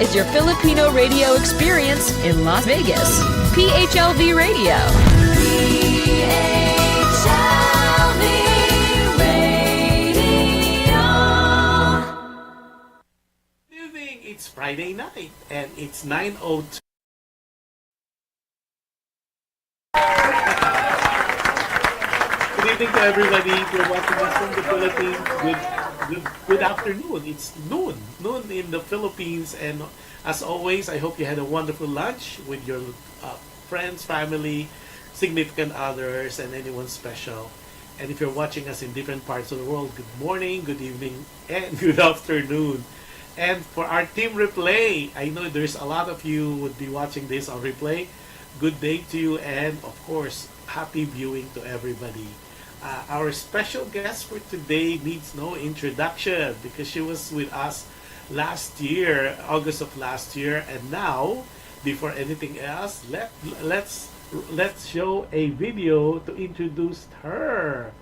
is your Filipino radio experience in Las Vegas. PHLV Radio. PHLV Radio. Good evening. It's Friday night and it's 9:02. Good evening to everybody. If you're watching us from the Philippines, good afternoon. It's noon in the Philippines, and as always, I hope you had a wonderful lunch with your friends, family, significant others, and anyone special. And if you're watching us in different parts of the world, good morning, good evening, and good afternoon. And for our team replay, I know there's a lot of you would be watching this on replay. Good day to you, and of course, happy viewing to everybody. Our special guest for today needs no introduction because she was with us last year, August of last year, and now, before anything else, let's show a video to introduce her.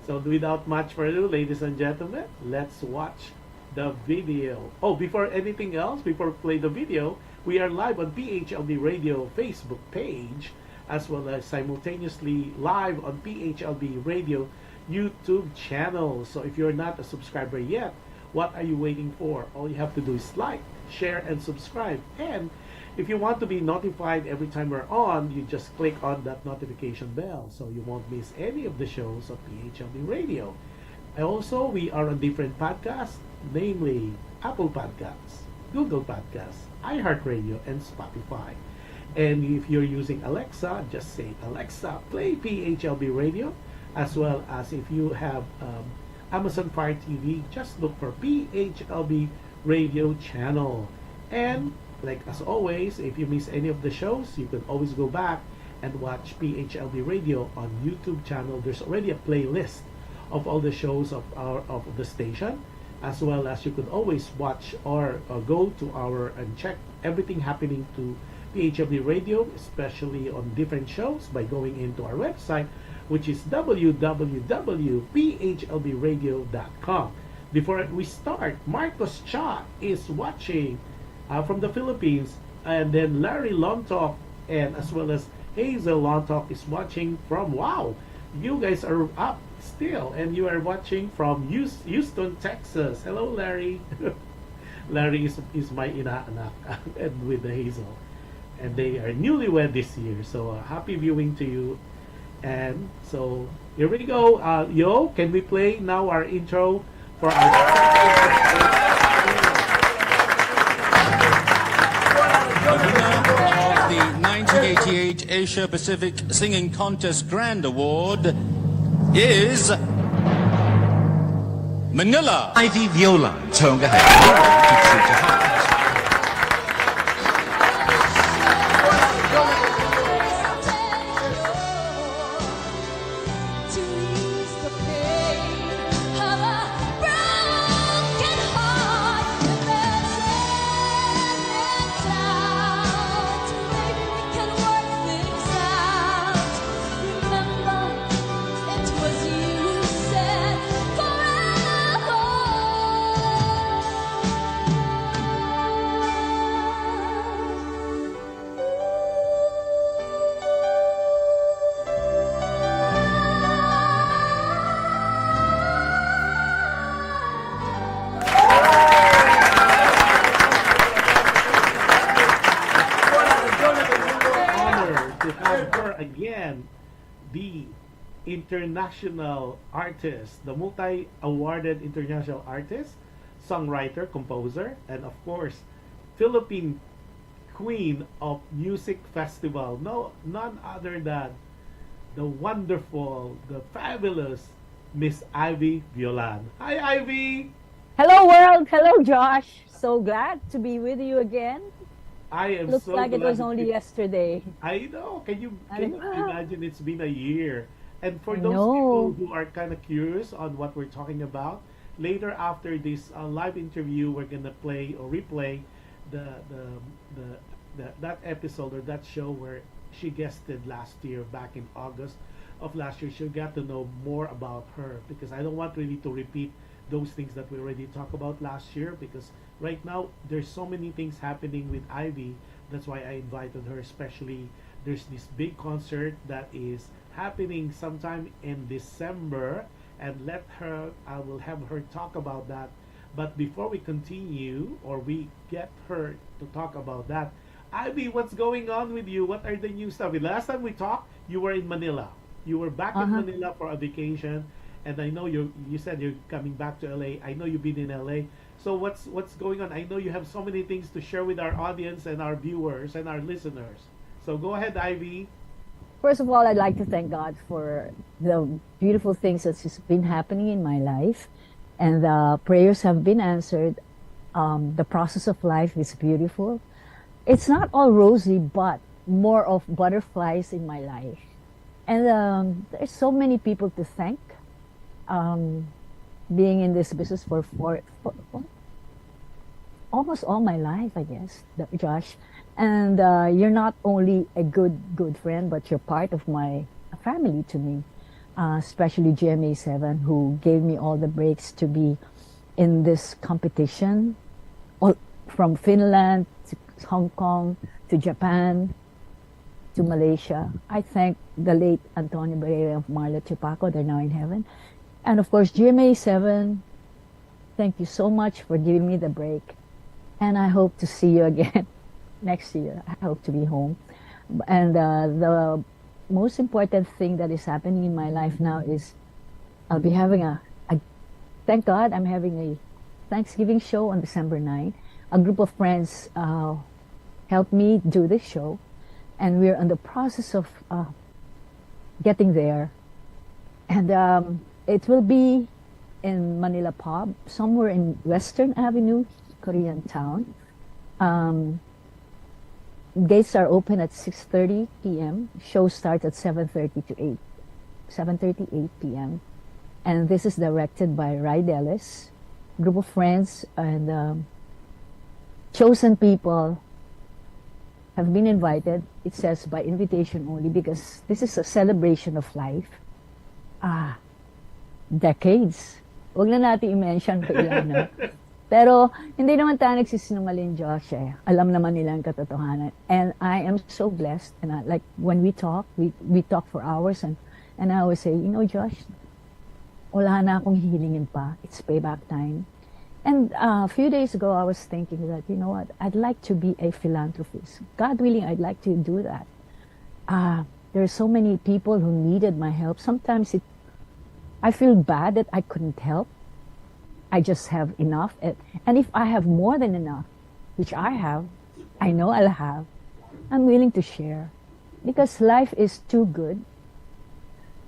So, without much further ado, ladies and gentlemen, let's watch the video. Oh, before anything else, before we play the video, we are live on PHLB Radio Facebook page, as well as simultaneously live on PHLB Radio YouTube channel. So if you're not a subscriber yet, what are you waiting for? All you have to do is like, share, and subscribe. And if you want to be notified every time we're on, you just click on that notification bell so you won't miss any of the shows of PHLB Radio. And also, we are on different podcasts, namely Apple Podcasts, Google Podcasts, iHeartRadio, and Spotify. And if you're using Alexa, just say, Alexa, play PHLB Radio. As well as if you have Amazon Fire TV, just look for PHLB Radio channel. And like as always, if you miss any of the shows, you can always go back and watch PHLB Radio on YouTube channel. There's already a playlist of all the shows of the station, as well as you could always watch or go to our and check everything happening to PHLB Radio, especially on different shows, by going into our website, which is www.phlbradio.com. Before we start, Marcos Cha is watching from the Philippines, and then Larry Lontok and as well as Hazel Lontok is watching from, wow, you guys are up still, and you are watching from Houston, Texas. Hello, Larry. Larry is my inaanak and with the Hazel. And they are newlywed this year. So happy viewing to you. And so here we go. Yo, can we play now our intro for our of the 1988 Asia Pacific Singing Contest Grand Award is Manila. Ivy Violan 唱嘅係《結住黑》。International artist, the multi-awarded international artist, songwriter, composer, and of course, Philippine Queen of Music Festival. No, none other than the wonderful, the fabulous Miss Ivy Violan. Hi, Ivy. Hello, world. Hello, Josh. So glad to be with you again. I am Looks so like it glad was only yesterday. I know. Can you know. imagine? It's been a year. And for those people who are kind of curious on what we're talking about, later after this live interview, we're gonna play or replay that episode or that show where she guested last year back in August of last year. She'll get to know more about her because I don't want really to repeat those things that we already talked about last year, because right now there's so many things happening with Ivy. That's why I invited her, especially there's this big concert that is happening sometime in December, and I will have her talk about that. But before we continue, or we get her to talk about that, Ivy, what's going on with you? What are the new stuff? The last time we talked, you were in Manila. You were back in Manila for a vacation, and I know you said you're coming back to LA. I know you've been in LA. So what's going on? I know you have so many things to share with our audience and our viewers and our listeners. So go ahead, Ivy. First of all, I'd like to thank God for the beautiful things that's been happening in my life, and the prayers have been answered. The process of life is beautiful. It's not all rosy, but more of butterflies in my life. And there's so many people to thank. Being in this business for almost all my life, I guess, Josh. And you're not only a good friend, but you're part of my family to me, especially GMA7, who gave me all the breaks to be in this competition, from Finland to Hong Kong to Japan to Malaysia. I thank the late Antonio Barrera of Marla Chupaco. They're now in heaven. And of course, GMA7, thank you so much for giving me the break. And I hope to see you again next year. I hope to be home. And the most important thing that is happening in my life now is I'll be having thank God, I'm having a Thanksgiving show on December 9th. A group of friends helped me do this show, and we're in the process of getting there. And it will be in Manila Pub, somewhere in Western Avenue, Korean Town. Gates are open at 6:30 p.m. Show starts at 7:30 p.m. And this is directed by Ryd Ellis. Group of friends and chosen people have been invited. It says by invitation only, because this is a celebration of life. Decades. Huwag na natin i-mention ko ilan, no? Pero hindi naman tayo nagsisinungaling, Josh. Alam naman nila ang katotohanan. And I am so blessed. And like when we talk, we talk for hours, and I always say, Josh, wala na akong hihilingin pa. It's payback time. And a few days ago, I was thinking that, you know what, I'd like to be a philanthropist. God willing, I'd like to do that. There are so many people who needed my help. Sometimes I feel bad that I couldn't help. I just have enough. And if I have more than enough, which I have, I know I'll have, I'm willing to share. Because life is too good.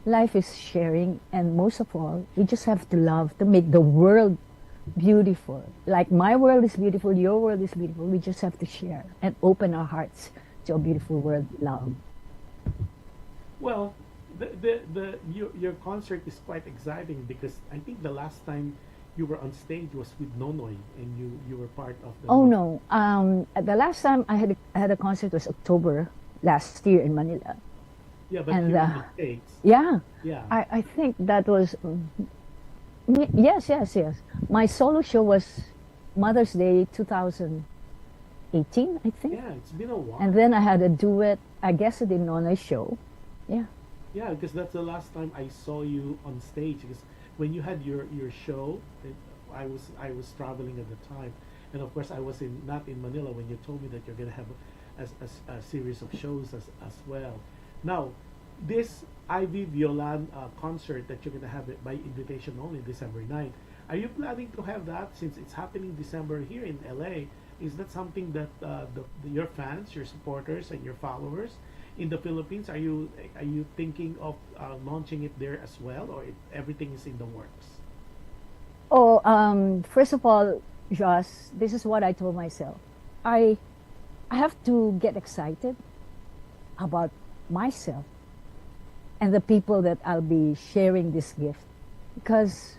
Life is sharing. And most of all, we just have to love to make the world beautiful. Like my world is beautiful, your world is beautiful. We just have to share and open our hearts to a beautiful world, love. Well, your concert is quite exciting, because I think the last time you were on stage was with Nonoy, and you were part of the... Oh no, the last time I had a concert was October last year in Manila. Yeah, but and, here in the States. Yeah. Yeah. I think that was... Yes. My solo show was Mother's Day 2018, I think. Yeah, it's been a while. And then I had a duet, I guess, at the Nonoy show. Yeah. Yeah, because that's the last time I saw you on stage. Because when you had your show, I was traveling at the time, and of course I was not in Manila when you told me that you're gonna have a series of shows as well. Now, this Ivy Violan concert that you're gonna have it by invitation only, December 9th. Are you planning to have that, since it's happening December here in LA? Is that something that your fans, your supporters, and your followers in the Philippines, are you thinking of launching it there as well, or everything is in the works? Oh, first of all, Josh, this is what I told myself. I have to get excited about myself and the people that I'll be sharing this gift. Because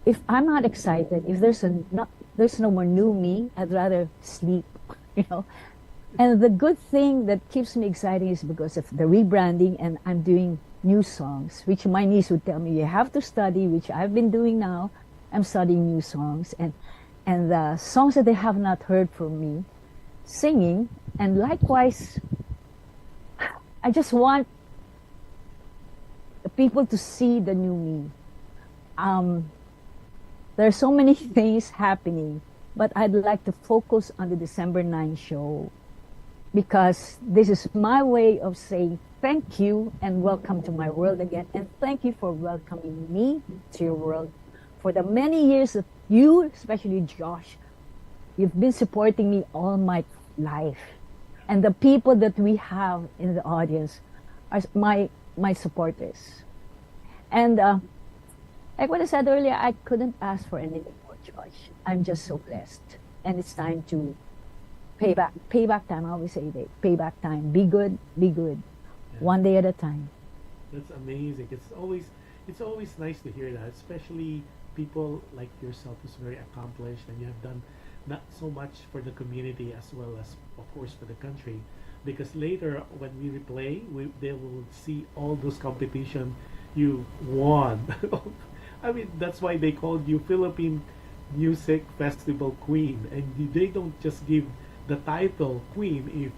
if I'm not excited, if there's no more new me, I'd rather sleep, And the good thing that keeps me excited is because of the rebranding, and I'm doing new songs, which my niece would tell me, you have to study, which I've been doing now. I'm studying new songs, and the songs that they have not heard from me singing. And likewise, I just want the people to see the new me. There are so many things happening, but I'd like to focus on the December 9 show, because this is my way of saying thank you and welcome to my world again. And thank you for welcoming me to your world for the many years that you, especially Josh, you've been supporting me all my life. And the people that we have in the audience are my supporters. And like what I said earlier, I couldn't ask for anything more, Josh. I'm just so blessed. And it's time to payback time. I always say that, payback time. Be good, one day at a time. That's amazing. It's always nice to hear that, especially people like yourself who's very accomplished and you have done not so much for the community as well as, of course, for the country. Because later when we replay, they will see all those competition you won. I mean, that's why they called you Philippine Music Festival Queen, and they don't just give the title Queen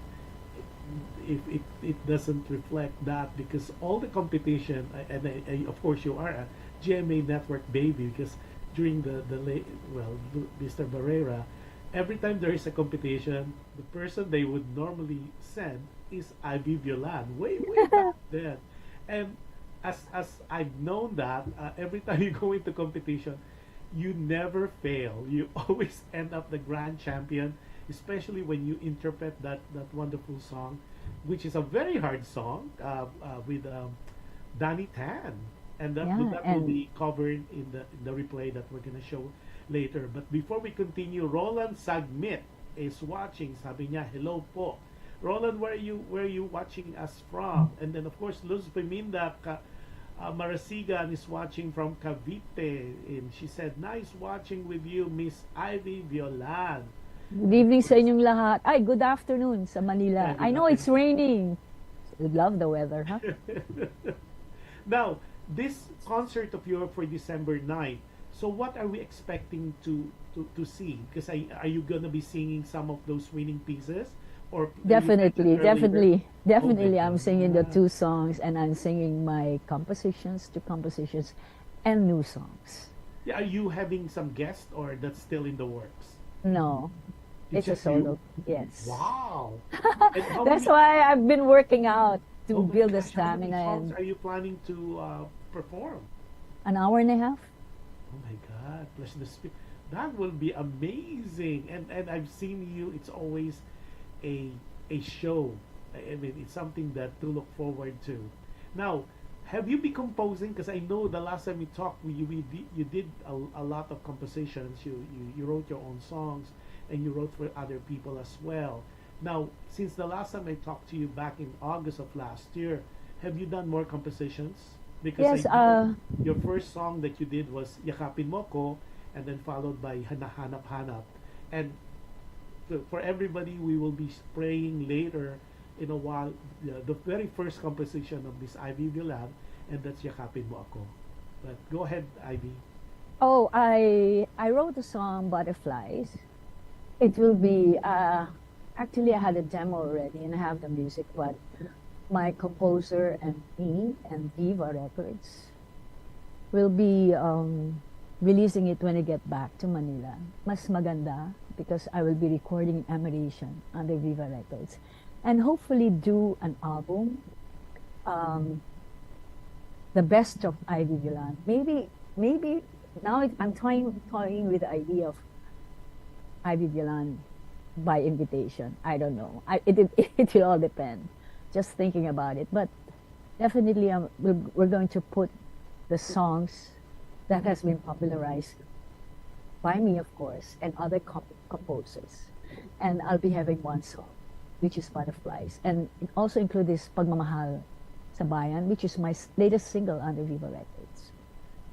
if it doesn't reflect that, because all the competition, and of course you are a GMA network baby, because during the late, well, Mr. Barrera, every time there is a competition, the person they would normally send is Ivy Violan, way back then. And as I've known that, every time you go into competition, you never fail. You always end up the grand champion, especially when you interpret that wonderful song, which is a very hard song, with Danny Tan. And that will be covered in the replay that we're going to show later. But before we continue, Roland Sagmit is watching. Sabi niya, hello po. Roland, where are you watching us from? And then of course Luz Peminda Marasigan is watching from Cavite, and she said, nice watching with you, Miss Ivy Violan. Good evening sa inyong lahat. Ay, good afternoon sa Manila. Yeah, I know it's raining. We love the weather, huh? Now, this concert of yours for December 9th, so what are we expecting to see? Because are you going to be singing some of those winning pieces? Or Definitely. Oh, I'm singing the two songs, and I'm singing my two compositions, and new songs. Yeah, are you having some guests, or that's still in the works? No, it's a just you? solo. Yes. Wow. And how That's many- why I've been working out to oh my build the gosh, how many stamina. songs And are you planning to perform? an hour and a half. Oh my God! Plus the that will be amazing. And I've seen you. It's always a show. I mean, it's something that to look forward to. Now, have you been composing? Because I know the last time we talked, you did a lot of compositions. You wrote your own songs, and you wrote for other people as well. Now, since the last time I talked to you back in August of last year, have you done more compositions? Because Yes. I know your first song that you did was Yakapin Mo Ko, and then followed by Hanahanap Hanap. And for everybody, we will be praying later in a while the very first composition of this Ivy Violan, and that's Yakapin Mo Ako. But go ahead, Ivy. Oh, I wrote the song Butterflies. It will be actually I had a demo already and I have the music, but my composer and me and Viva Records will be releasing it when I get back to Manila. Mas maganda because I will be recording Emeration under Viva Records and hopefully do an album, the best of Ivy Violan. Maybe now I'm toying with the idea of Ivy Violan by invitation. I don't know. It will all depend. Just thinking about it, but definitely we're going to put the songs that has been popularized by me, of course, and other composers. And I'll be having one song, which is Butterflies. And it also includes this Pagmamahal sa Bayan, which is my latest single under Viva Records.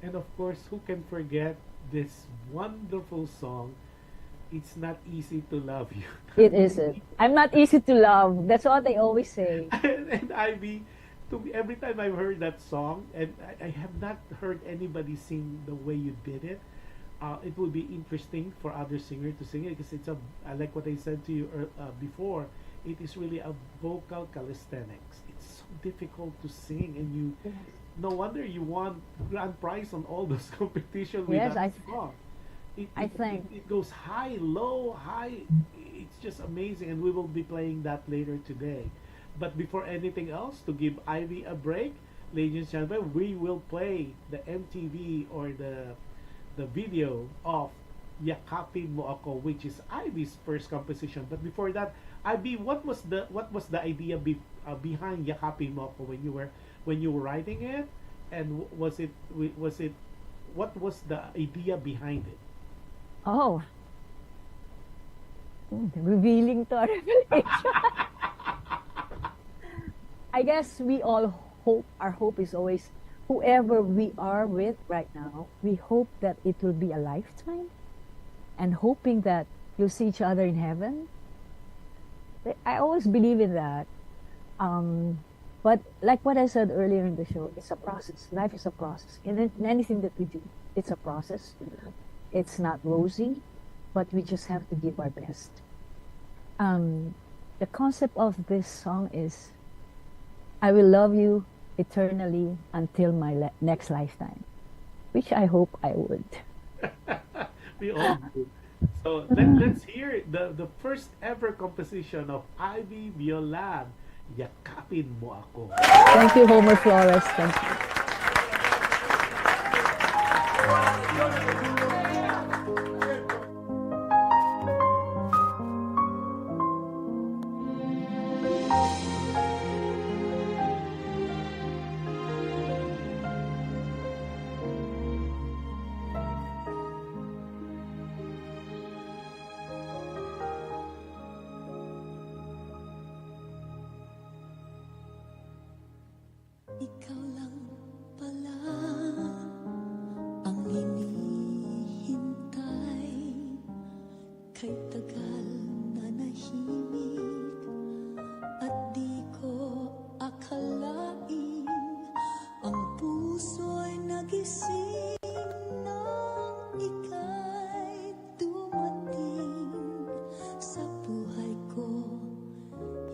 And of course, who can forget this wonderful song, It's Not Easy to Love You. It isn't. I'm not easy to love. That's what they always say. And Ivy, every time I've heard that song, and I have not heard anybody sing the way you did it, it would be interesting for other singers to sing it, because it's like what I said to you before, it is really a vocal calisthenics. It's so difficult to sing, and no wonder you won grand prize on all those competitions with Yes, that song. I think. It goes high, low, high. It's just amazing, and we will be playing that later today. But before anything else, to give Ivy a break, ladies and gentlemen, we will play the MTV or the video of Yakapin Mo Ako, which is Ivy's first composition. But before that, Ivy, what was the idea behind Yakapin Mo Ako when you were writing it, and what was the idea behind it? Oh, revealing to a revelation. I guess we all hope, our hope is always, whoever we are with right now, we hope that it will be a lifetime, and hoping that you'll see each other in heaven. I always believe in that. But like what I said earlier in the show, it's a process. Life is a process. In anything that we do, it's a process. It's not rosy, but we just have to give our best. The concept of this song is, I will love you eternally until my next lifetime, which I hope I would. We all do. So let's hear the first ever composition of Ivy Violan, Yakapin Mo Ako. Thank you, Homer Flores. Thank you. Ikaw lang pala ang hinihintay, kay tagal na nahimik at di ko akalain, ang puso'y nagising nang ika'y dumating sa buhay ko.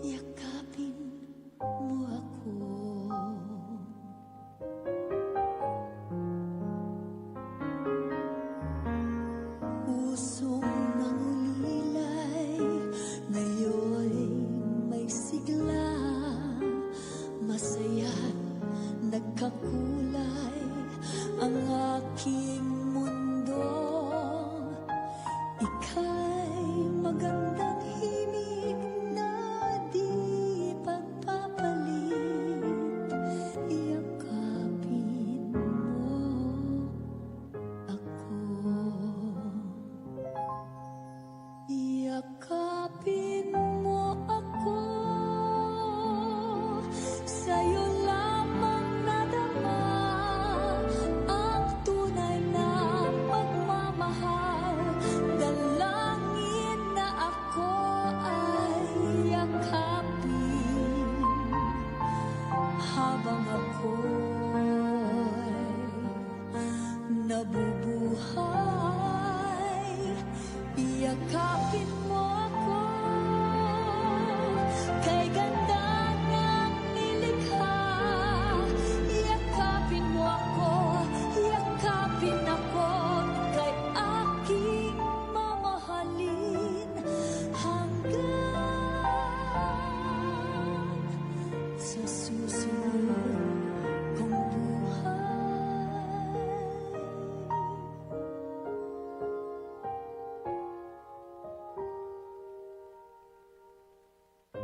Yakapin mo ako. Pusong nangulilay, ngayon'y may sigla, masaya't nagkakulay ang aking mundo. Ika'y magandang himig na di pagpapalit, yakapin mo ako. Yakapin mo ako, sa'yo lamang nadama ang tunay na pagmamahal. Dalangin na ako ay yakapin habang ako'y nabubuhay. Yakapin mo ako, kay ganda ng nilikha. Yakapin mo ako, yakapin ako, kay aking mamahalin hanggang sa susunod kong buhay.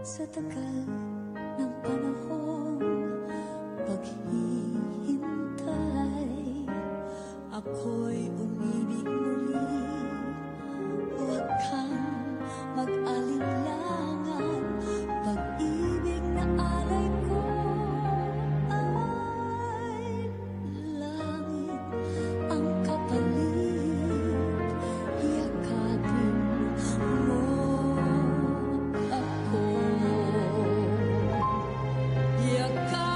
Sa tagal ng panahong paghihintay, ako'y umibig muli. Huwag kang mag-alinlangan, pag-ibig na alay ko ay langit ang kapalit. Yakapin mo ako. Yakapin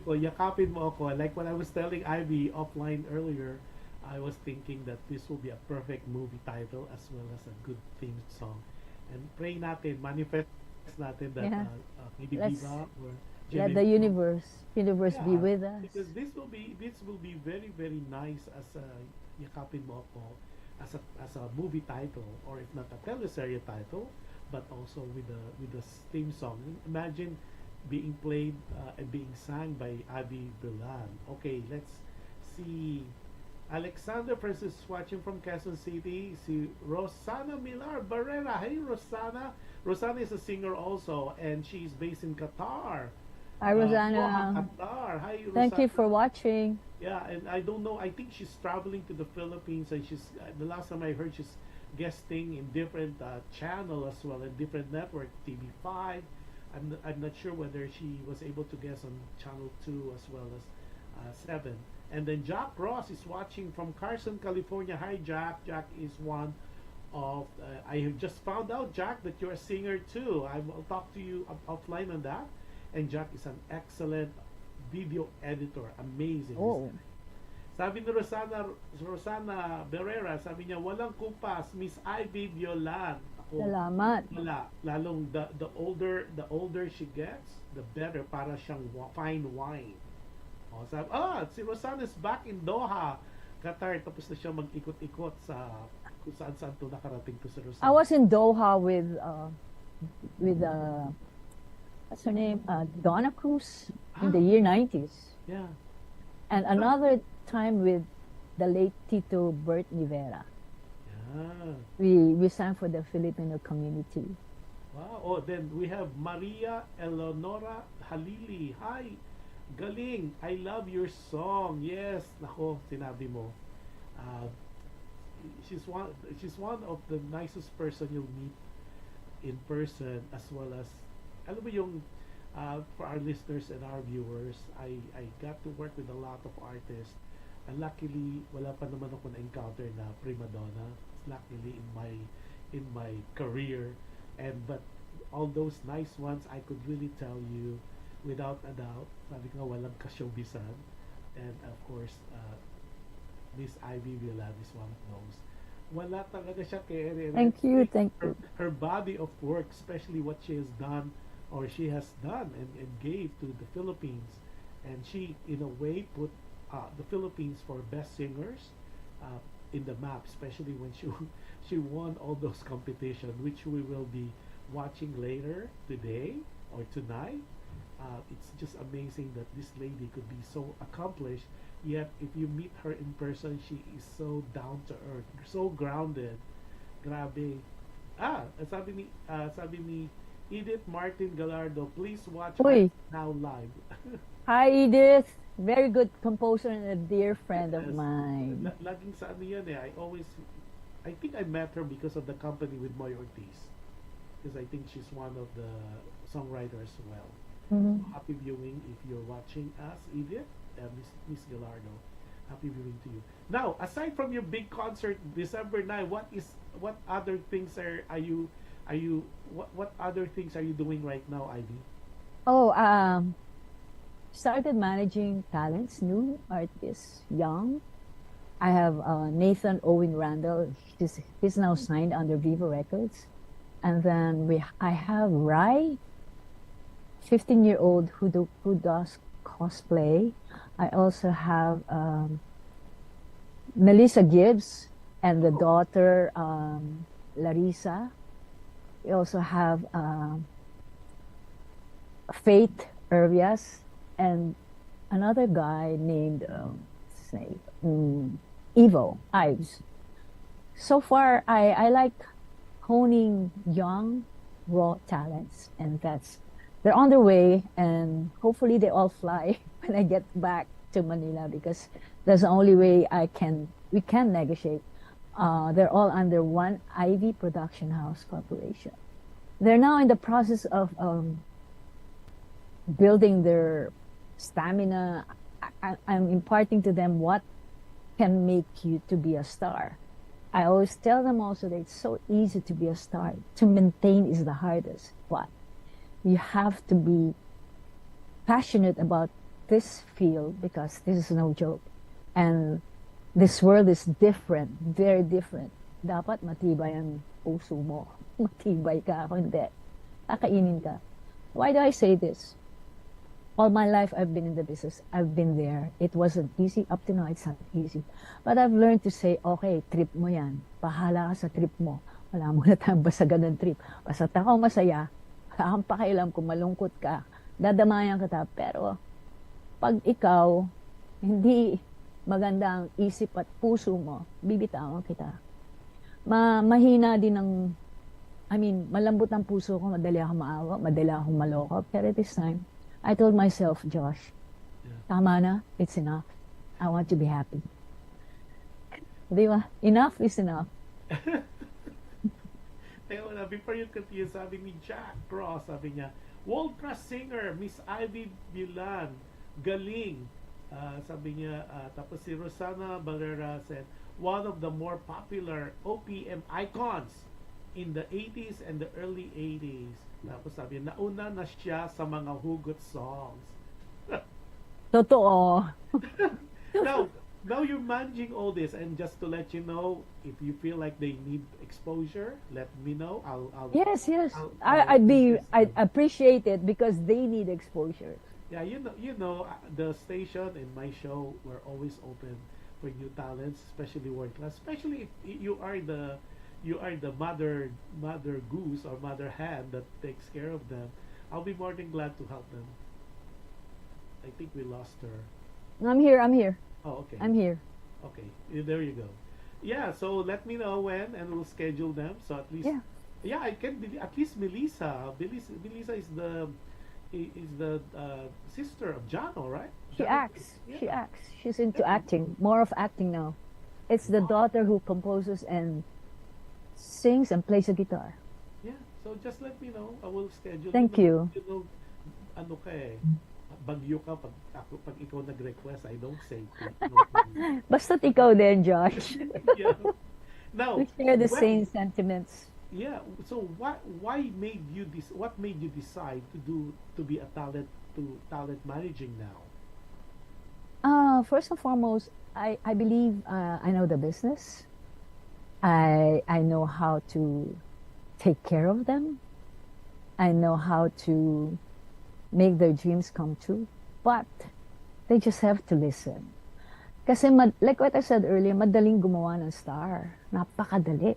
ko, yakapin mo ako. Like when I was telling Ivy offline earlier, I was thinking that this will be a perfect movie title as well as a good theme song. And pray natin, manifest natin that Yeah. maybe Let's Viva or let Jimmy the will. universe be Yeah, with us. because this will be very very nice as a yakapin mo ako as a movie title or if not a teleserye title, but also with the theme song. Imagine being played and being sung by Abby Violan. Okay, let's see. Alexander Francis watching from Quezon City. Si Rosana Milar Barrera. Hey, Rosana. Rosana is a singer also, and she's based in Qatar. Hi, Doha, Rosanna. Qatar. Hi, Thank you Rosana. for watching. Yeah, and I don't know. I think she's traveling to the Philippines, and she's the last time I heard she's guesting in different channel as well, and different network, TV5. I'm not sure whether she was able to guest on Channel 2 as well as 7. And then Jack Ross is watching from Carson, California. Hi, Jack. Jack is one of. I have just found out, Jack, that you're a singer too. I will talk to you offline on that. And Jack is an excellent video editor. Amazing. Oh, Sabi ni Rosana Barrera, sabi niya, walang kupas, Miss Ivy Violan. Ako, salamat. wala. Lalong the older she gets, the better. Para siyang fine wine. O, sabi, si Rosana is back in Doha, Qatar. Tapos na siya mag-ikot-ikot sa kung saan-saan to nakarating to si Rosana. I was in Doha with what's her name? Donna Cruz in the year 90s. Yeah. And another time with the late Tito Bert Rivera. Yeah. We sang for the Filipino community. Wow. Oh, then we have Maria Eleonora Halili. Hi. Galing. I love your song. Yes. Nako, sinabi mo. Uh, she's one of the nicest person you'll meet in person, as well as alam mo yung for our listeners and our viewers, I got to work with a lot of artists. And luckily, wala pa naman ako na-encounter na prima donna. Luckily in my career, but all those nice ones, I could really tell you without a doubt, sabi ko nga, walang ka-showbizan. And of course, Miss Ivy Violan is one of those. Wala talaga siya kere. Thank you, thank you. Her body of work, especially what she has done and gave to the Philippines, and she in a way put the Philippines for best singers in the map, especially when she won all those competitions, which we will be watching later today or tonight. It's just amazing that this lady could be so accomplished, yet if you meet her in person, she is so down to earth, so grounded. Grabe. Sabi ni Edith Martin Gallardo, please watch Uy. now live. Hi, Edith. Very good composer and a dear friend of Yes. mine. Laging sa ano yan eh. I think I met her because of the company with Moy Ortiz. Because I think she's one of the songwriters as well. Mhm. Happy viewing if you're watching us, Edith, Miss Gallardo. Happy viewing to you. Now, aside from your big concert December 9, what other things what other things are you doing right now, Ivy? Oh, started managing talents, new artists, young. I have Nathan Owen Randall. He's now signed under Viva Records, and then I have Rai, 15-year-old who does cosplay. I also have Melissa Gibbs and the daughter Larissa. We also have Faith Urbias and another guy named Ivo Ives. So far, I like honing young, raw talents, and they're on their way, and hopefully they all fly when I get back to Manila, because that's the only way we can negotiate. They're all under one Ivy Production House Corporation. They're now in the process of building their stamina. I'm imparting to them what can make you to be a star. I always tell them also that it's so easy to be a star. To maintain is the hardest, but you have to be passionate about this field because this is no joke. And this world is different, very different. Dapat matibay ang puso mo. Matibay ka, kung hindi, kakainin ka. Why do I say this? All my life, I've been in the business. I've been there. It wasn't easy. Up to now, it's not easy. But I've learned to say, okay, trip mo yan. Bahala ka sa trip mo. Wala mo na tayong basagan ng trip. Basta ako masaya, wala kang pakialam kung malungkot ka. Dadamayan kita. Pero, pag ikaw, hindi maganda ang isip at puso mo, bibitawan kita. Mahina din ang, malambot ang puso ko, madali ako maawa, madali ako maloko. Pero this time, I told myself, Josh, tama na, it's enough. I want to be happy. Di ba? Enough is enough. Teka wala, before you continue, sabi ni Jack Cross, sabi niya, world-class singer, Miss Ivy Violan, galing. Sabi niya, tapos si Rosana Valera said, one of the more popular OPM icons in the 80s and the early 80s. Tapos sabi niya, nauna na siya sa mga hugot songs. Totoo. Now you're managing all this, and just to let you know, if you feel like they need exposure, let me know. Yes. I'll I'd appreciate it because they need exposure. Yeah, you know, the station and my show, we're always open for new talents, especially world class. Especially if you are the mother goose or mother hen that takes care of them. I'll be more than glad to help them. I think we lost her. I'm here. Oh, okay. I'm here. Okay, there you go. Yeah, so let me know when, and we'll schedule them. So at least, yeah, I can believe at least Melissa. Melissa is the sister of Jano, right? She Jano? acts. Yeah. She acts. She's into acting. More of acting now. It's the daughter who composes and sings and plays the guitar. Yeah, so just let me know. I will schedule. Thank you. You know, ano ka eh, bagyo ka pag ikaw nag-request, I don't say no. Basta't ikaw din, Josh. Yeah. Now, We share the same sentiments. Yeah. So what made you decide to be a talent managing now? First and foremost, I believe I know the business. I know how to take care of them. I know how to make their dreams come true. But they just have to listen. Kasi like what I said earlier, madaling gumawa ng star. Napakadali.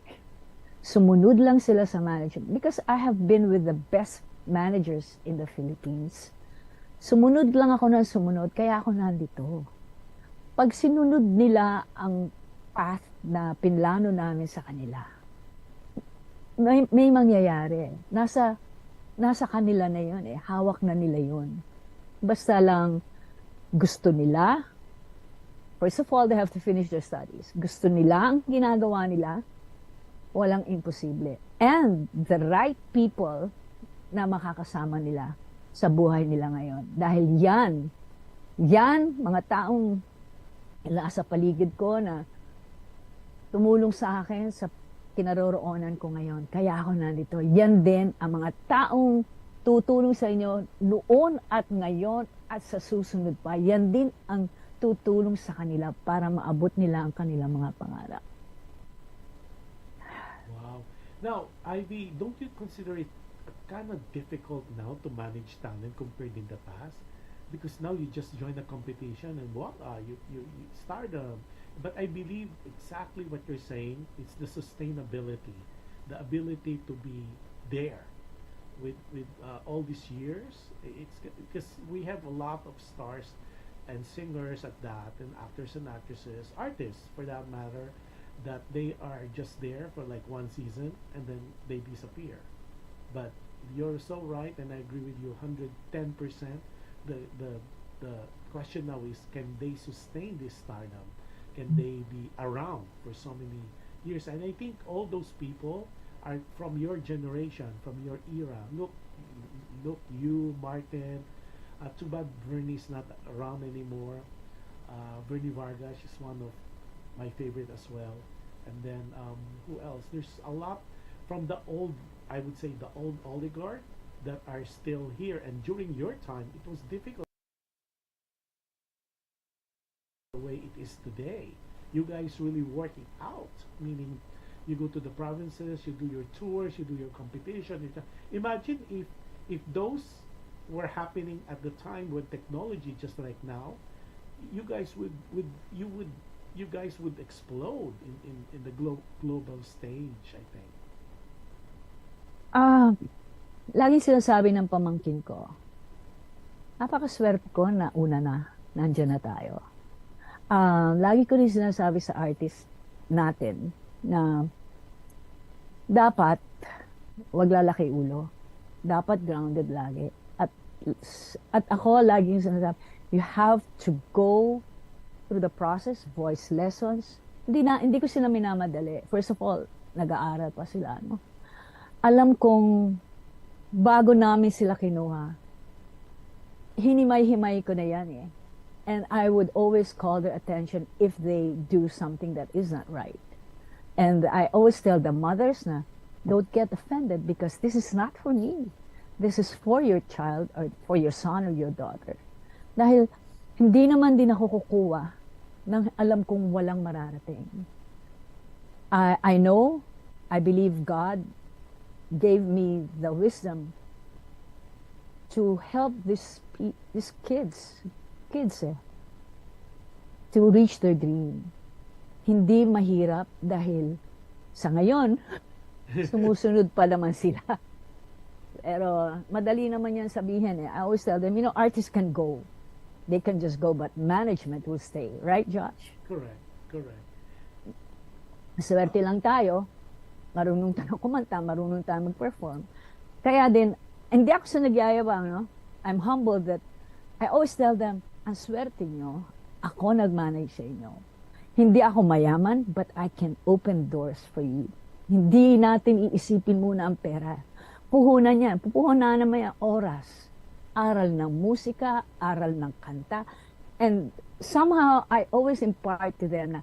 Sumunod lang sila sa management. Because I have been with the best managers in the Philippines. Sumunod lang ako ng sumunod, kaya ako nandito. Pag sinunod nila ang path na pinlano namin sa kanila, may mangyayari. Nasa kanila na yun eh. Hawak na nila yun. Basta lang gusto nila. First of all, they have to finish their studies. Gusto nila ang ginagawa nila. Walang imposible. And the right people na makakasama nila sa buhay nila ngayon. Dahil yan, mga taong nasa paligid ko na tumulong sa akin sa kinaroroonan ko ngayon. Kaya ako nandito. Yan din ang mga taong tutulong sa inyo noon at ngayon at sa susunod pa. Yan din ang tutulong sa kanila para maabot nila ang kanilang mga pangarap. Wow. Now, Ivy, don't you consider it kind of difficult now to manage talent compared in the past? Because now you just join a competition and voila, you stardom. But I believe exactly what you're saying. It's the sustainability, the ability to be there with all these years. It's because we have a lot of stars and singers at that, and actors and actresses, artists for that matter, that they are just there for like one season and then they disappear. But you're so right, and I agree with you 110%. The question now is, can they sustain this stardom? Can they be around for so many years? And I think all those people are from your generation, from your era. Look, you, Martin. Too bad Bernie's not around anymore. Bernie Vargas is one of my favorite as well. And then who else? There's a lot from the old, I would say, the old oligarch that are still here. And during your time, it was difficult. artists today. You guys really working out, meaning you go to the provinces, you do your tours, you do your competition. Imagine if those were happening at the time with technology just like now, you guys you guys would explode in the global stage, I think. Ah, laging sinasabi ng pamangkin ko, napakaswerte ko na una na, nandyan na tayo. Lagi ko rin sinasabi sa artist natin na dapat wag lalaki ulo. Dapat grounded lagi. At ako laging sinasabi, you have to go through the process, voice lessons. Hindi ko sila minamadali. First of all, nag-aaral pa sila, no? Alam kong bago namin sila kinuha, hinimay-himay ko na yan eh. And I would always call their attention if they do something that is not right. And I always tell the mothers na, don't get offended because this is not for me. This is for your child or for your son or your daughter. Dahil hindi naman din ako kukuha nang alam kong walang mararating. I know, I believe God gave me the wisdom to help these kids to reach their dream. Hindi mahirap dahil sa ngayon, sumusunod pa naman sila. Pero madali naman yan sabihin eh. I always tell them, artists can go. They can just go, but management will stay. Right, Josh? Correct. Swerte lang tayo. Marunong tayo kumanta, marunong tayo mag-perform. Kaya din, hindi ako sa nagyayabang, no? I'm humbled that I always tell them, ang swerte nyo, ako nag-manage sa inyo. Hindi ako mayaman, but I can open doors for you. Hindi natin iisipin muna ang pera. Puhunan yan. Pupuhunan naman yung oras. Aral ng musika, aral ng kanta. And somehow, I always impart to them na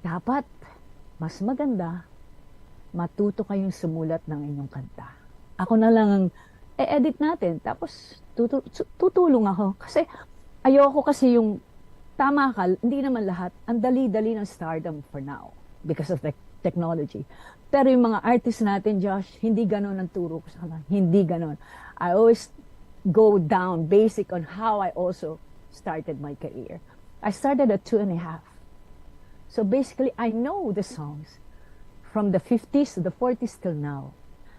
dapat mas maganda matuto kayong sumulat ng inyong kanta. Ako na lang ang edit natin. Tapos tutulong ako. Kasi ayoko kasi yung tama ka, hindi naman lahat. Ang dali-dali ng stardom for now because of the technology. Pero yung mga artists natin, Josh, hindi ganon ang turo ko sa kanila. Hindi ganon. I always go down basic on how I also started my career. I started at 2.5. So basically, I know the songs from the 50s to the 40s till now.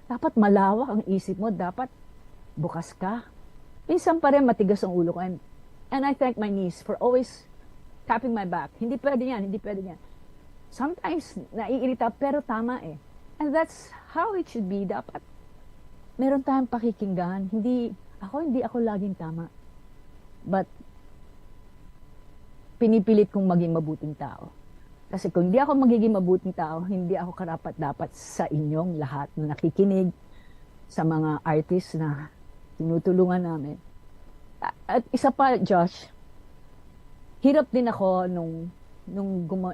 Dapat malawak ang isip mo. Dapat bukas ka. Minsan pa rin matigas ang ulo ko. And I thank my niece for always tapping my back. Hindi pwede yan. Sometimes, naiirita, pero tama eh. And that's how it should be. Dapat meron tayong pakikinggan. Hindi ako laging tama. But, pinipilit kong maging mabuting tao. Kasi kung hindi ako magiging mabuting tao, hindi ako karapat-dapat sa inyong lahat na nakikinig sa mga artists na tinutulungan namin. At isa pa, Josh, hirap din ako nung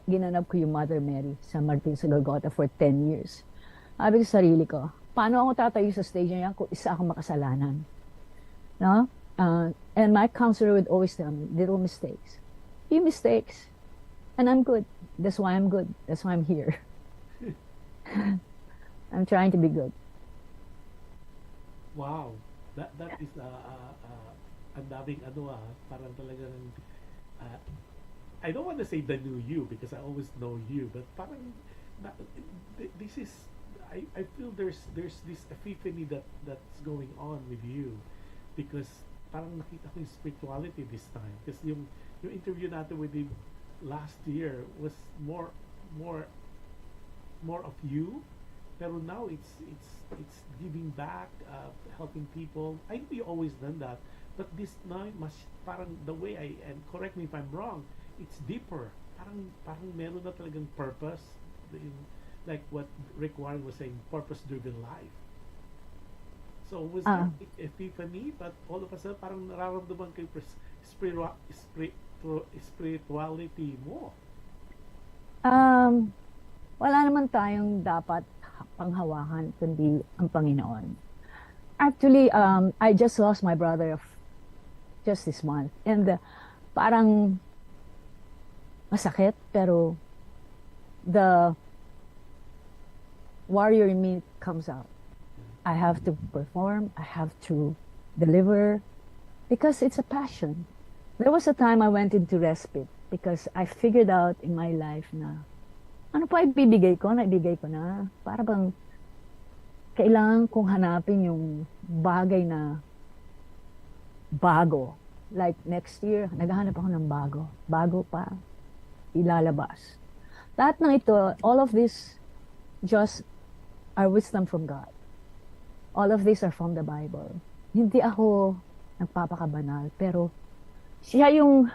ginanap ko yung Mother Mary sa Martin sa Golgota for 10 years. Sabi ko sa sarili ko, paano ako tatayo sa stage niya kung isa ako makasalanan? No? And my counselor would always tell me, little mistakes. Few mistakes. And I'm good. That's why I'm good. That's why I'm here. I'm trying to be good. Wow. That is ang daming parang talagang I don't want to say the new you because I always know you, but parang this is I feel there's this epiphany that's going on with you because parang nakita ko yung spirituality this time because yung interview natin with him last year was more of you, pero now it's giving back, helping people. I know you always done that, but this now mas parang the way and correct me if I'm wrong, it's deeper. Parang meron na talagang purpose, like what Rick Warren was saying, purpose-driven life. So was there epiphany, but all of a sudden parang nararamdaman kayo spirituality mo? Wala naman tayong dapat panghawakan kundi ang Panginoon. Actually, I just lost my brother just this month. And parang masakit, pero the warrior in me comes out. I have to perform, I have to deliver, because it's a passion. There was a time I went into respite because I figured out in my life na ano pa ibibigay ko, naibigay ko na. Para bang kailangan kong hanapin yung bagay na bago. Like next year, naghahanap ako ng bago. Bago pa, ilalabas. Lahat ng ito, all of this just are wisdom from God. All of these are from the Bible. Hindi ako nagpapakabanal, pero siya yung,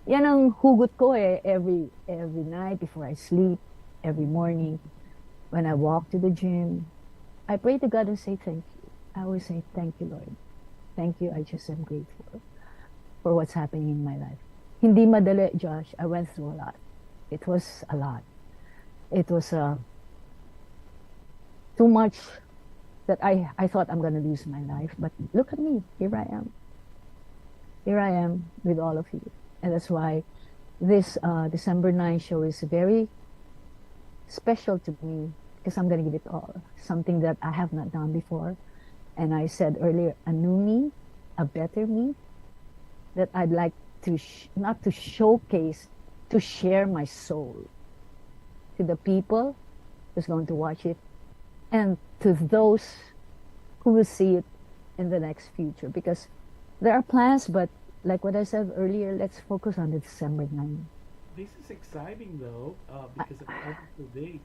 yan ang hugot ko every night before I sleep, every morning, when I walk to the gym. I pray to God and say thank you. I always say thank you, Lord. Thank you, I just am grateful for what's happening in my life. Hindi madali, Josh. I went through a lot. It was a lot. It was too much that I thought I'm going to lose my life. But look at me. Here I am. Here I am with all of you. And that's why this December 9 show is very special to me, because I'm going to give it all. Something that I have not done before. And I said earlier, a new me, a better me, that I'd like to, not to showcase, to share my soul to the people who's going to watch it, and to those who will see it in the next future. Because there are plans, but like what I said earlier, let's focus on the December 9. This is exciting though, because as of date,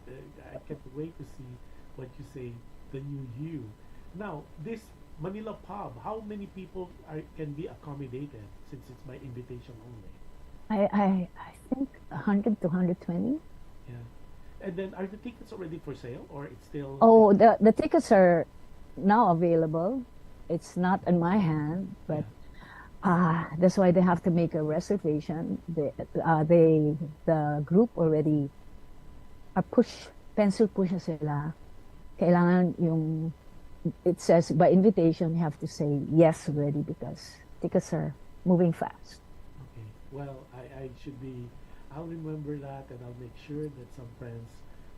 I can't wait to see what you say, the new you. Now, this Manila Pub, how many people can be accommodated, since it's by invitation only? I think 100 to 120. Yeah. And then are the tickets already for sale, or it's still? Oh, the tickets are now available. It's not in my hand, but that's why they have to make a reservation. The group already pencil push na sila. Kailangan yung, it says by invitation, you have to say yes already, because tickets are moving fast. Okay. Well, I'll remember that, and I'll make sure that some friends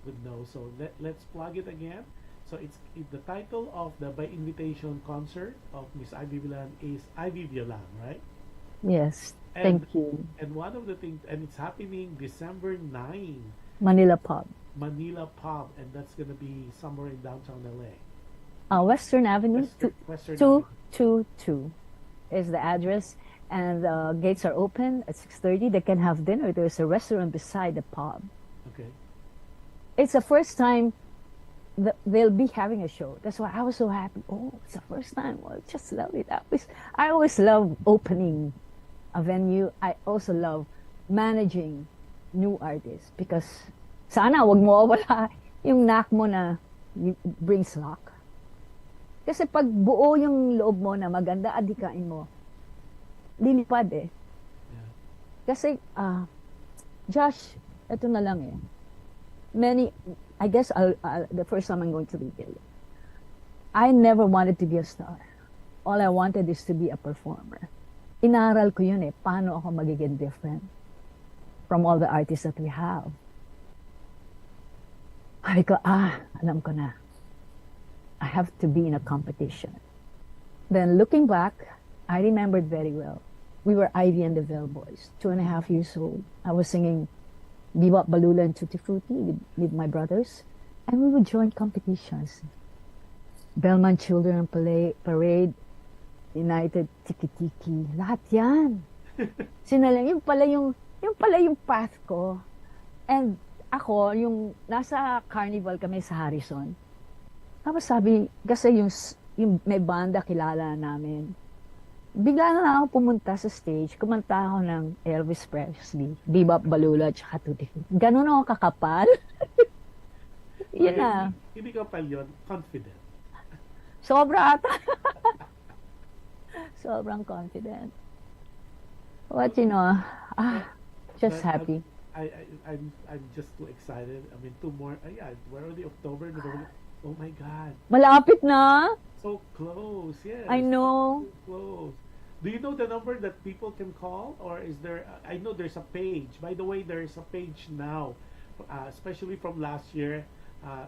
would know. So let's plug it again. So it's the title of the by invitation concert of Miss Ivy Violan is Ivy Violan, right? Yes, And- thank you. And one of the things, and it's happening December 9, Manila Pub. Manila Pub, and that's gonna be somewhere in downtown LA. Western Avenue, Western Avenue. 222 is the address. And the gates are open at 6:30. They can have dinner. There's a restaurant beside the pub. Okay. It's the first time they'll be having a show. That's why I was so happy. Oh, it's the first time. Well, just love it. I always love opening a venue. I also love managing new artists, because sana wag mo wala yung knack mo na brings luck. Kasi pag buo yung loob mo na maganda, adikain mo, lilipad eh. Yeah. Kasi, Josh, ito na lang eh. I guess the first time I'm going to reveal it. I never wanted to be a star. All I wanted is to be a performer. Inaral ko yun eh, paano ako magiging different from all the artists that we have. Sabi ko, alam ko na. I have to be in a competition. Then looking back, I remembered very well. We were Ivy and the Bellboys, 2.5 years old. I was singing Bebop, Balula, and Tutti Frutti with my brothers. And we would join competitions. Bellman Children Parade, United Tiki Tiki, lahat yan. Sinalang, yung pala yung path ko. And ako, yung nasa carnival kami sa Harrison. Tapos sabi, kasi yung may banda kilala namin. Bigla na ako pumunta sa stage, kumanta ako ng Elvis Presley, Bebop, Balula, tsaka Tutti Frutti. Ganun ako kakapal. Yun na. Hindi kapal yun, confident. Sobra ata. Sobrang confident. What you know, just But happy. I'm just too excited. I mean, two more. We're already October, November. Oh my God. Malapit na. So close, yes. I know. So close. Do you know the number that people can call, or is there? I know there's a page. By the way, there is a page now, especially from last year. Uh,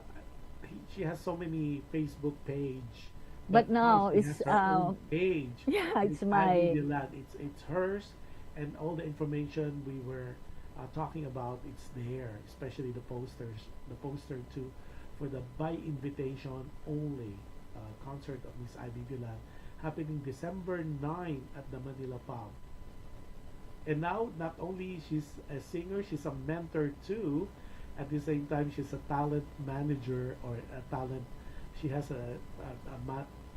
she has so many Facebook page, But now she it's has her own page. yeah, it's Ivy my Violan. It's hers, and all the information we were talking about, it's there. Especially the posters, the poster too, for the by invitation only concert of Miss Ivy Violan, happening December 9 at the Manila Pub. And now, not only she's a singer, she's a mentor too. At the same time, she's a talent manager, or a talent. She has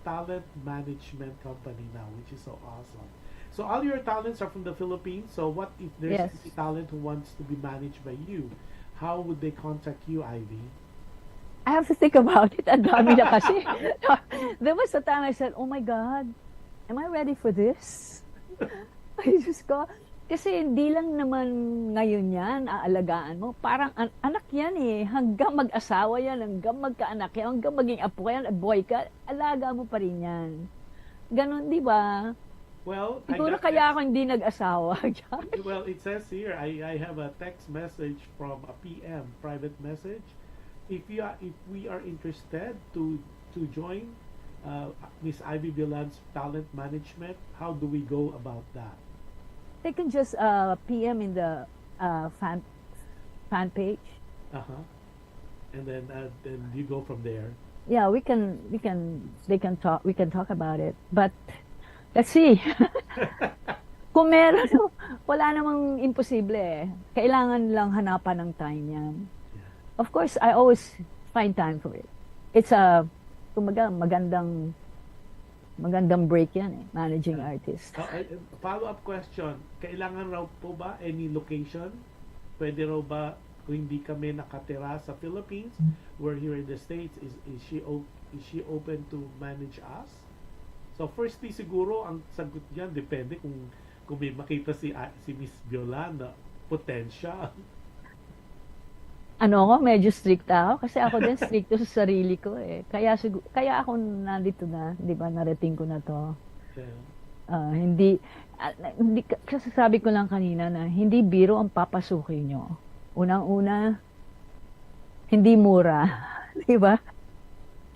talent management company now, which is so awesome. So all your talents are from the Philippines. So what if there's yes. any talent who wants to be managed by you? How would they contact you, Ivy? I have to think about it. Ang dami na kasi. There was a time I said, oh my God, am I ready for this? I just go, kasi hindi lang naman ngayon yan, aalagaan mo. Parang anak yan eh. Hanggang mag-asawa yan, hanggang magkaanak yan, hanggang maging apo yan, boy ka, alaga mo pa rin yan. Ganon, di ba? Well, siguro kaya ako hindi nag-asawa. Well, it says here, I have a text message from a PM, private message. If we are interested to join Miss Ivy Violan's talent management, how do we go about that? They can just PM in the fan page. And then you go from there. Yeah, we can talk about it. But let's see. Kung meron, wala namang imposible eh. Kailangan lang hanapan ng time yan. Yeah. Of course, I always find time for it. It's kumaga, magandang break yan eh, managing artist. Follow-up question, kailangan raw po ba any location? Pwede raw ba, kung hindi kami nakatira sa Philippines, we're here in the States, is she open to manage us? So firstly siguro, ang sagot diyan depende kung may makita si Miss Violan na potential. Ano ako, medyo strict ako kasi ako din stricto sa sarili ko eh. Kaya ako nandito na, 'di ba, narating ko na 'to. Yeah. Hindi kasi sabi ko lang kanina na hindi biro ang papasukin nyo. Unang-una, hindi mura, 'di ba?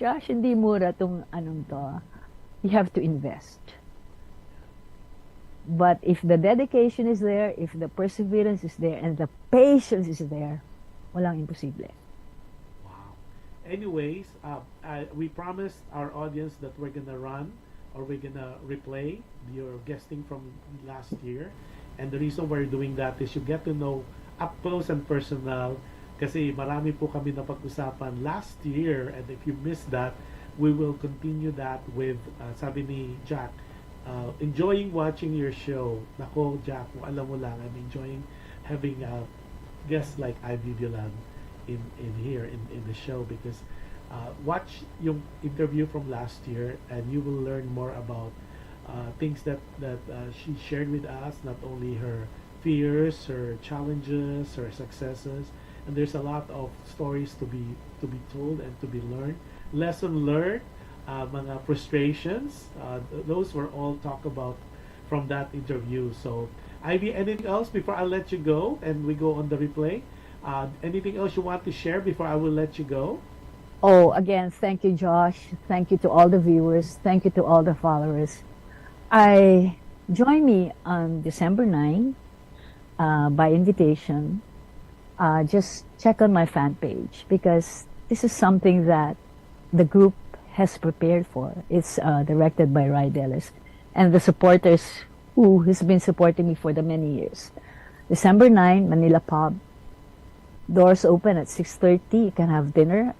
Josh, hindi mura tong anong 'to. You have to invest. But if the dedication is there, if the perseverance is there, and the patience is there, walang imposible. Wow. Anyways, we promised our audience that we're gonna run or we're gonna replay your guesting from last year. And the reason we're doing that is you get to know up close and personal, kasi marami po kami napag-usapan last year, and if you missed that, we will continue that with, sabi ni Jack, enjoying watching your show. Nako, Jack, kung alam mo lang, I'm enjoying having guests like Ivy Violan in here in the show, because watch yung interview from last year and you will learn more about things that she shared with us, not only her fears, her challenges, her successes, and there's a lot of stories to be told and to be learned, lesson learned, mga frustrations, those were all talked about from that interview. So Ivy, anything else before I let you go and we go on the replay? Anything else you want to share before I will let you go? Oh, again, thank you, Josh. Thank you to all the viewers. Thank you to all the followers. Join me on December 9 by invitation. Just check on my fan page, because this is something that the group has prepared for. It's directed by Rai Delis and the supporters who has been supporting me for the many years. December 9, Manila Pub. Doors open at 6:30. You can have dinner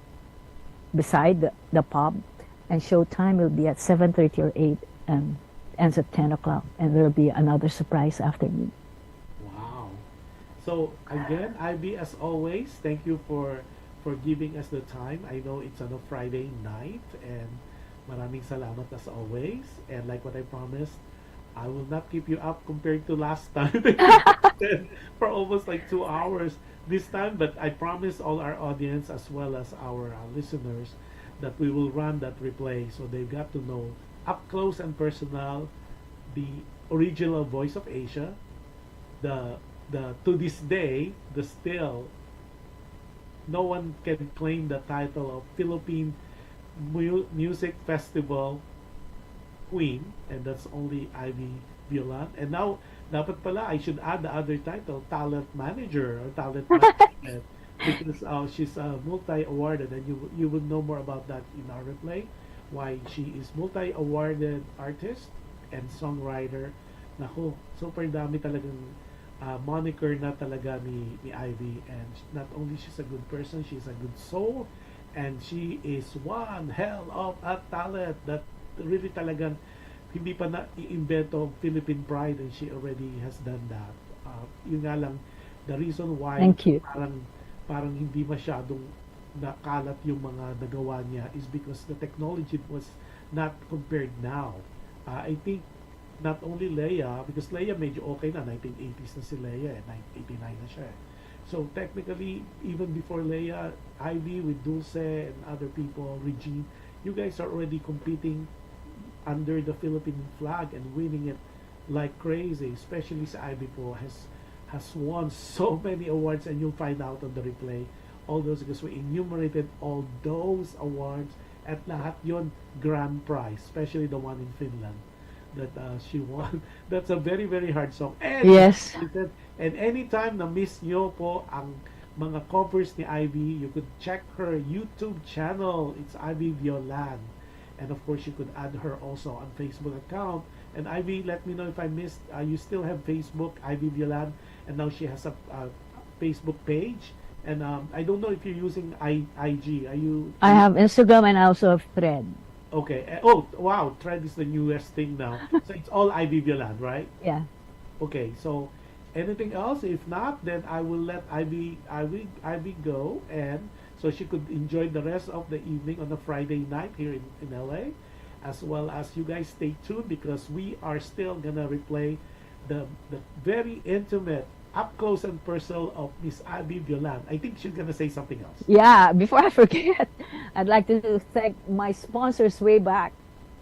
beside the pub, and show time will be at 7:30 or 8 and ends at 10 o'clock. And there will be another surprise after me. Wow. So again, Ivy, as always, thank you for giving us the time. I know it's on a Friday night, and maraming salamat as always. And like what I promised, I will not keep you up compared to last time for almost like 2 hours this time, but I promise all our audience as well as our listeners that we will run that replay, so they've got to know up close and personal the original Voice of Asia. The to this day, the still no one can claim the title of Philippine Music Festival Queen, and that's only Ivy Violan. And now, dapat pala, I should add the other title, Talent Manager or Talent Management, because she's multi-awarded, and you will know more about that in our replay. Why she is multi-awarded artist and songwriter. Naku, super dami talagang moniker na talaga ni Ivy, and not only she's a good person, she's a good soul, and she is one hell of a talent that really talagang hindi pa na i-invento Philippine pride, and she already has done that. Yun nga lang, the reason why Thank you. parang hindi masyadong nakalat yung mga nagawa niya is because the technology was not compared now. I think not only Leia, because Leia medyo okay na, 1980s na si Leia, 1989 na siya. So technically, even before Leia, Ivy with Dulce and other people, Regine, you guys are already competing under the Philippine flag and winning it like crazy. Especially si Ivy po has won so many awards, and you'll find out on the replay all those, because we enumerated all those awards, at lahat yon grand prize, especially the one in Finland that she won. That's a very, very hard song. And Yes. and anytime na miss nyo po ang mga covers ni Ivy, you could check her YouTube channel. It's Ivy Violan. And of course, you could add her also on Facebook account. And Ivy, let me know if I missed. You still have Facebook, Ivy Violan, and now she has a Facebook page. And I don't know if you're using IG. Are you? I have Instagram and I also have Thread. Okay. Oh, wow. Thread is the newest thing now. So it's all Ivy Violan, right? Yeah. Okay. So anything else? If not, then I will let Ivy go, and so she could enjoy the rest of the evening on a Friday night here in LA, as well as you guys stay tuned, because we are still gonna replay the very intimate, up close and personal of Miss Ivy Violan. I think she's gonna say something else. Yeah, before I forget, I'd like to thank my sponsors way back,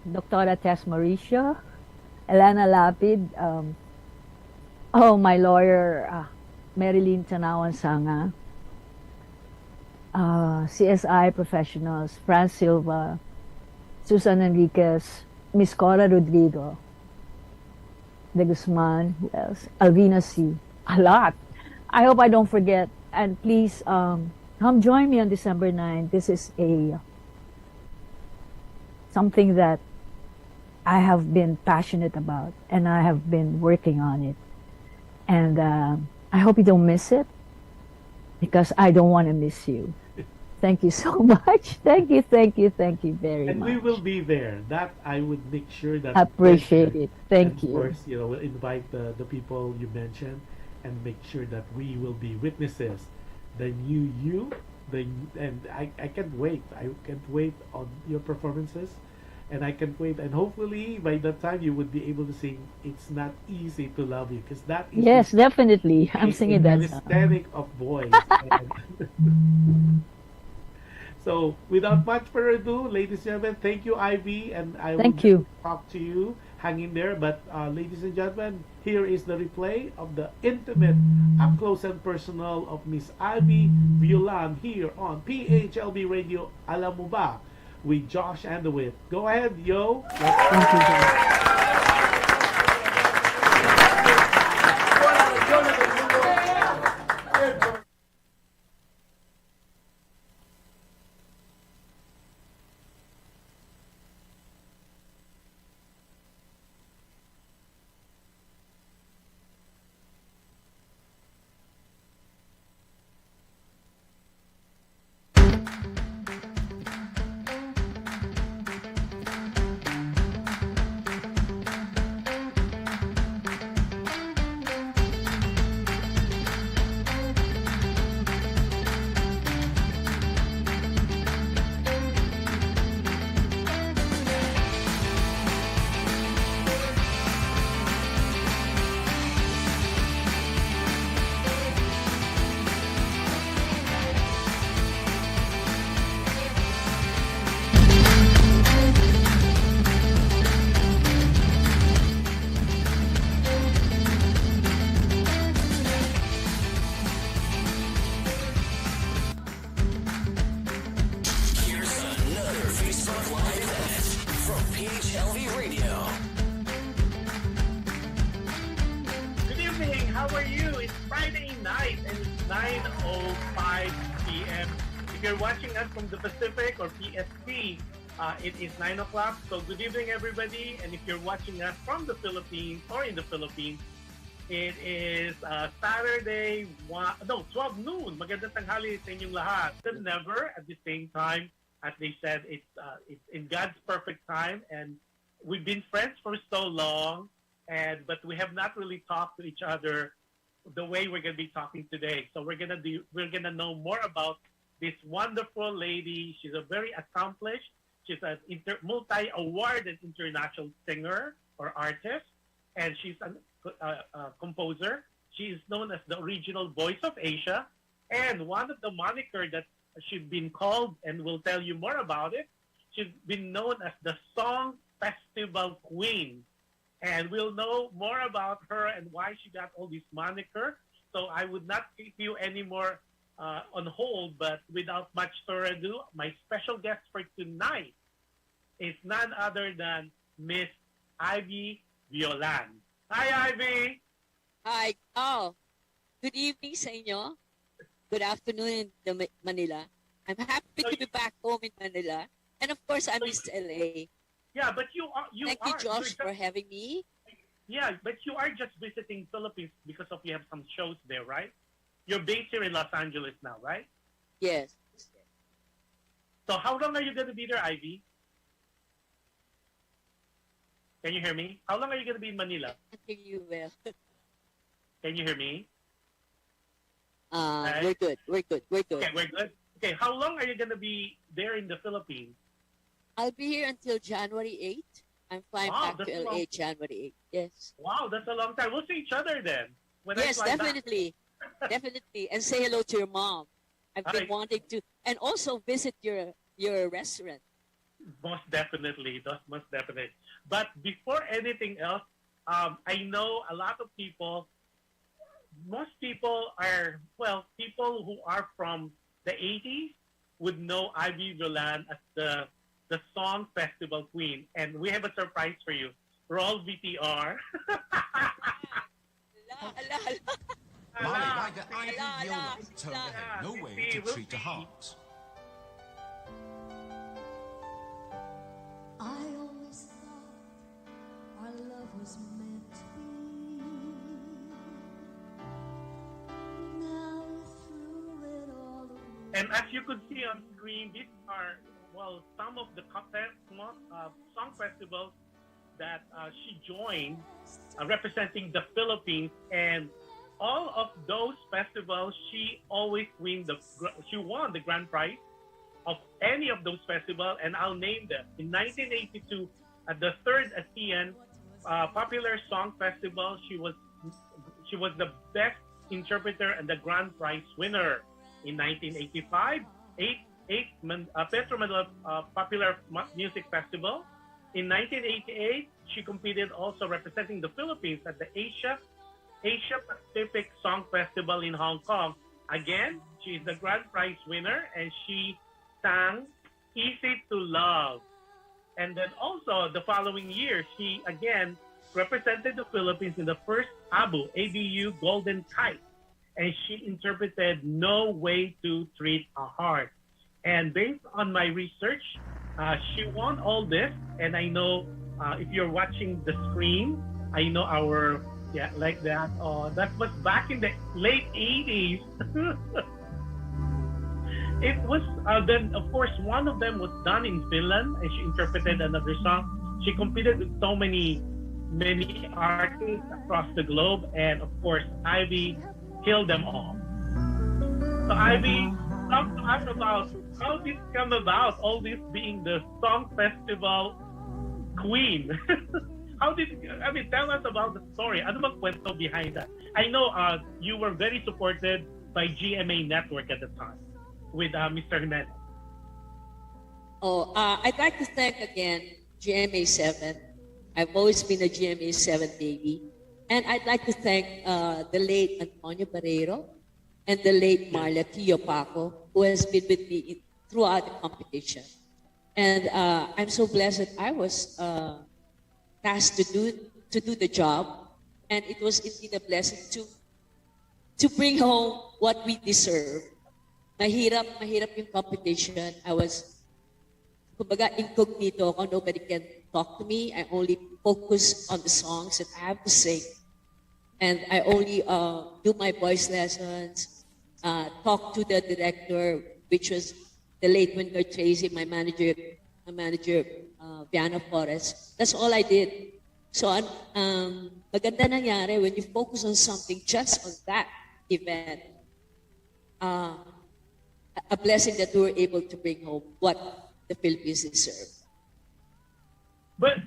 Dr. Tess Mauricio, Elena Lapid, my lawyer, Marilyn Tanawan Sanga, CSI professionals, Franz Silva, Susan Enriquez, Miss Cora Rodrigo, De Guzman, who else? Alvina C. A lot. I hope I don't forget. And please, come join me on December 9th. This is something that I have been passionate about, and I have been working on it. And I hope you don't miss it, because I don't want to miss you. Thank you so much. Thank you very And much. we will be there. That I would make sure that Appreciate it. Thank and you. Of course, we'll invite the people you mentioned, and make sure that we will be witnesses. The new you, and I can't wait. I can't wait on your performances, and I can't wait. And hopefully, by that time, you would be able to sing "It's Not Easy to Love You," because that is Yes, definitely. I'm singing that song. aesthetic of voice. So, without much further ado, ladies and gentlemen, thank you, Ivy, and I will Thank you. talk to you. Hang in there. But, ladies and gentlemen, here is the replay of the intimate, up close and personal of Miss Ivy Violan here on PHLB Radio. Alam mo ba? With Jush Andowitt. Go ahead, yo. Thank you, guys. PHLV Radio. Good evening. How are you? It's Friday night and it's 9:05 p.m. If you're watching us from the Pacific or PST, it is 9 o'clock. So good evening, everybody. And if you're watching us from the Philippines or in the Philippines, it is Saturday, 12 noon. Magandang tanghali sa inyong lahat. Never at the same time, as they said, it's in God's perfect time. And we've been friends for so long, but we have not really talked to each other the way we're going to be talking today. So we're gonna know more about this wonderful lady. She's a very accomplished. She's a multi-awarded international singer or artist, and she's a composer. She is known as the original voice of Asia, and one of the moniker that she's been called, and we'll tell you more about it, she's been known as the Song Festival Queen. And we'll know more about her and why she got all this moniker. So I would not keep you anymore on hold, but without much further ado, my special guest for tonight is none other than Miss Ivy Violan. Hi, Ivy! Hi. Good evening sa inyo. Good afternoon in Manila. I'm happy to be back home in Manila. And of course, I miss LA. Yeah, but you Thank you, Josh, for having me. Yeah, but you are just visiting Philippines because of you have some shows there, right? You're based here in Los Angeles now, right? Yes. So how long are you going to be there, Ivy? Can you hear me? How long are you going to be in Manila? I hear you well. Can you hear me? We're good. Okay, we're good. Okay, how long are you going to be there in the Philippines? I'll be here until January 8th. I'm flying back to LA January 8th. Yes. Wow, that's a long time. We'll see each other then. Yes, definitely. Definitely. And say hello to your mom. I've been wanting to. And also visit your restaurant. Most definitely. Most definitely. But before anything else, I know a lot of people, most people are, people who are from the 80s would know Ivy Violan as the Song Festival Queen. And we have a surprise for you. Roll VTR. Mali Rider Ivy Violan turned ahead, no way to treat a heart. I always thought our love was meant to be. Now through it all away. And as you could see on screen, these are, some of the song festivals that she joined representing the Philippines. And all of those festivals, she always won the grand prize of any of those festivals, and I'll name them. In 1982, at the third ASEAN Popular Song Festival, she was the best interpreter and the grand prize winner. In 1985, Petro Manila Popular Music Festival. In 1988, she competed also representing the Philippines at the Asia Pacific Song Festival in Hong Kong. Again, she is the grand prize winner, and she sang Easy to Love. And then also the following year, she again represented the Philippines in the first ABU Golden Kite, and she interpreted No Way to Treat a Heart. And based on my research, she won all this. And I know if you're watching the screen, I know like that. Oh, that was back in the late 80s. It was, then of course, one of them was done in Finland, and she interpreted another song. She competed with so many artists across the globe, and of course, Ivy killed them all. So Ivy, talk to us about how this come about, all this being the Song Festival Queen. Tell us about the story. Ano bang kwento behind that? I know you were very supported by GMA Network at the time with Mr. Jimenez. I'd like to thank again GMA 7. I've always been a GMA 7 baby. And I'd like to thank the late Antonio Barreiro and the late Marla Tio Paco, who has been with me throughout the competition. And I'm so blessed that I was tasked to do the job, and it was indeed a blessing to bring home what we deserve. Mahirap yung competition. I was, kumbaga, incognito ako. Nobody can talk to me. I only focus on the songs that I have to sing. And I only do my voice lessons, talk to the director, which was the late Winter Tracy, my manager, Viana Forrest. That's all I did. So, maganda nangyari when you focus on something just on that event. A blessing that we were able to bring home what the Philippines deserve. But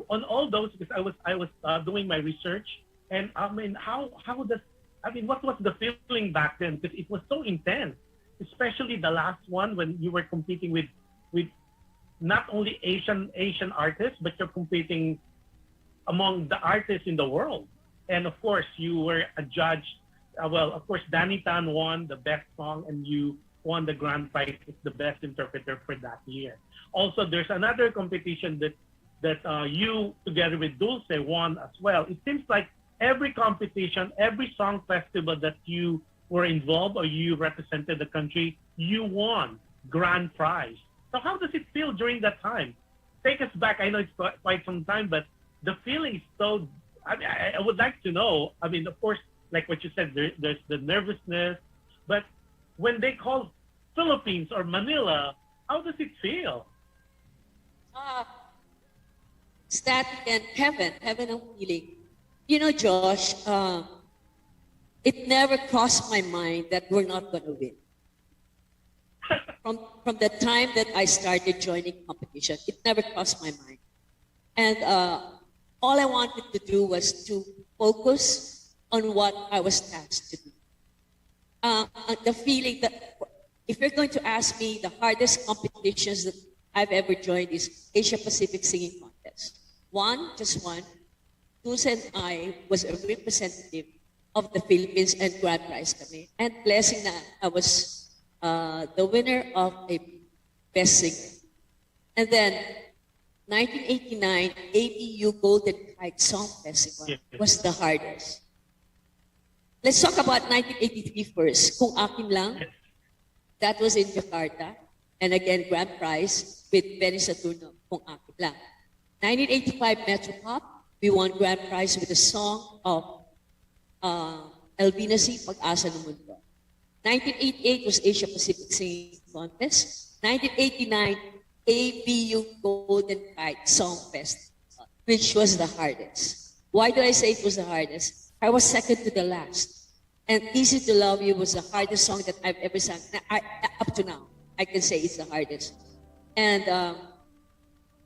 on all those, because I was doing my research, and I mean, what was the feeling back then? Because it was so intense, especially the last one when you were competing with not only Asian artists, but you're competing among the artists in the world. And of course, you were a judge. Well, of course, Danny Tan won the best song, and you won the grand prize as the best interpreter for that year. Also, there's another competition that you, together with Dulce, won as well. It seems like every competition, every song festival that you were involved or you represented the country, you won grand prize. So how does it feel during that time? Take us back. I know it's quite some time, but the feeling is so, I would like to know. I mean, of course, like what you said, there's the nervousness, but when they call Philippines or Manila, how does it feel? Static and heaven ang feeling. You know, Josh, it never crossed my mind that we're not going to win. From the time that I started joining competition, it never crossed my mind. And all I wanted to do was to focus on what I was tasked to do. The feeling that, if you're going to ask me, the hardest competitions that I've ever joined is Asia Pacific Singing Contest. Just one. Dulce and I was a representative of the Philippines and grand prize kami. And blessing na I was the winner of a best singer. And then 1989 ABU Golden Kite Song Festival was the hardest. Let's talk about 1983 first. Kung Akin Lang, that was in Jakarta. And again, grand prize with Benny Saturno, Kung Akin Lang. 1985 Metro Pop, we won grand prize with a song of Elvina C. Pag-asa ng Mundo. 1988 was Asia Pacific Singing Contest. 1989, ABU Golden Kite Song Festival, which was the hardest. Why do I say it was the hardest? I was second to the last. And Easy to Love You was the hardest song that I've ever sung. Up to now, I can say it's the hardest. And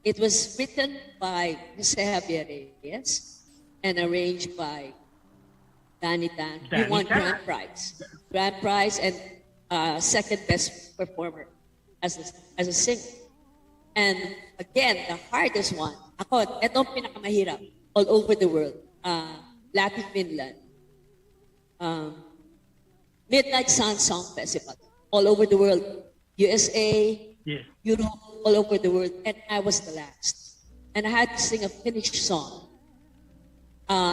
it was written by Jose Javier Reyes and arranged by Danny Tan. We won grand prize. Grand prize and second best performer as a singer. And again, the hardest one, etong pinakamahirap all over the world. Latin Finland, Midnight Sun Song Festival, all over the world, USA, Europe, all over the world, and I was the last. And I had to sing a Finnish song.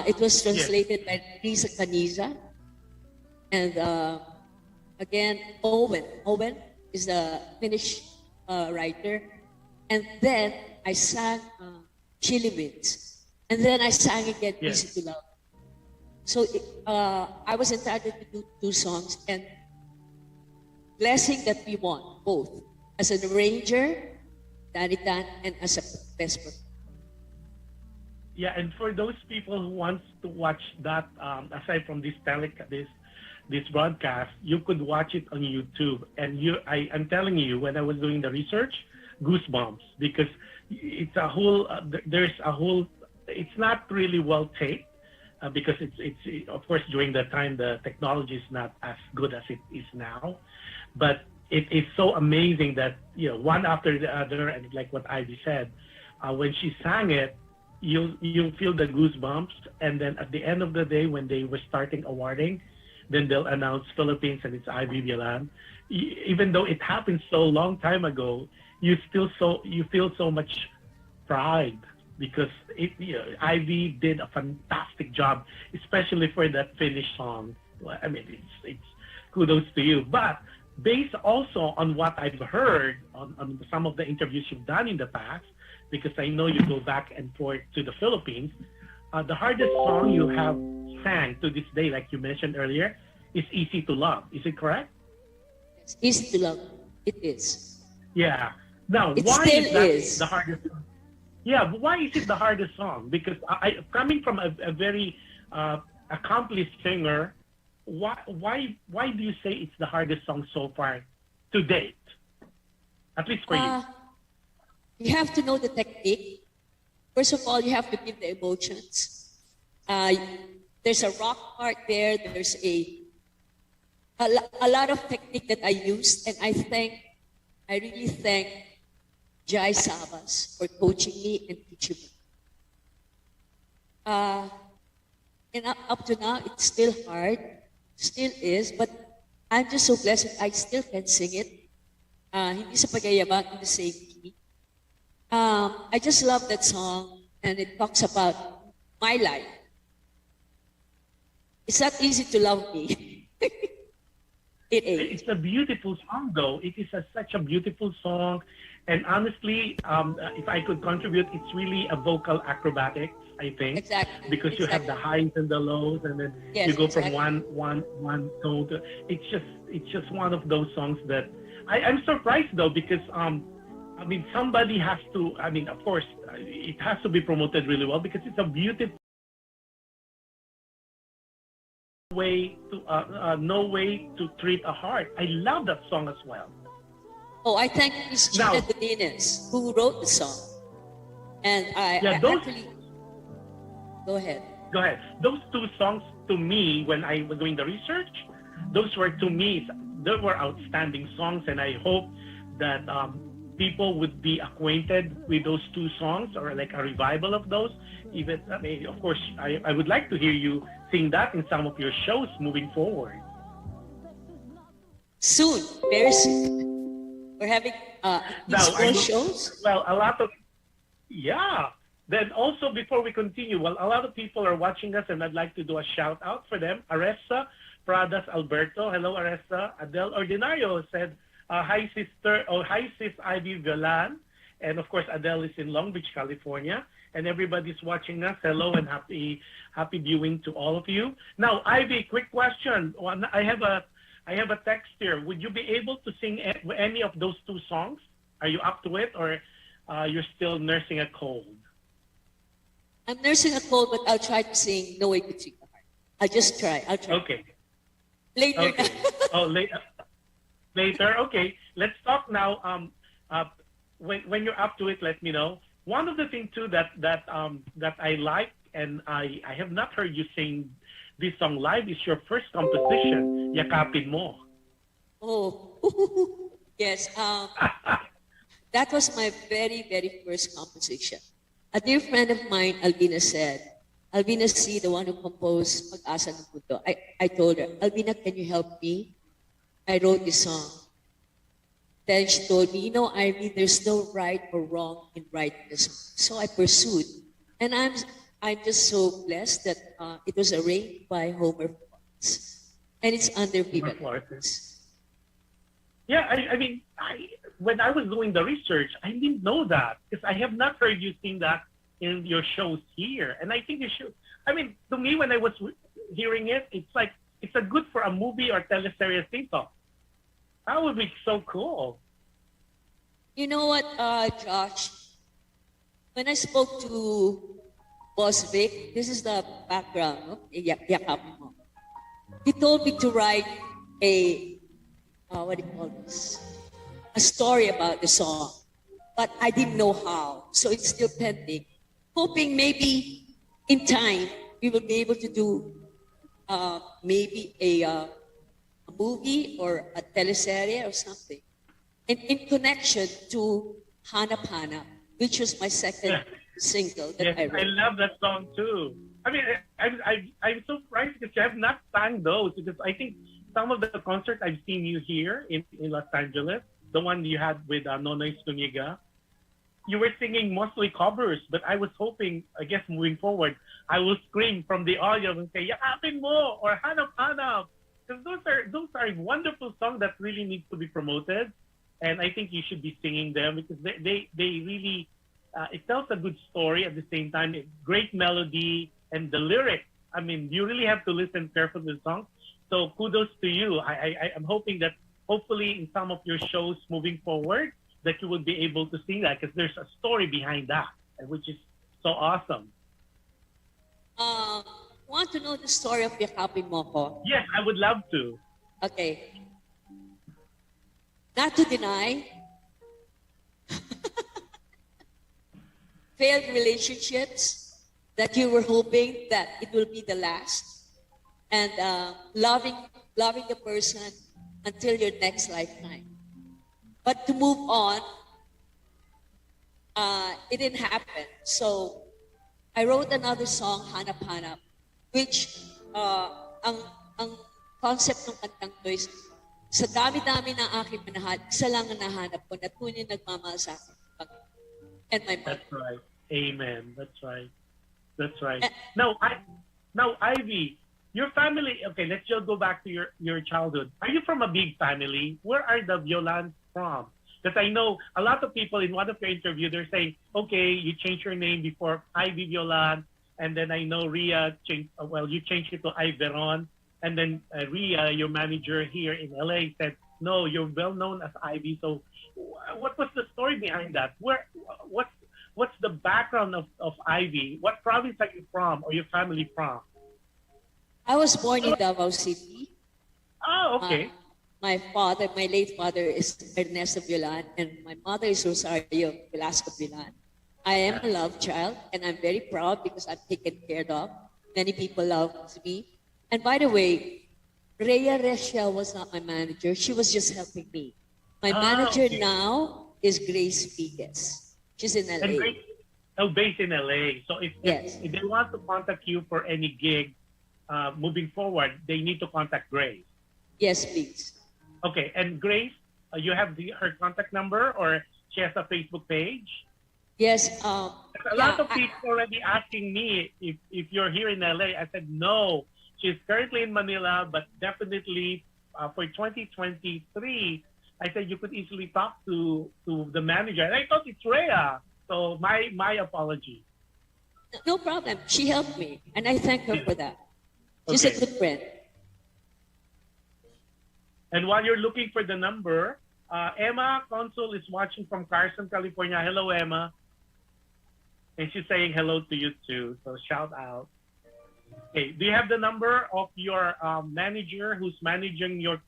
It was translated by Lisa Caniza, and again, Owen is the Finnish writer. And then I sang Chili Winds, and then I sang again Easy to Love. So I was entitled to do two songs, and blessing that we won both as an arranger, Danny Tan, and as a best performer. Yeah, and for those people who wants to watch that, aside from this broadcast, you could watch it on YouTube. And I'm telling you, when I was doing the research, goosebumps, because it's a whole. It's not really well taped. Because it's of course during the time the technology is not as good as it is now, but it is so amazing that one after the other, and like what Ivy said, when she sang it, you'll feel the goosebumps, and then at the end of the day when they were starting awarding, then they'll announce Philippines and it's Ivy Violan. Even though it happened so long time ago, you feel so much pride because Ivy did a fantastic job, especially for that Finnish song. Well, I mean, it's kudos to you. But based also on what I've heard on some of the interviews you've done in the past, because I know you go back and forth to the Philippines, the hardest song you have sang to this day, like you mentioned earlier, is Easy to Love. Is it correct? It's easy to love. It is. Yeah. Now, It why still is that is. the hardest song? Yeah, but why is it the hardest song? Because coming from a very accomplished singer, why do you say it's the hardest song so far to date? At least for you. You have to know the technique. First of all, you have to give the emotions. There's a rock part there. There's a lot of technique that I used, and I really thank Jai Sabas for coaching me and teaching me. And up to now, it's still hard, still is, but I'm just so blessed that I still can sing it. Hindi sa pagyayaman, in the same key. I just love that song, and it talks about my life. It's not easy to love me. It ain't. It's a beautiful song, though. It is such a beautiful song. And honestly, if I could contribute, it's really a vocal acrobatics, I think. Exactly. Because you have the highs and the lows, and then Yes, you go exactly. from one tone to. It's just one of those songs that I'm surprised though, because I mean, somebody has to. I mean, of course, it has to be promoted really well because it's a beautiful way to no way to treat a heart. I love that song as well. Oh, I thank Miss Now- Gina Godinez, who wrote the song. And I those- actually... Go ahead. Go ahead. Those two songs, to me, when I was doing the research, those were, to me, they were outstanding songs, and I hope that people would be acquainted with those two songs, or like a revival of those. Even, I mean, of course, I would like to hear you sing that in some of your shows moving forward. Soon, very soon. We're having Now, more shows. Well, a lot of, yeah. Then also, before we continue, well, a lot of people are watching us, and I'd like to do a shout out for them. Aressa Pradas Alberto. Hello, Aressa. Adele Ordinario said, hi, sister. Oh, hi, sis Ivy Violan. And of course, Adele is in Long Beach, California. And everybody's watching us. Hello and happy viewing to all of you. Now, Ivy, quick question. I have a text here. Would you be able to sing any of those two songs? Are you up to it, or you're still nursing a cold? I'm nursing a cold, but I'll try to sing No Way to Treat the Heart. I'll just try. I'll try. Okay. Later. Okay. Oh, later. Okay. Let's talk now. When you're up to it, let me know. One of the things too that I like, and I have not heard you sing this song live, is your first composition, Yakapin Mo. Oh, yes. That was my very, very first composition. A dear friend of mine, Albina, said, Albina C., the one who composed Pag-asa ng Mundo, I told her, Albina, can you help me? I wrote this song. Then she told me, you know, Ivy, there's no right or wrong in writing this song. So I pursued. And I'm just so blessed that it was arranged by Homer Florence. And it's under Viva Florence. Yeah, I mean, when I was doing the research, I didn't know that, because I have not heard you sing that in your shows here. And I think you should. I mean, to me, when I was hearing it, it's like, it's a good for a movie or teleseries theme song. That would be so cool. You know what, Josh? When I spoke to Boss Vic, this is the background, no? Yakap mo. He told me to write a, what do you call this? A story about the song. But I didn't know how, so it's still pending. Hoping maybe in time we will be able to do maybe a movie or a teleserye or something. And in connection to Hanap Hanap, which was my second single that I wrote. I love that song too. I mean, I'm so surprised because you have not sang those, because I think some of the concerts I've seen you here in Los Angeles, the one you had with Nonoy Zuniga, you were singing mostly covers, but I was hoping, I guess moving forward, I will scream from the audience and say, yakapin mo, or hanap hanap. Because those are wonderful songs that really need to be promoted. And I think you should be singing them because they really, it tells a good story at the same time. Great melody and the lyrics. I mean, you really have to listen carefully to the song. So kudos to you. I'm hoping that hopefully in some of your shows moving forward that you will be able to sing that because there's a story behind that, which is so awesome. Want to know the story of Yakapin Mo Ko? Yes, I would love to. Okay. Not to deny, failed relationships that you were hoping that it will be the last, and loving the person until your next lifetime. But to move on, it didn't happen. So I wrote another song, Hanap Hanap, which ang concept ng kantang to is, sa dami-dami ng aking manahal, isa lang ang nahanap ko na tunay nagmamahal sa akin. And my mother. That's right. Amen. That's right. That's right. Now, Ivy, your family, okay, let's just go back to your childhood. Are you from a big family? Where are the Violans from? Because I know a lot of people in one of your interviews, they're saying, okay, you changed your name before Ivy Violan, and then I know Ria changed, you changed it to Iveron. And then Ria, your manager here in LA, said, no, you're well known as Ivy. So what was the story behind that? What's the background of Ivy? What province are you from or your family from? I was born in Davao City. Oh, okay. My late father is Ernesto Violan, and my mother is Rosario Velasco Violan. I am a love child, and I'm very proud because I'm taken care of. Many people love me. And by the way, Rhea Recia was not my manager. She was just helping me. My manager now is Grace Vigues. She's in LA. Based in LA. So if they want to contact you for any gig moving forward, they need to contact Grace. Yes, please. Okay. And Grace, you have her contact number or she has a Facebook page? Yes. A lot of people already asking me if you're here in LA. I said, no. She's currently in Manila, but definitely for 2023, I said you could easily talk to the manager. And I thought it's Rhea. So my apology. No problem. She helped me, and I thank her for that. She's a good friend. And while you're looking for the number, Emma Consul is watching from Carson, California. Hello, Emma. And she's saying hello to you too. So shout out. Okay, do you have the number of your manager who's managing who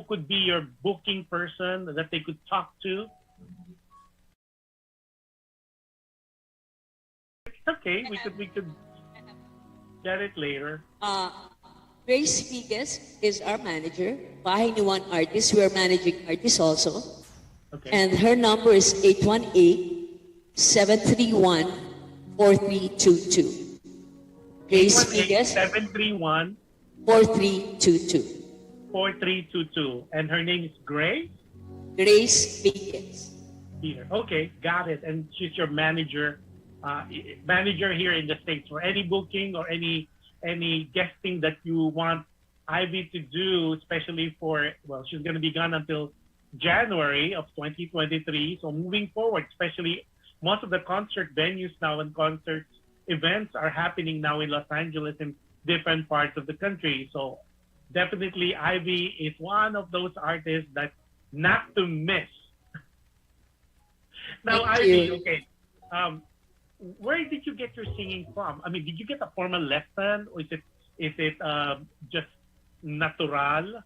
could be your booking person that they could talk to? It's okay, we could get it later. Grace Vigues is our manager. Bahay ni One Artist, we are managing artists also. Okay. And her number is 818-731-4322. Grace Vigues. 731 4322. 4322. And her name is Grace? Grace Vigues. Here. Okay, got it. And she's your manager here in the States for any booking or any guesting that you want Ivy to do, especially she's going to be gone until January of 2023. So moving forward, especially most of the concert venues now and concerts events are happening now in Los Angeles and different parts of the country. So definitely Ivy is one of those artists that not to miss. Now, Ivy, okay. Where did you get your singing from? I mean, did you get a formal lesson or is it just natural?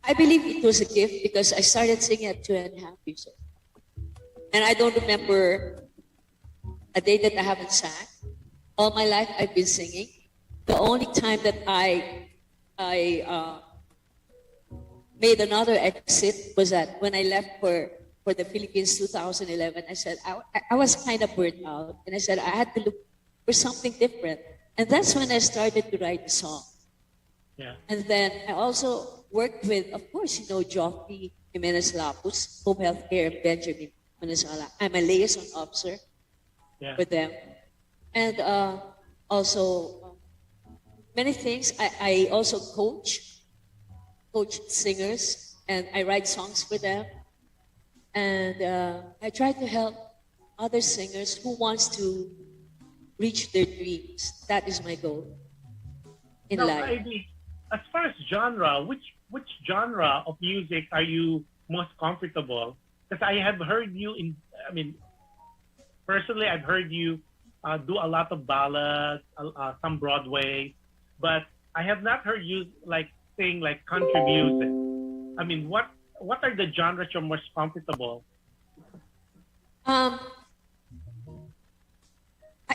I believe it was a gift because I started singing at 2.5 years old. And I don't remember a day that I haven't sang. All my life I've been singing. The only time that I made another exit was that when I left for the Philippines 2011, I said I was kind of burnt out. And I said I had to look for something different. And that's when I started to write a song. Yeah. And then I also worked with, of course, Joffrey Jimenez Lapus, Home Healthcare, and Benjamin Venezuela. I'm a liaison officer Yeah. with them. And also many things. I also coach singers, and I write songs for them. And I try to help other singers who wants to reach their dreams. That is my goal in Now, life. Ivy, as far as genre, which genre of music are you most comfortable? Because I have heard you personally, I've heard you do a lot of ballads, some Broadway, but I have not heard you like sing like country music. I mean, what are the genres you're most comfortable? I'd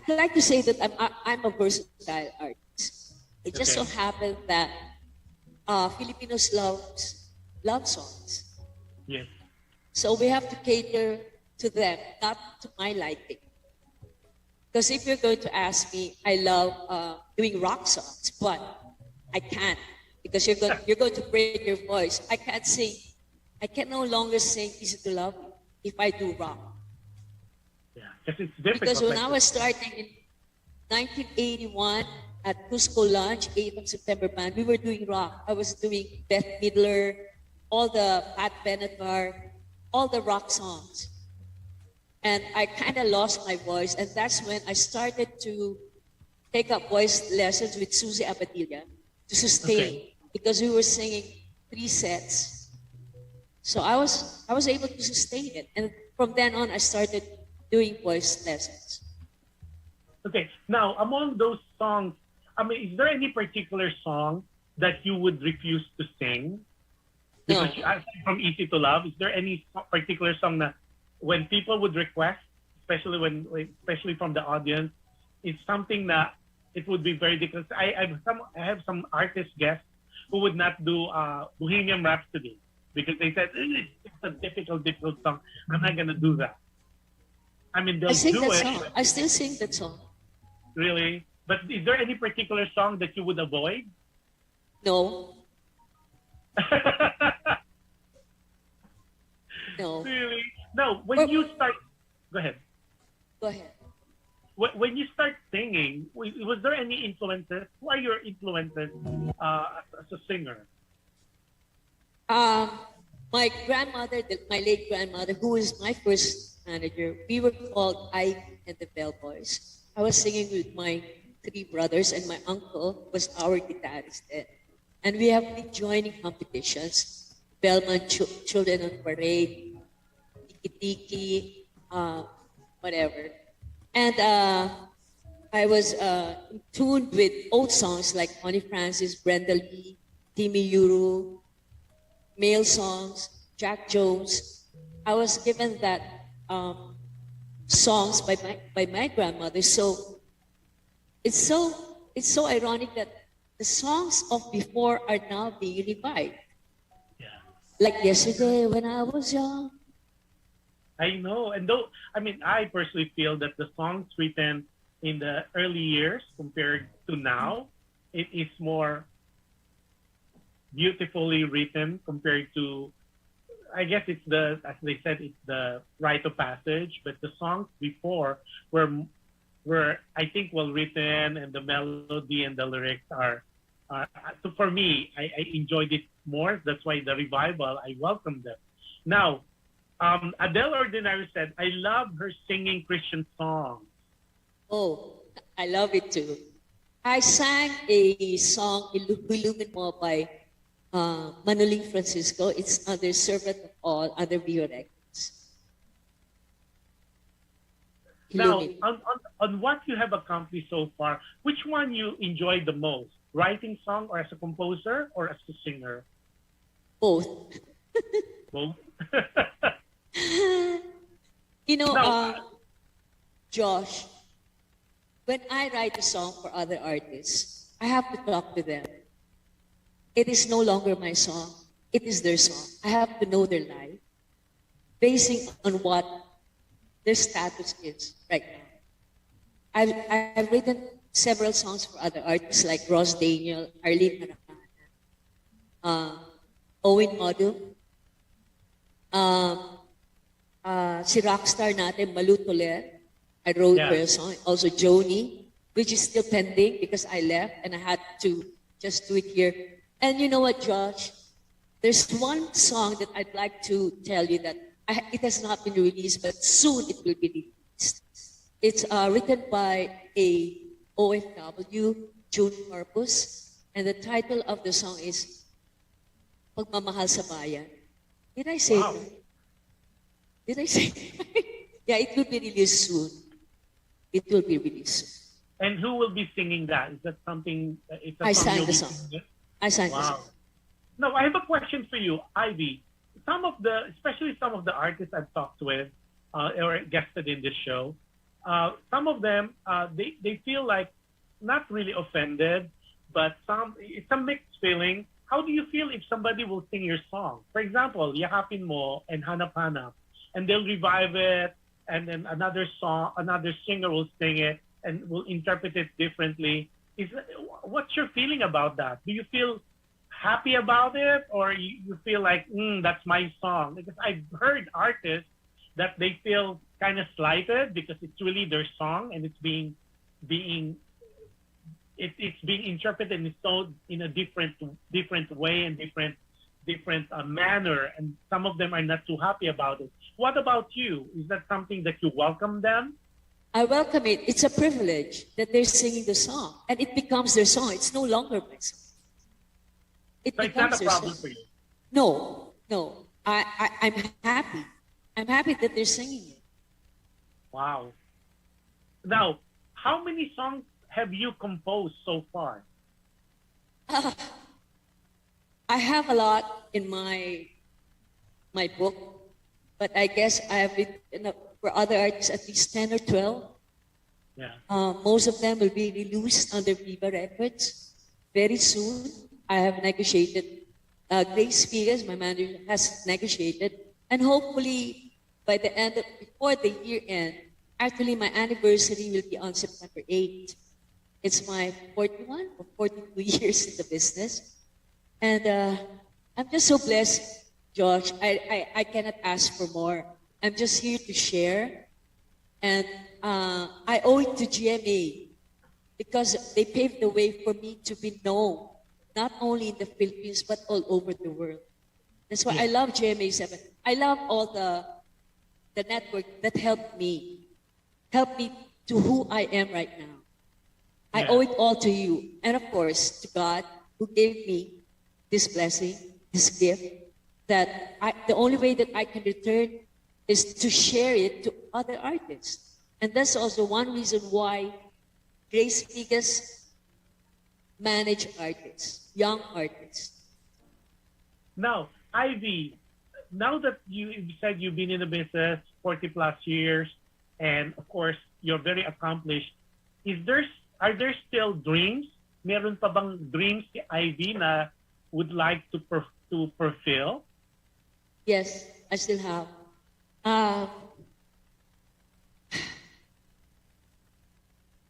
like to say that I'm a versatile artist. It just so Okay. happened that Filipinos love songs. Yes. So we have to cater to them, not to my liking. Because if you're going to ask me, I love doing rock songs, but I can't because you're going to break your voice. I can't sing. I can no longer sing Easy to Love You if I do rock. Yeah, because it's difficult. Because when like I was starting in 1981 at Cusco Lunch, 8th of September band, we were doing rock. I was doing Beth Midler, all the Pat Benatar, all the rock songs. And I kind of lost my voice, and that's when I started to take up voice lessons with Susie Abadilla to sustain, Okay. because we were singing 3 sets. So I was able to sustain it, and from then on I started doing voice lessons. Okay. Now, among those songs, I mean, is there any particular song that you would refuse to sing? No. Because aside from Easy to Love, is there any particular song that when people would request, especially from the audience, it's something that it would be very difficult. I have some artist guests who would not do Bohemian Rhapsody because they said it's a difficult song. I'm not gonna do that. I mean, they'll I sing do that it. song. I still sing that song. Really? But is there any particular song that you would avoid? No. No. Really? No. When you start, go ahead. Go ahead. When you start singing, was there any influences? Who are your influences as a singer? My grandmother, my late grandmother, who is my first manager, we were called Ivy and the Bellboys. I was singing with my 3 brothers, and my uncle was our guitarist then. And we have been joining competitions, Belmont Children on Parade, Tiki Tiki, whatever. And I was in tune with old songs like Connie Francis, Brenda Lee, Timmy Yuru, male songs, Jack Jones. I was given that songs by my grandmother. So it's so ironic that the songs of before are now being revived. Yeah. Like yesterday when I was young. I know, and though I personally feel that the songs written in the early years compared to now, it is more beautifully written compared to. I guess it's as they said, it's the rite of passage. But the songs before were I think well written, and the melody and the lyrics are. So for me, I enjoyed it more. That's why the revival, I welcome them. Now. Adele Ordinary said, I love her singing Christian songs. Oh, I love it too. I sang a song, Illumin Mo by Manoling Francisco. It's under Servant of All, under Bio Records. Now, Illumin. on what you have accomplished so far, which one you enjoyed the most? Writing song or as a composer or as a singer? Both. Both? You know, No. Josh, when I write a song for other artists, I have to talk to them. It is no longer my song. It is their song. I have to know their life, basing on what their status is right now. I've written several songs for other artists like Ross Daniel, Arlene Maracana, Owen Modu, Si rockstar natin, Malu Toler, I wrote her a song. Also Joni, which is still pending because I left and I had to just do it here. And you know what, Josh? There's one song that I'd like to tell you that it has not been released, but soon it will be released. It's written by a OFW, June Corpus, and the title of the song is Pagmamahal sa Bayan. Did I say that? Did I say that? Yeah, it will be released soon. It will be released soon. And who will be singing that? Is that something? I sang the song. I sang the song. Now, I have a question for you, Ivy. Especially some of the artists I've talked with or guested in this show, some of them, they feel like not really offended, but it's a mixed feeling. How do you feel if somebody will sing your song? For example, Yakapin Mo and Hanap Hanap, and they'll revive it, and then another singer will sing it and will interpret it differently. What's your feeling about that? Do you feel happy about it, or you feel like, that's my song? Because I've heard artists that they feel kind of slighted because it's really their song and it's being interpreted in a different way and different manner, and some of them are not too happy about it. What about you? Is that something that you welcome them? I welcome it. It's a privilege that they're singing the song, and it becomes their song. It's no longer my song. So it's not a problem for you? No. I'm happy. I'm happy that they're singing it. Wow. Now, how many songs have you composed so far? I have a lot in my book, but I guess I have written for other artists at least 10 or 12. Yeah. Most of them will be released under Viva Records very soon. I have negotiated. Grace Spears, my manager, has negotiated, and hopefully before the year end. Actually, my anniversary will be on September 8th. It's my 41 or 42 years in the business. And I'm just so blessed, Josh. I cannot ask for more. I'm just here to share. And I owe it to GMA because they paved the way for me to be known, not only in the Philippines, but all over the world. That's why I love GMA 7. I love all the network that helped me to who I am right now. I owe it all to you. And of course, to God, who gave me this blessing, this gift, that the only way that I can return is to share it to other artists. And that's also one reason why Grace Vegas manage artists, young artists. Now, Ivy, now that you said you've been in the business 40 plus years, and of course, you're very accomplished, are there still dreams? Meron pa bang dreams si Ivy na would like to fulfill? Yes, I still have.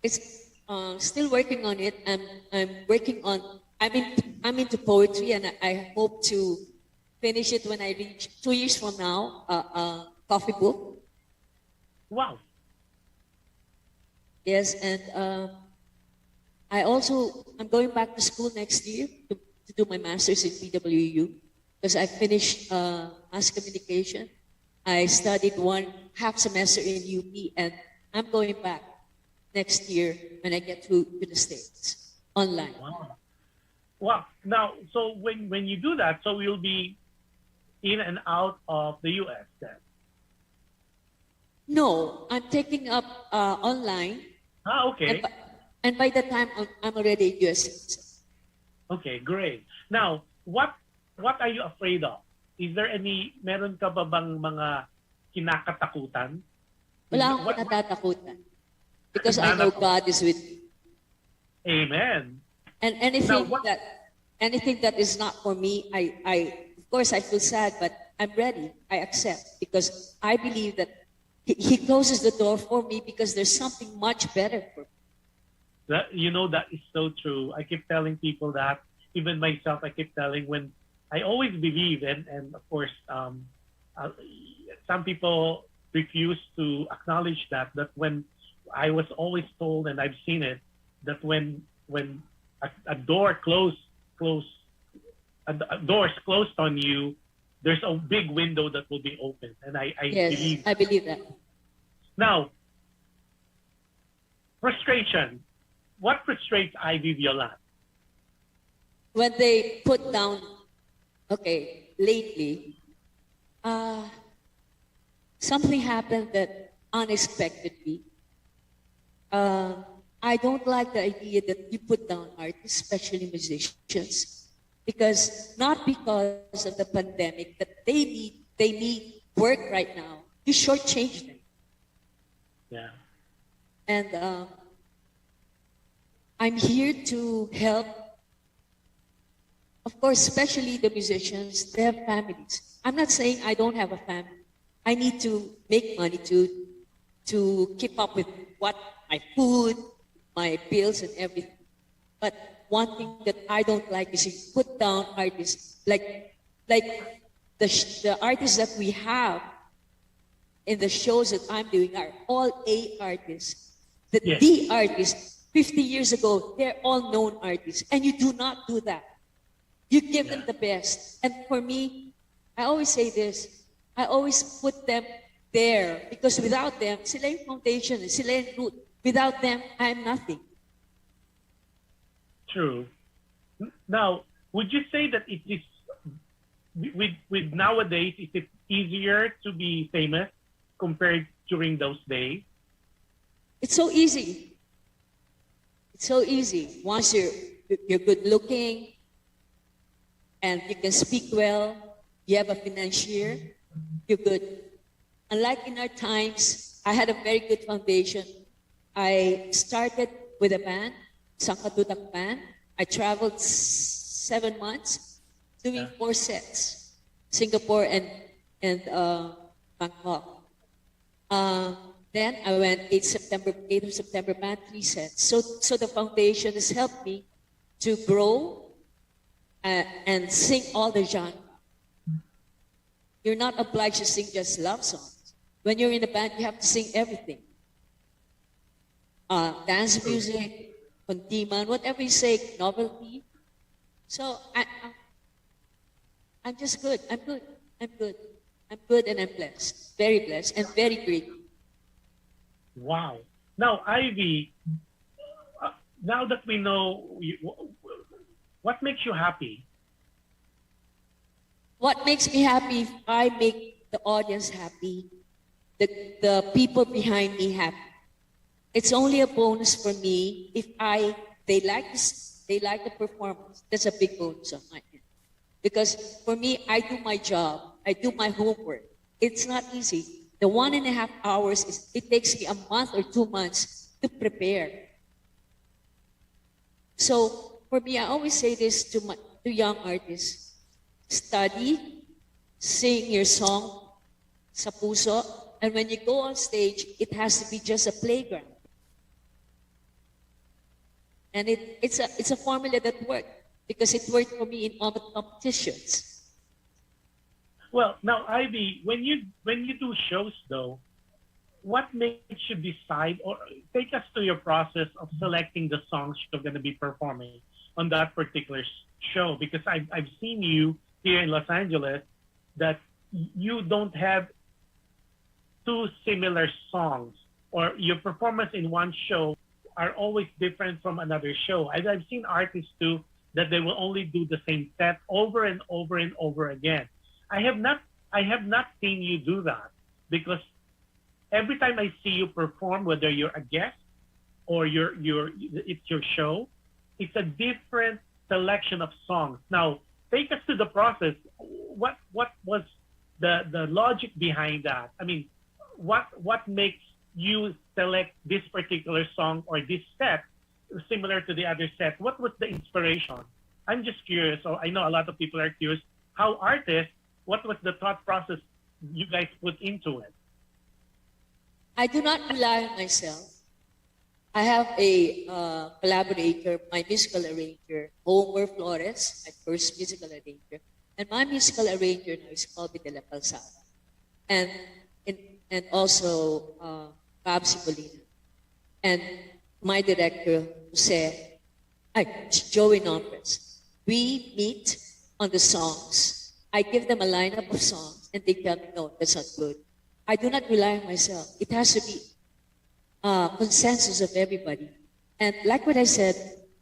It's still working on it. I'm into poetry, and I hope to finish it when I reach 2 years from now. Coffee book. Wow. Yes, and I'm going back to school next year to do my master's in PWU because I finished mass communication. I studied one half semester in UP, and I'm going back next year when I get to the States online. Wow. Now, so when you do that, so you'll be in and out of the U.S. then? No, I'm taking up online. Okay. And by the time I'm already a US citizen. Okay, great. Now, what are you afraid of? Is there meron ka ba bang mga kinakatakutan? Wala akong natatakutan. Because I know God is with me. Amen. And anything that is not for me, I of course I feel sad, but I'm ready. I accept because I believe that He closes the door for me because there's something much better for me. That is so true. I keep telling people that, even myself, I keep telling when I always believe, and of course, uh, some people refuse to acknowledge that when I was always told, and I've seen it, that when a door a door is closed on you, there's a big window that will be open, and I Yes, believe. I believe that. Now, frustration. What frustrates Ivy Violan? When they put down, okay, lately, something happened that unexpectedly. I don't like the idea that you put down artists, especially musicians, not because of the pandemic, that they need work right now. You shortchange them. Yeah. And I'm here to help, of course, especially the musicians. They have families. I'm not saying I don't have a family. I need to make money to keep up with what my food, my bills, and everything. But one thing that I don't like is you put down artists like the artists that we have in the shows that I'm doing are all A artists. The Yes. D artists, 50 years ago, they're all known artists. And you do not do that. You give them the best. And for me, I always say this, I always put them there because without them, sila yung foundation, sila yung root. Without them, I'm nothing. True. Now, would you say that it is with nowadays, is it easier to be famous compared during those days? It's so easy. It's so easy. Once you're good looking and you can speak well, you have a financier, you're good. Unlike in our times, I had a very good foundation. I started with a band, Sangkatutak band. I traveled 7 months doing 4 sets, Singapore and Bangkok. Then I went 8th of September band, 3 sets. So the foundation has helped me to grow and sing all the genre. You're not obliged to sing just love songs. When you're in a band, you have to sing everything. Dance music, kuntiman, whatever you say, novelty. So I'm just good. I'm good. I'm good. I'm good and I'm blessed. Very blessed and very grateful. Wow. Now, Ivy, now that we know, what makes you happy? What makes me happy, if I make the audience happy, the people behind me happy. It's only a bonus for me if they like the performance. That's a big bonus on my end. Because for me, I do my job. I do my homework. It's not easy. The 1.5 hours, it takes me a month or 2 months to prepare. So for me, I always say this to young artists. Study, sing your song sa puso, and when you go on stage, it has to be just a playground. And it's a formula that worked because it worked for me in all the competitions. Well, now, Ivy, when you do shows, though, what makes you decide or take us to your process of selecting the songs you're going to be performing on that particular show? Because I've seen you here in Los Angeles that you don't have 2 similar songs, or your performance in one show are always different from another show. I've seen artists too that they will only do the same set over and over and over again. I have not seen you do that, because every time I see you perform, whether you're a guest or it's your show, it's a different selection of songs. Now, take us to the process. What was the logic behind that? I mean, what makes you select this particular song or this set similar to the other set? What was the inspiration? I'm just curious. So I know a lot of people are curious. How artists, what was the thought process you guys put into it? I do not rely on myself. I have a collaborator, my musical arranger, Homer Flores, my first musical arranger. And my musical arranger now is called De La Calzada. and and also Babs Colina, and my director Jose, Joey Nombres. We meet on the songs. I give them a lineup of songs, and they tell me, no, that's not good. I do not rely on myself. It has to be consensus of everybody. And like what I said,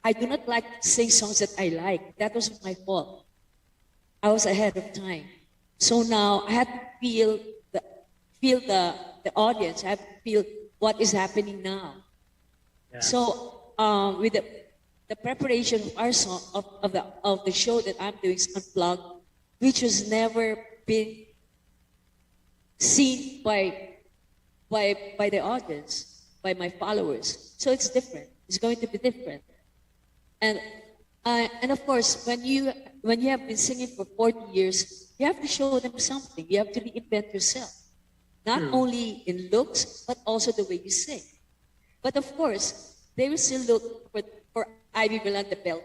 I do not like to sing songs that I like. That was my fault. I was ahead of time. So now I had to feel the audience. I have to feel what is happening now. Yeah. So with the preparation of our song of the show that I'm doing is Unplugged, which has never been seen by the audience, by my followers. So it's different. It's going to be different. And of course, when you have been singing for 40 years, you have to show them something. You have to reinvent yourself, not only in looks but also the way you sing. But of course, they will still look for Ivy Violan the belt.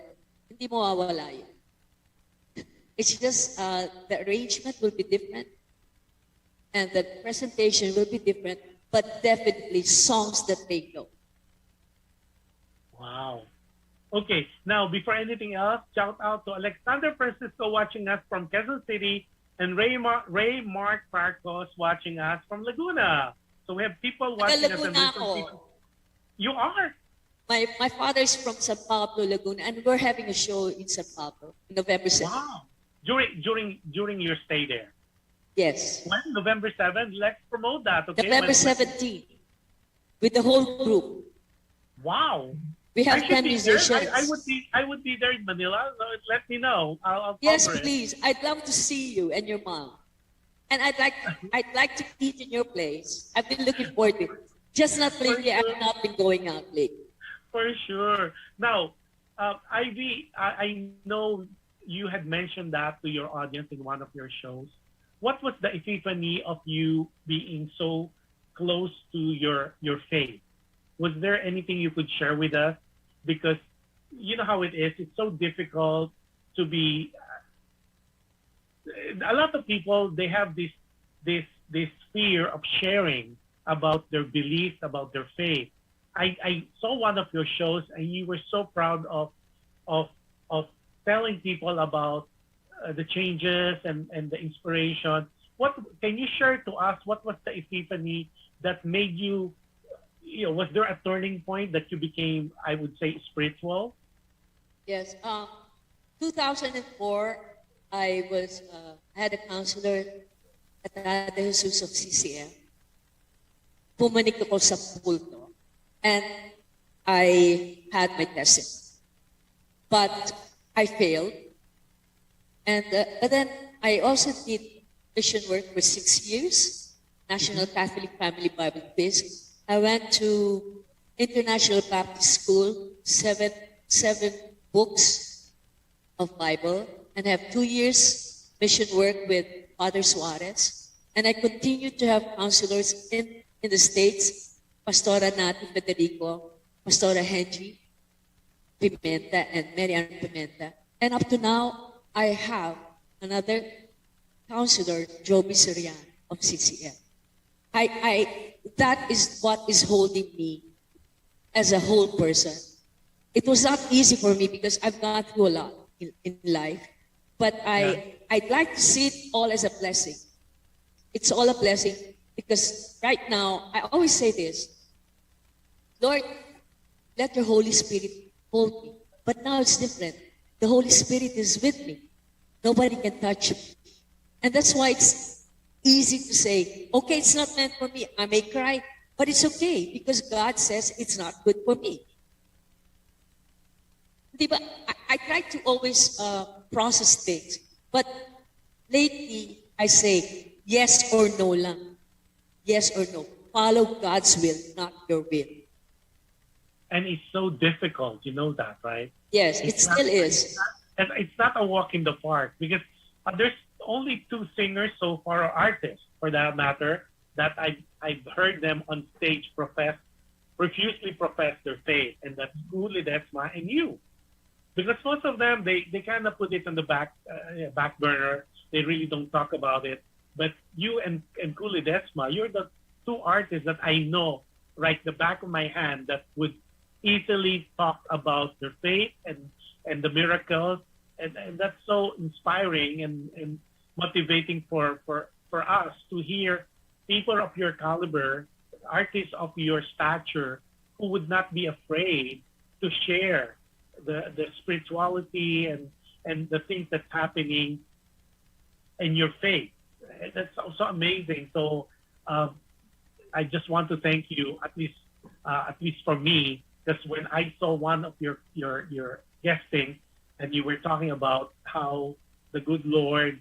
Hindi mo mawawala yun. It's just the arrangement will be different, and the presentation will be different, but definitely songs that they know. Wow. Okay, now before anything else, shout out to Alexander Francisco watching us from Quezon City, and Ray Mark Marcos watching us from Laguna. So we have people watching us. You are? My father is from San Pablo, Laguna, and we're having a show in San Pablo, November 7th. Wow. During your stay there? Yes. When? November 7th? Let's promote that, okay? November 17th, with the whole group. Wow. We have 10 musicians. I would be there in Manila, so let me know. I'll yes, cover it. Please. I'd love to see you and your mom. And I'd like to eat in your place. I've been looking forward to it. Just not lately. Sure. I've not been going out lately. For sure. Now, Ivy, I know you had mentioned that to your audience in one of your shows. What was the epiphany of you being so close to your faith? Was there anything you could share with us? Because you know how it is. It's so difficult to be. A lot of people, they have this fear of sharing about their beliefs, about their faith. I saw one of your shows, and you were so proud of telling people about the changes and the inspiration. What can you share to us? What was the epiphany that made you? Was there a turning point that you became, I would say, spiritual? Yes. 2004, I had a counselor at the Jesus of CCM. Pumanik ako sa pulto, and I had my testing, but I failed. And but then I also did mission work for 6 years, National Catholic Family Bible Quiz. I went to International Baptist School, seven books of Bible, and have 2 years mission work with Father Suarez. And I continue to have counselors in the States, Pastora Nati Federico, Pastora Henry Pimenta, and Marian Pimenta. And up to now, I have another counselor, Joby Sorian of CCM. That is what is holding me as a whole person. It was not easy for me because I've gone through a lot in life, but I'd like to see it all as a blessing. It's all a blessing because right now, I always say this, Lord, let your Holy Spirit hold me. But now it's different. The Holy Spirit is with me. Nobody can touch me. And that's why it's easy to say, okay, it's not meant for me. I may cry, but it's okay because God says it's not good for me. I try to always process things, but lately I say yes or no lang. Yes or no. Follow God's will, not your will. And it's so difficult, you know that, right? Yes, it still is. It's not a walk in the park because there's only 2 singers so far, or artists for that matter, that I've heard them on stage profusely profess their faith, and that's Kuli, Desma, and you. Because most of them, they kind of put it on the back burner. They really don't talk about it. But you and Kuli Desma, you're the two artists that I know right the back of my hand that would easily talk about their faith and the miracles. And that's so inspiring and motivating for us to hear people of your caliber, artists of your stature, who would not be afraid to share the spirituality and the things that's happening in your faith. That's so amazing. So I just want to thank you, at least for me, because when I saw one of your guesting, and you were talking about how the good Lord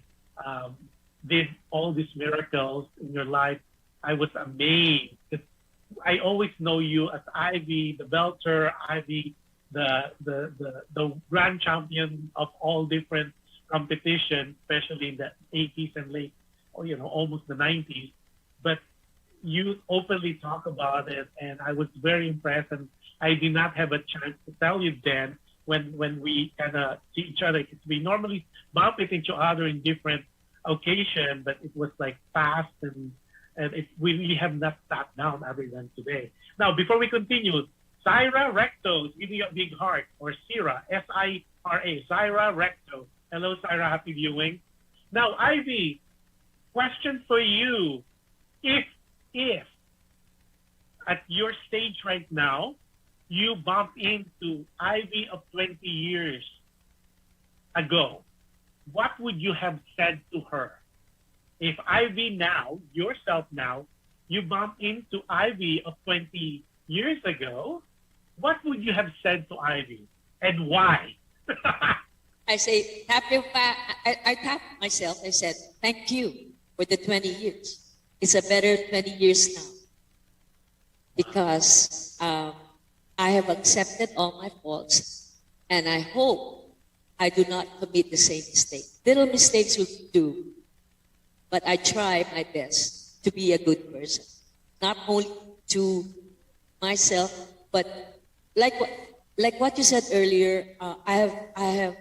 did all these miracles in your life, I was amazed. I always know you as Ivy, the belter, Ivy, the grand champion of all different competitions, especially in the 80s and late, almost the 90s. But you openly talk about it, and I was very impressed. And I did not have a chance to tell you then when we kind of see each other, because we normally bump into each other in different occasions, but it was like fast and we really have not sat down other than today. Now, before we continue, Syra Recto, give me a big heart, or Syra, S-I-R-A, Syra Recto. Hello, Syra, happy viewing. Now, Ivy, question for you. If at your stage right now, you bump into Ivy of 20 years ago, what would you have said to her? If Ivy now, yourself now, you bump into Ivy of 20 years ago, what would you have said to Ivy, and why? I say, I tapped myself. I said, thank you for the 20 years. It's a better 20 years now. Because I have accepted all my faults, and I hope I do not commit the same mistake. Little mistakes we do, but I try my best to be a good person. Not only to myself, but like what you said earlier, I have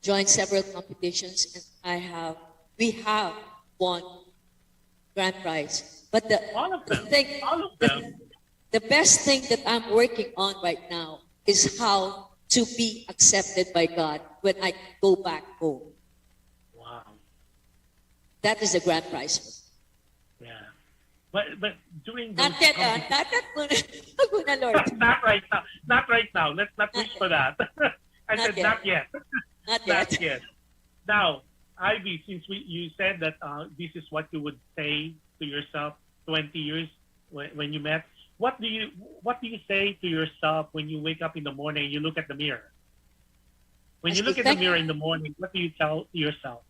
joined several competitions, and we have won grand prize. But all of them. The best thing that I'm working on right now is how to be accepted by God when I go back home. Wow. That is the grand prize. Yeah. But during those not yet, not that Lord. Not right now. Not right now. Let's not wish for that. I said not yet. Not yet. Not yet. Now, Ivy, since you said that this is what you would say to yourself 20 years when you met, what do you say to yourself when you wake up in the morning and you look at the mirror? When you look at the mirror in the morning, what do you tell yourself?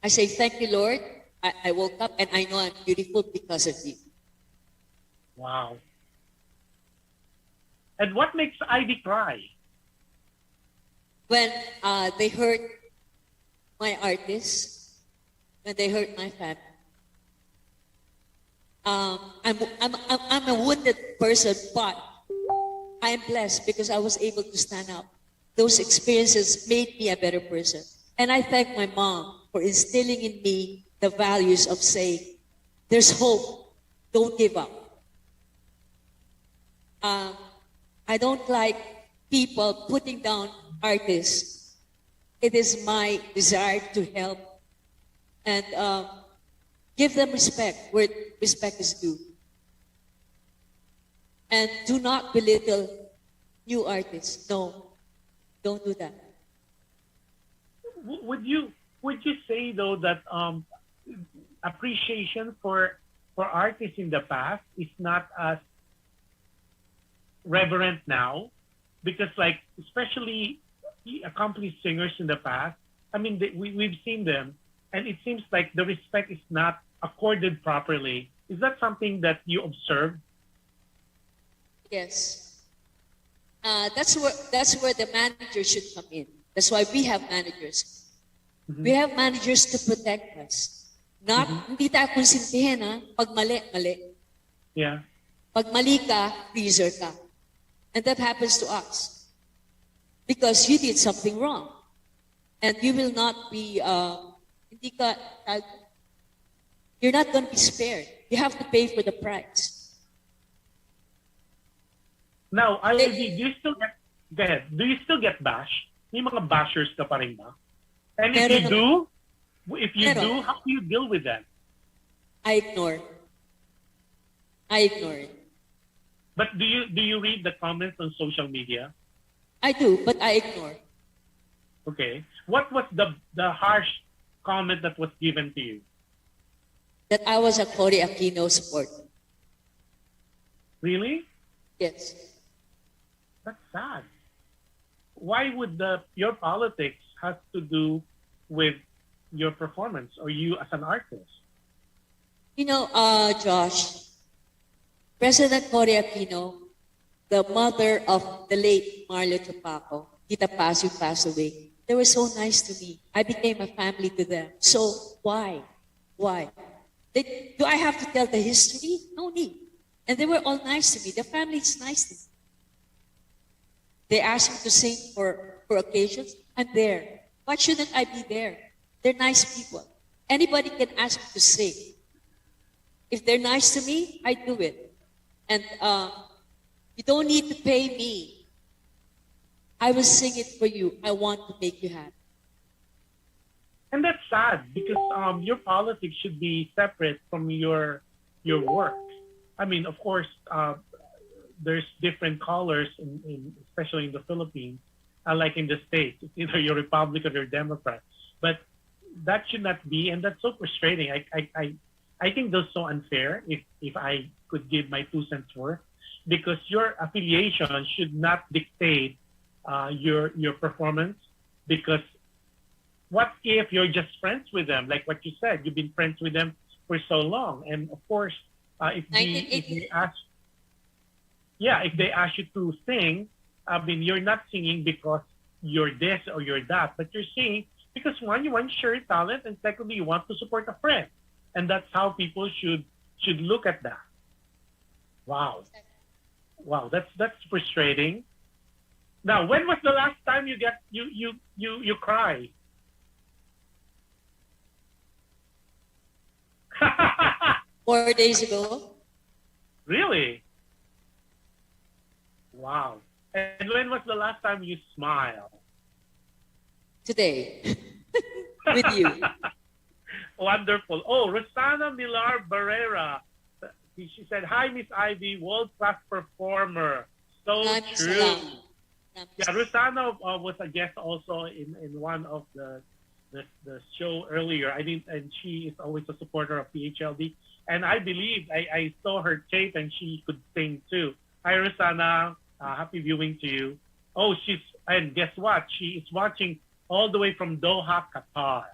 I say, thank you, Lord. I woke up and I know I'm beautiful because of you. Wow. And what makes Ivy cry? When they hurt my artists, when they hurt my family. I'm a wounded person, but I am blessed because I was able to stand up. Those experiences made me a better person. And I thank my mom for instilling in me the values of saying, there's hope, don't give up. I don't like people putting down artists. It is my desire to help and give them respect where respect is due. And do not belittle new artists. No, don't do that. Would you say though that appreciation for artists in the past is not as reverent now? Because like especially accomplished singers in the past, I mean we've seen them, and it seems like the respect is not accorded properly. Is that something that you observed? Yes. That's where the manager should come in. That's why we have managers. Mm-hmm. We have managers to protect us. Not, hindi tayo konsintihin, ha? Pag mali, mali. Yeah. Pag mali ka, pleaser ka. And that happens to us. Because you did something wrong. And you will not be Hindi ka, you're not going to be spared. You have to pay for the price. Now, Ivy, do you still get, go ahead, do you still get bashed? May mga bashers ka pa rin ba? And if you do, how do you deal with that? I ignore it. But do you read the comments on social media? I do, but I ignore. Okay. What was the harsh comment that was given to you? That I was a Cory Aquino supporter. Really? Yes. That's sad. Why would your politics have to do with your performance or you as an artist? You know, Josh, President Cory Aquino, the mother of the late Marlo Tupaco, Tita Pasu passed away. They were so nice to me. I became a family to them. So why? Why? Do I have to tell the history? No need. And they were all nice to me. The family is nice to me. They asked me to sing for occasions. I'm there. Why shouldn't I be there? They're nice people. Anybody can ask me to sing. If they're nice to me, I do it. And you don't need to pay me. I will sing it for you. I want to make you happy. And that's sad because your politics should be separate from your work. I mean, of course, there's different colors, especially in the Philippines, unlike in the States. It's either you're Republican or Democrat. But that should not be, and that's so frustrating. I think that's so unfair, if I could give my 2 cents worth, because your affiliation should not dictate your performance. Because what if you're just friends with them? Like what you said, you've been friends with them for so long. And of course, if they ask you to sing, I mean, you're not singing because you're this or you're that, but you're singing because one, you want to share your talent, and secondly, you want to support a friend. And that's how people should look at that. Wow, that's frustrating. Now, when was the last time you cry? Four days ago. Really? Wow. And when was the last time you smiled? Today. With you. Wonderful. Oh, Rosana Millar Barrera. She said, "Hi, Miss Ivy, world-class performer." So true. Yeah, Rosana was a guest also in one of the show earlier. And she is always a supporter of PHLD. And I believe I saw her tape and she could sing too. Hi, Rosana. Happy viewing to you. Oh, and guess what? She is watching all the way from Doha, Qatar.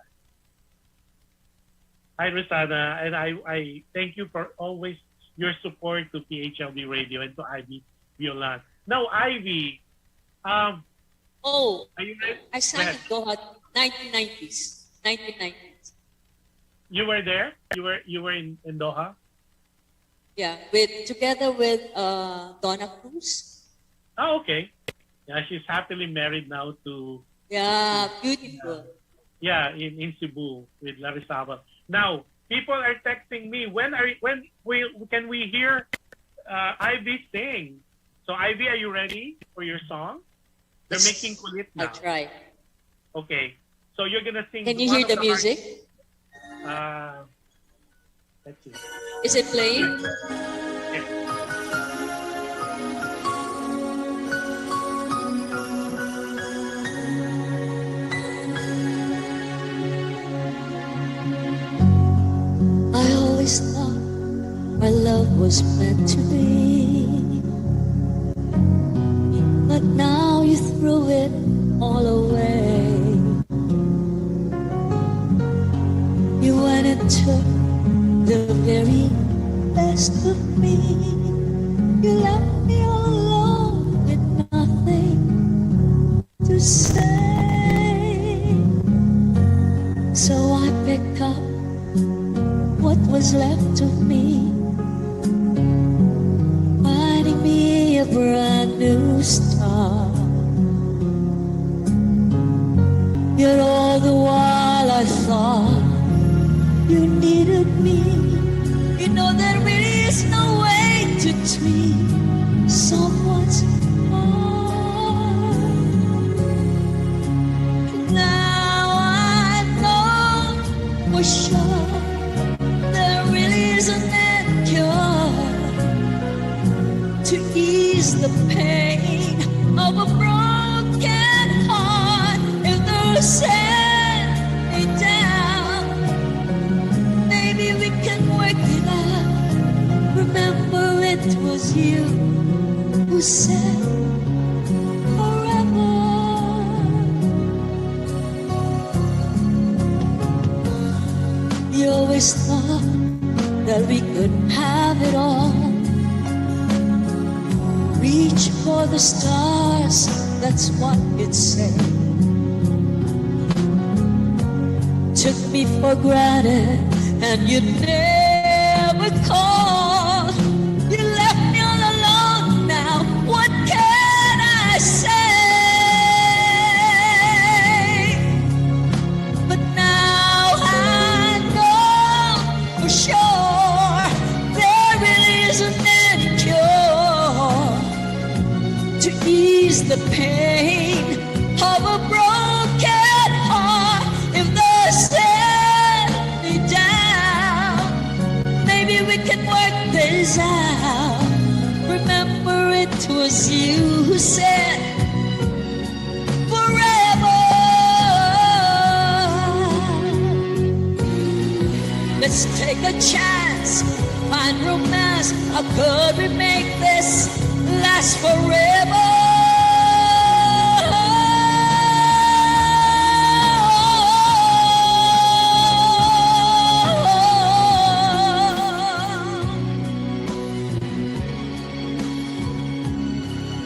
Hi, Rosana, and I thank you for always your support to PHLD Radio and to Ivy Violan. Now, Ivy, are you ready? I sang in Doha, 1990s. You were there? You were in Doha? Yeah, together with Donna Cruz. Oh, okay. Yeah, she's happily married now to. Yeah, beautiful. In Cebu with Larissa. Now, people are texting me. Can we hear Ivy sing? So, Ivy, are you ready for your song? They're making kulit now. I'll try. Okay. So you're gonna sing. Can you hear the music? Let's see. Is it playing? Yeah. I always thought our love was meant to be, but now you threw it all away. You went and took the very best of me. You left me all alone with nothing to say. So I picked up what was left of me, finding me a brand new start. Yet all the while I thought between someone's heart. Now I know for sure there really isn't any cure to ease the pain of a broken heart. If there's any doubt, maybe we can work it out. Remember, it was you who said forever. You always thought that we could have it all. Reach for the stars, that's what you'd say. Took me for granted and you never called. You left me all alone now, what can I say? But now I know for sure there really isn't any cure to ease the pain of a broken heart. If there's any doubt, maybe we can work this out. Remember, it was you who said forever. Let's take a chance, find romance. How could we make this last forever?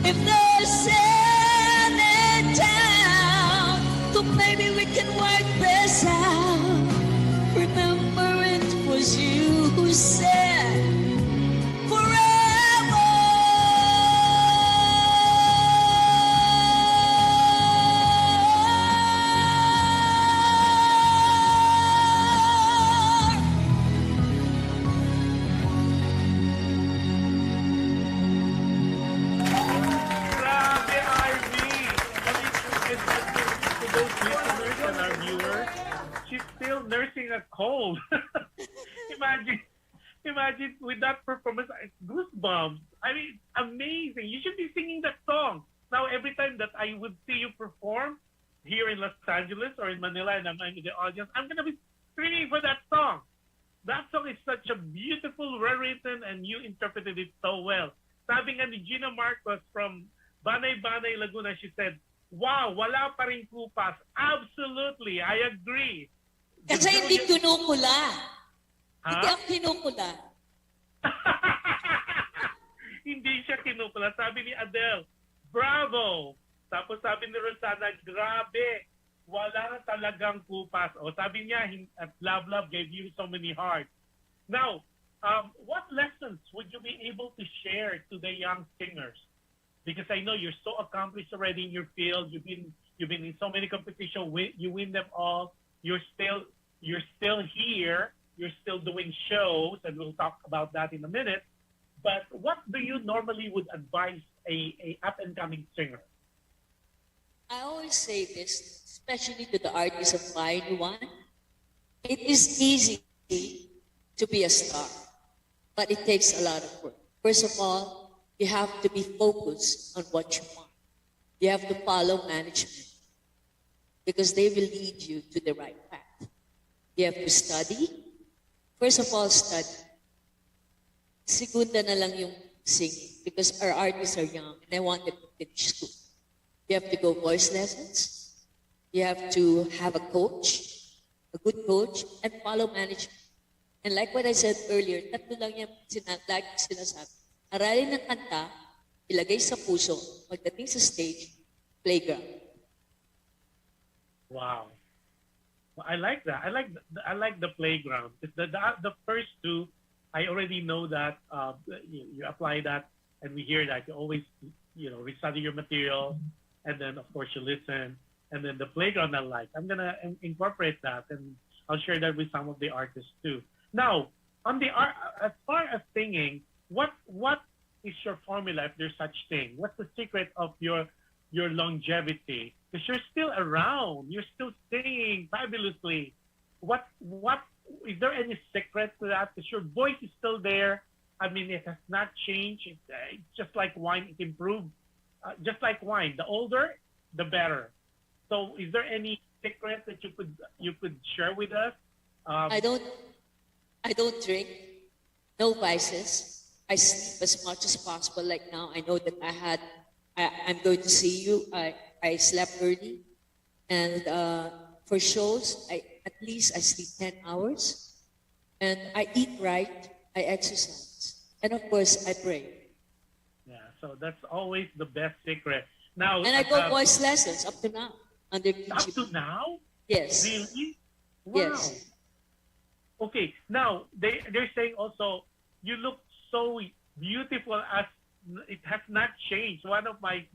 If there's any doubt, so maybe we can work this out. Remember, it was you who said forever. Grabe, Ivy! And to those listeners and our viewers, she's still nursing a cold. Imagine with that performance, goosebumps. I mean, amazing. You should be singing that song. Now, every time that I would see you perform here in Los Angeles or in Manila and I'm in the audience, I'm going to be screaming for that song. That song is such a beautiful, well-written, and you interpreted it so well. Sabi nga ni Gina Marcos from Banay Banay, Laguna, she said, wow, wala pa rin kupas. Absolutely, I agree. Kasi hindi kinukula. Ha? Hindi ang kinukula. Hindi siya kinukula. Sabi ni Adele, bravo! Tapos sabi ni Rosana, grabe! Wala na talagang kupas. O sabi niya, at Love Love gave you so many hearts. Now, what lessons would you be able to share to the young singers? Because I know you're so accomplished already in your field. You've been in so many competitions. You win them all. You're still here. You're still doing shows, and we'll talk about that in a minute. But what do you normally would advise a up-and-coming singer? I always say this, especially to the artists of Violan. It is easy to be a star, but it takes a lot of work. First of all, you have to be focused on what you want. You have to follow management because they will lead you to the right path. You have to study. First of all, study. Segunda na lang yung singing because our artists are young and I want them to finish school. You have to go voice lessons. You have to have a coach, a good coach, and follow management. And like what I said earlier, tatlo lang yung lagi sinasabi. Aralin ng kanta, ilagay sa puso, pagdating sa stage, playground. Wow. Well, I like that. I like the playground. The first two, I already know that you apply that, and we hear that. You always, restudy your material, and then of course you listen, and then the playground I like. I'm gonna incorporate that, and I'll share that with some of the artists too. Now, on the as far as singing, what is your formula, if there's such thing? What's the secret of your longevity? Because you're still around, you're still singing fabulously. What is there any secret to that? Because your voice is still there. I mean, it has not changed. It's just like wine; it improved. Just like wine, the older, the better. So, is there any secret that you could share with us? I don't drink, no vices. I sleep as much as possible. Like now, I know that I'm going to see you. I slept early, and for shows, at least I sleep 10 hours, and I eat right. I exercise, and of course, I pray. Yeah, so that's always the best secret. Now, And I go voice lessons up to now under up KGB. to now. Yes. Really? Wow. Yes. Okay. Now they're saying also you look so beautiful as it has not changed. One of my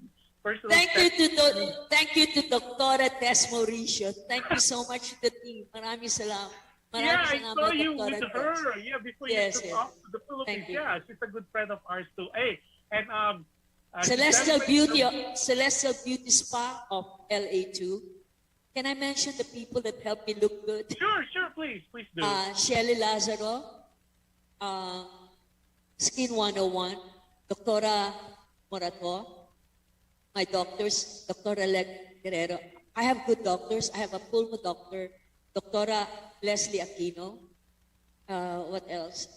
personal. Thank you to Dr. Tess Mauricio. Thank you so much to the team. Maraming salamat. Yeah, I Maraming saw salamat, you Dr. with Tess. her. Yeah, before Yes, you took yes. off to the Philippines. Thank you. Yeah, she's a good friend of ours too. Hey, and Celestial Beauty Spa of LA2. Can I mention the people that helped me look good? Sure, please do. Shelly Lazaro, Skin 101, Doctora Morato, my doctors, Doctora Leg Guerrero. I have good doctors. I have a pulmo doctor, Doctora Leslie Aquino. What else?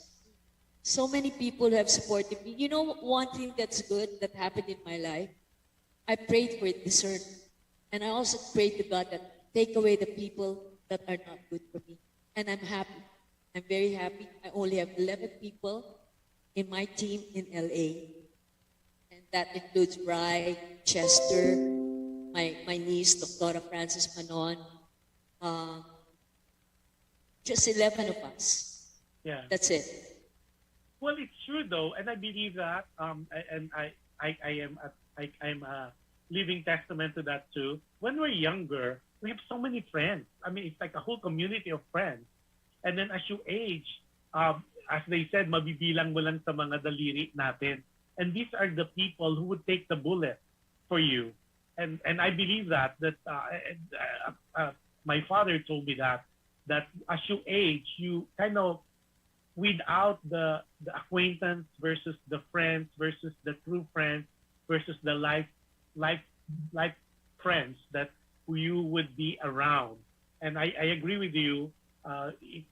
So many people have supported me. You know, one thing that's good that happened in my life, I prayed for discernment. And I also prayed to God that take away the people that are not good for me. And I'm happy. I'm very happy. I only have 11 people in my team in LA. And that includes Bry, Chester, my niece, Dr. Francis Manon. Just 11 of us. Yeah. That's it. Well, it's true though, and I believe that. And I'm a living testament to that too. When we're younger, we have so many friends. I mean, it's like a whole community of friends. And then as you age, as they said, mabibilang mo lang sa mga daliri natin. And these are the people who would take the bullet for you. And I believe that my father told me that as you age, you kind of weed out the acquaintance versus the friends versus the true friends versus the life friends that you would be around. And I agree with you.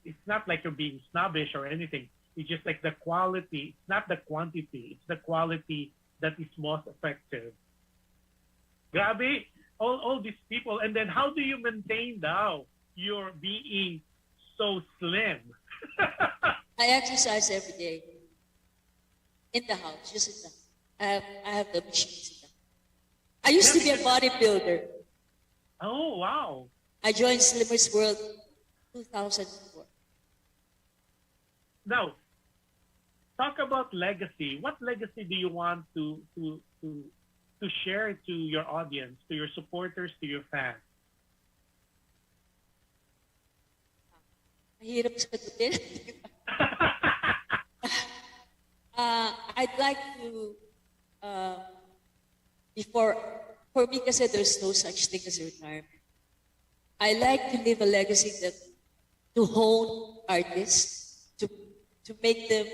It's not like you're being snobbish or anything. It's just like the quality. It's not the quantity. It's the quality that is most effective. Grabe, all these people. And then how do you maintain now your being so slim? I exercise every day. In the house, just in the house. I have the machines in the house. I used to be a bodybuilder. Oh, wow. I joined Slimmers World 2004. Now, talk about legacy. What legacy do you want to share to your audience, to your supporters, to your fans? Mahirap sagutin. I'd like to, for me kasi there's no such thing as retirement. I like to leave a legacy to hone artists, to make them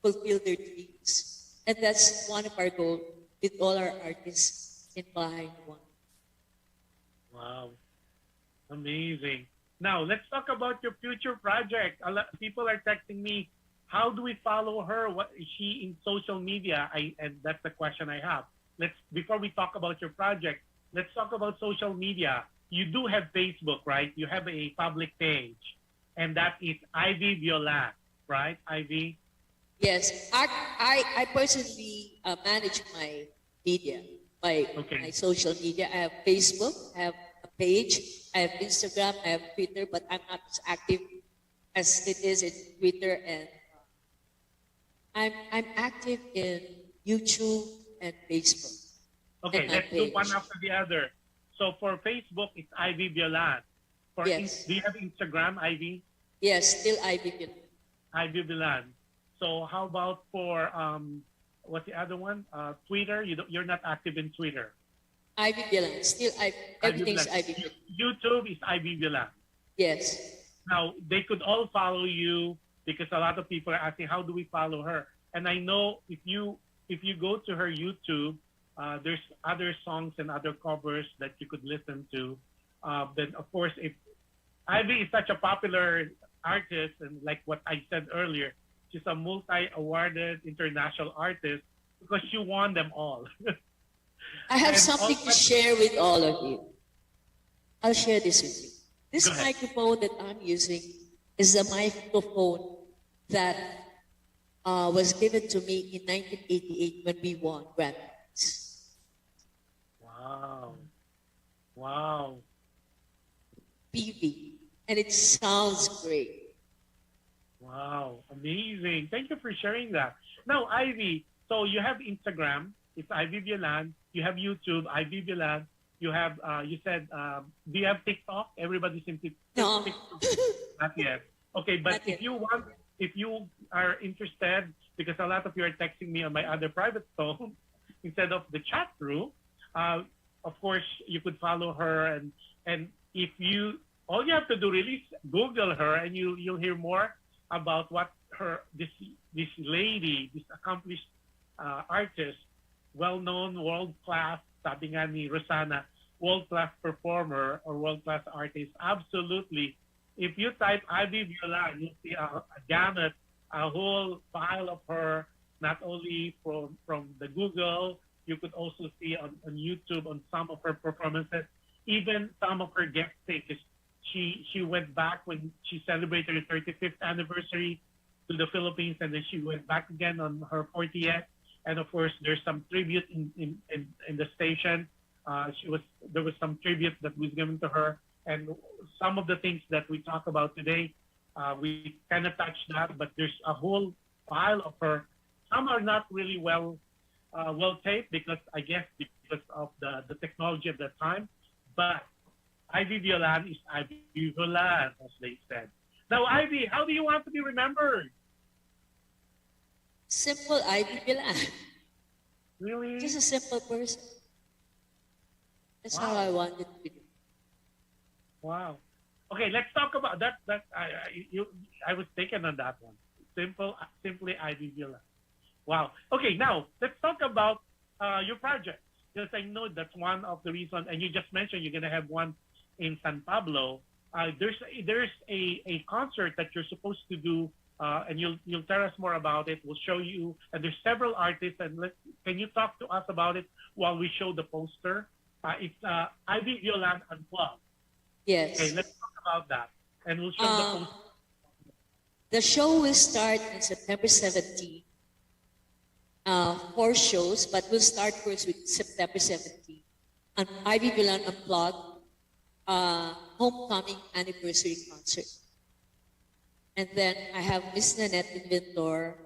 fulfill their dreams. And that's one of our goals with all our artists in Bahay One. Wow. Amazing. Now, let's talk about your future project. People are texting me, how do we follow her? What is she in social media? And that's the question I have. Before we talk about your project, let's talk about social media. You do have Facebook, right? You have a public page, and that is Ivy Violan, right, Ivy? Yes, I personally manage my media, my social media. I have Facebook, I have a page, I have Instagram, I have Twitter, but I'm not as active as it is in Twitter, and I'm active in YouTube and Facebook. Okay, let's do one after the other. So for Facebook, it's Ivy Violan. Yes. Do you have Instagram, Ivy? Yes, still Ivy Violan. Ivy Violan. So how about for what's the other one? Twitter. You're not active in Twitter. Ivy Violan. Still, everything's Violan. Ivy Violan. YouTube is Ivy Violan. Yes. Now they could all follow you because a lot of people are asking, how do we follow her? And I know if you go to her YouTube, there's other songs and other covers that you could listen to. Then of course, if Ivy is such a popular artist, and like what I said earlier, she's a multi-awarded international artist because she won them all. I have And something also- to share with all of you. I'll share this with you. This Go ahead. microphone that I'm using is a microphone that was given to me in 1988 when we won Grand Prix. Wow. Wow. PV. And it sounds great. Wow. Amazing. Thank you for sharing that. Now, Ivy, so you have Instagram. It's Ivy Violan. You have YouTube, Ivy Violan. You have, you said, do you have TikTok? Everybody's in No. TikTok. Not yet. Okay, but Not if yet. you want, if you are interested, because a lot of you are texting me on my other private phone instead of the chat room, of course, you could follow her. And if you, all you have to do really is Google her and you'll hear more about what this lady, this accomplished artist, well-known, world-class, sabi nga ni Rosana, world-class performer or world-class artist. Absolutely. If you type Ivy Violan, you'll see a gamut, a whole file of her, not only from the Google, you could also see on YouTube on some of her performances, even some of her guest takes. She went back when she celebrated her 35th anniversary to the Philippines, and then she went back again on her 40th. And of course, there's some tribute in the station. There was some tribute that was given to her, and some of the things that we talk about today, we kind of touched that, but there's a whole file of her. Some are not really well taped because I guess because of the technology of the time, but Ivy Violan is Ivy Violan, as they said. Now, Ivy, how do you want to be remembered? Simple Ivy Violan. Really? Just a simple person. That's how Wow. I wanted to be. Wow. Okay, let's talk about that. I was taken on that one. Simply Ivy Violan. Wow. Okay, now let's talk about your project, because I know that's one of the reasons. And you just mentioned you're gonna have one in San Pablo. There's a concert that you're supposed to do, and you'll tell us more about it. We'll show you, and there's several artists. And can you talk to us about it while we show the poster? It's Ivy Violan Unplugged. Yes. Okay, let's talk about that, and we'll show the poster. The show will start on September 17th. 4 shows, but we'll start first with September 17th. On Ivy Violan Unplugged, homecoming anniversary concert. And then I have Miss Nanette Inventor,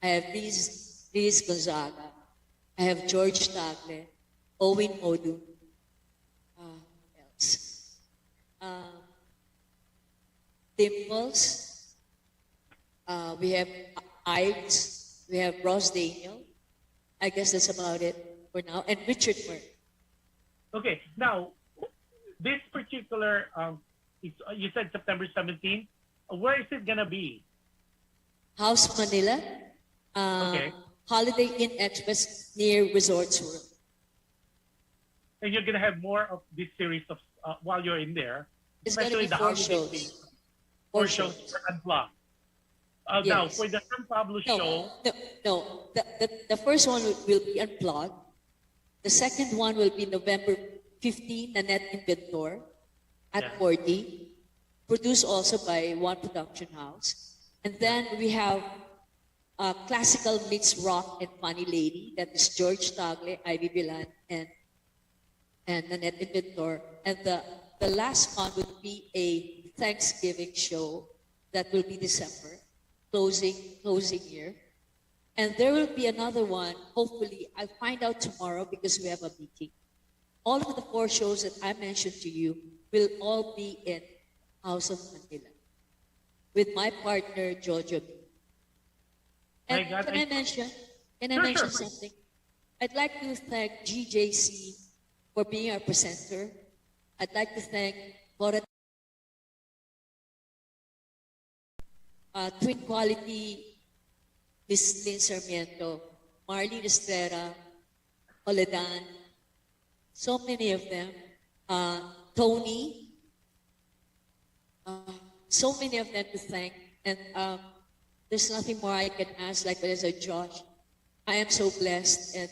I have Liz Gonzaga, I have George Tagle, Owen Odu, who else? Dimples, we have Ives, we have Ross Daniel. I guess that's about it for now. And Richard Murray. Okay, now this particular, you said September 17th. Where is it gonna be? House Manila, Okay. Holiday Inn Express near Resorts World. And you're gonna have more of this series of while you're in there. It's gonna especially be the 4 holiday shows. theme. 4 4 shows shows. for Unplugged. Now, Yes. for the San Pablo No, show, no. The first one will be Unplugged. The second one will be November 15, Nanette Inventor at Yeah. 40, produced also by One Production House. And then we have classical meets rock and funny lady. That is George Tagle, Ivy Violan, and Nanette Inventor. And the last one would be a Thanksgiving show that will be December, closing year. And there will be another one, hopefully, I'll find out tomorrow because we have a meeting. All of the 4 shows that I mentioned to you will all be in House of Manila with my partner, Jojo. And My God, can Can I mention something? I'd like to thank GJC for being our presenter. I'd like to thank Cora, Twin Quality, Miss Lynn Sarmiento, Marlene Estrera, Oledan, so many of them, Tony, so many of them to thank. And there's nothing more I can ask, like what I said, Josh. I am so blessed, and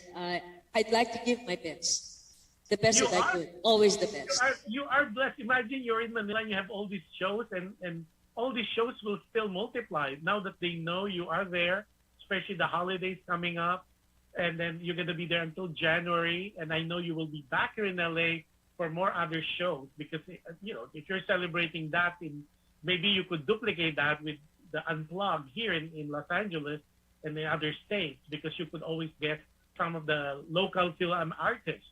I'd like to give my best. The best that I could. Always the best. You are blessed. Imagine you're in Manila and you have all these shows, and all these shows will still multiply now that they know you are there, especially the holidays coming up. And then you're going to be there until January. And I know you will be back here in LA for more other shows because, you know, if you're celebrating that, maybe you could duplicate that with the Unplugged here in Los Angeles and in other states, because you could always get some of the local film artists.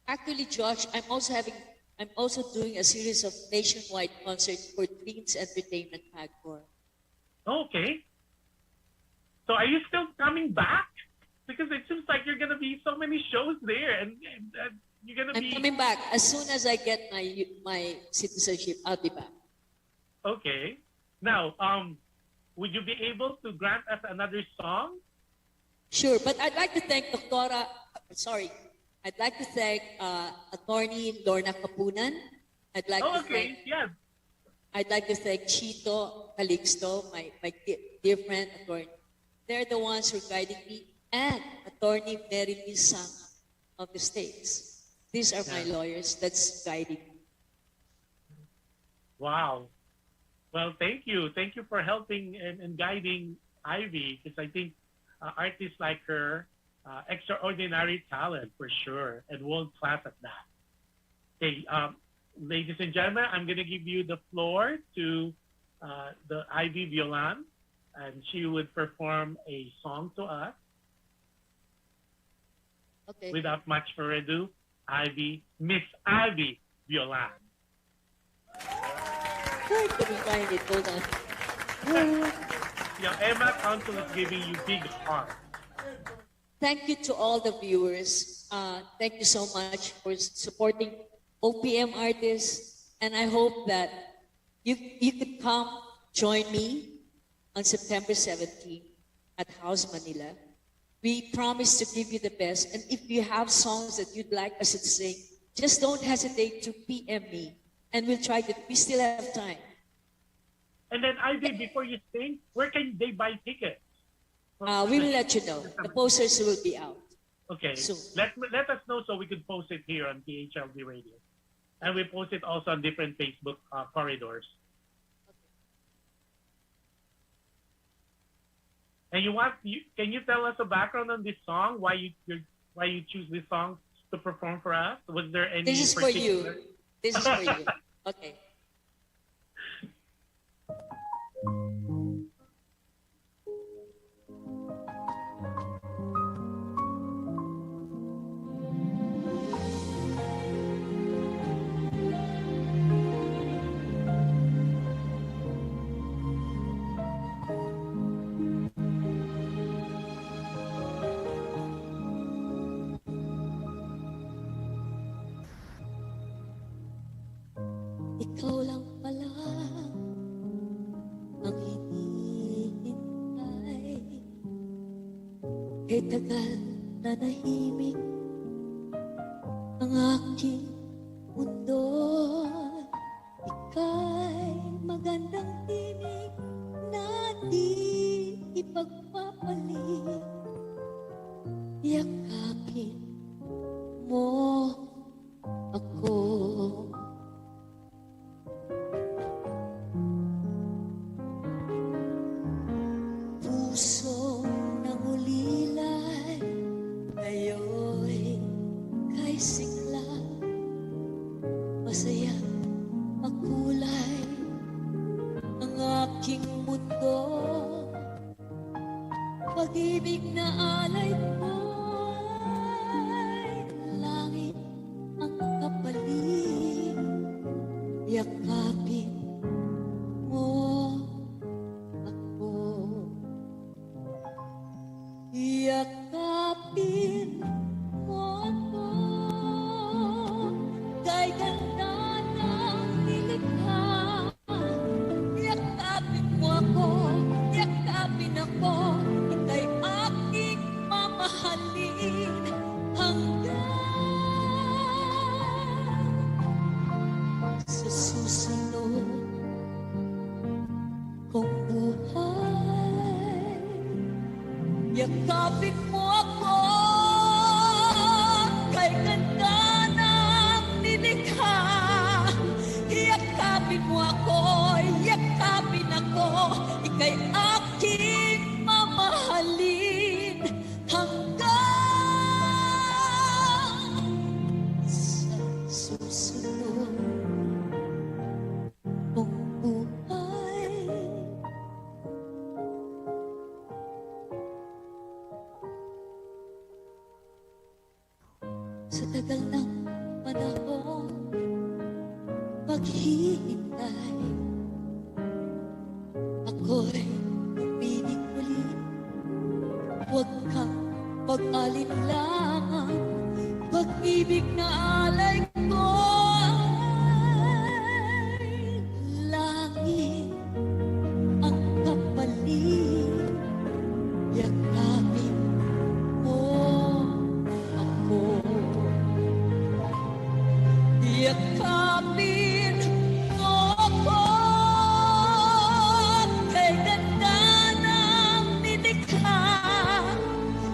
Actually, Josh, I'm also doing a series of nationwide concerts for Dreams Entertainment Pagcor. Okay. So are you still coming back? Because it seems like you're going to be so many shows there, and you're going to be... I'm coming back. As soon as I get my citizenship, I'll be back. Okay. Now, would you be able to grant us another song? Sure, but I'd like to thank I'd like to thank Attorney Lorna Kapunan. I'd like to thank... Yes. I'd like to thank Chito Calixto, my dear friend, attorney. They're the ones who are guiding me, and Attorney Mary Lee Sang of the States. These are my lawyers that's guiding me. Wow. Well, thank you. Thank you for helping and guiding Ivy, because I think artists like her, extraordinary talent for sure, and world class at that. Okay, ladies and gentlemen, I'm going to give you the floor to the Ivy Violan, and she would perform a song to us. Okay. Without much further ado, Miss Ivy Violan. Let me find it. Hold on. Yeah, Emma Council is giving you big heart. Thank you to all the viewers. Thank you so much for supporting OPM artists. And I hope that you could come join me on September 17th at House Manila. We promise to give you the best. And if you have songs that you'd like us to sing, just don't hesitate to PM me. And we'll try to, we still have time. And then Ivy, before you sing, where can they buy tickets? We will let you know. The posters will be out. Okay. Soon. Let us know so we can post it here on PHLD Radio. And we post it also on different Facebook corridors. And can you tell us a background on this song? Why you choose this song to perform for us? Was there any? This is for you. This is for you. Okay. Ikaw lang pala ang hinihintay. Kay tagal na nahimik ang aking mundo. Ika'y magandang tinig na di ipagpapalit. Yakapin mo ako. Puso ng ulilay, ngayo'y kay sigla. Masaya makulay ang aking mundo. Pag-ibig na alay mo yakapin mo ako, kay ganda ng nilikha. Yakapin mo ako, yakapin ako, ika'y aking mamahalin hanggang sa susunod kong buhay. Yakapin mo ako, kay ganda ng nilikha. Yakapin mo ako, yakapin ako, ika'y aking mamahalin hanggang sa susunod kong buhay. Sa tagal ng panahon maghihintay, ako'y uminig ulit. Huwag kang mag-alinlangan, pag-ibig na alay ko ay langit ang kapalit. Yakapin mo ako, yakapin mo ako, kay ganda ng nilikha.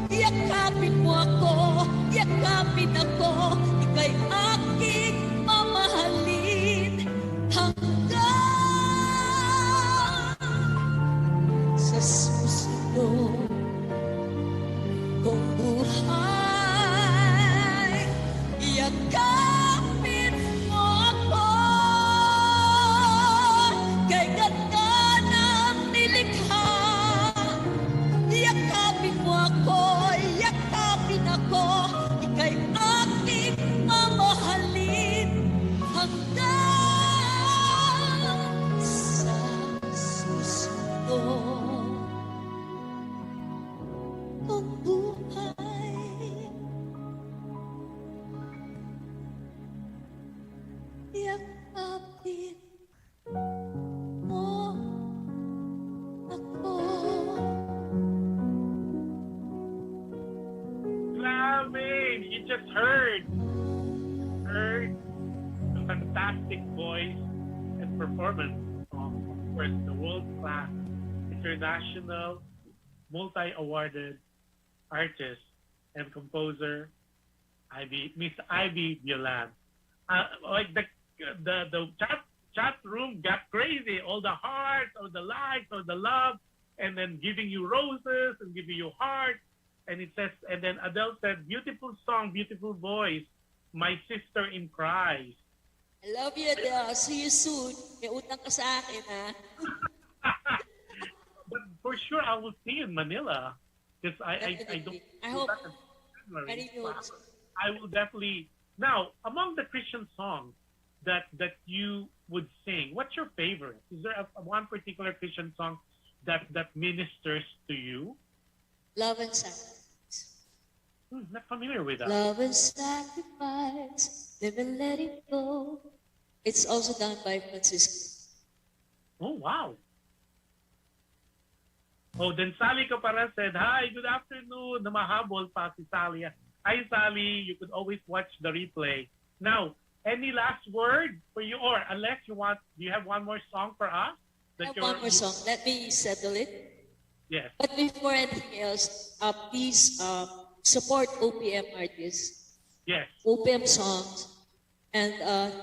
Yakapin mo ako, yakapin ako, ika'y aking mamahalin hanggang sa susunod kong buhay. Yakapin mo ako, kay ganda ng nilikha. Yakapin mo ako, yakapin ako, ika'y aking mamahalin hanggang sa susunod kong buhay. Yakapin mo ako. Grabe! You just heard the fantastic voice and performance of course, the world-class, international, multi-awarded artist and composer, Miss Ivy Violan. Like the chat room got crazy. All the hearts, all the likes, all the love, and then giving you roses and giving you hearts. And it says, and then Adele said, beautiful song, beautiful voice, my sister in Christ. I love you, Adele. See you soon. May utang ka sa akin, ha? But for sure, I will see you in Manila. Because I don't. I hope. January. I will definitely. Now, among the Christian songs that you would sing, what's your favorite? Is there one particular Christian song that ministers to you? Love and sacrifice. Not familiar with that. Love and sacrifice, live and let it go. It's also done by Francisco. Oh, wow. Oh, then Sally Capara said, hi, good afternoon. Namahabol pa si Sally. Hi, Sally. You could always watch the replay. Now, any last word for you? Or unless you want, do you have one more song for us? I have one more song. Let me settle it. Yes. But before anything else, please support OPM artists. Yes. OPM songs. And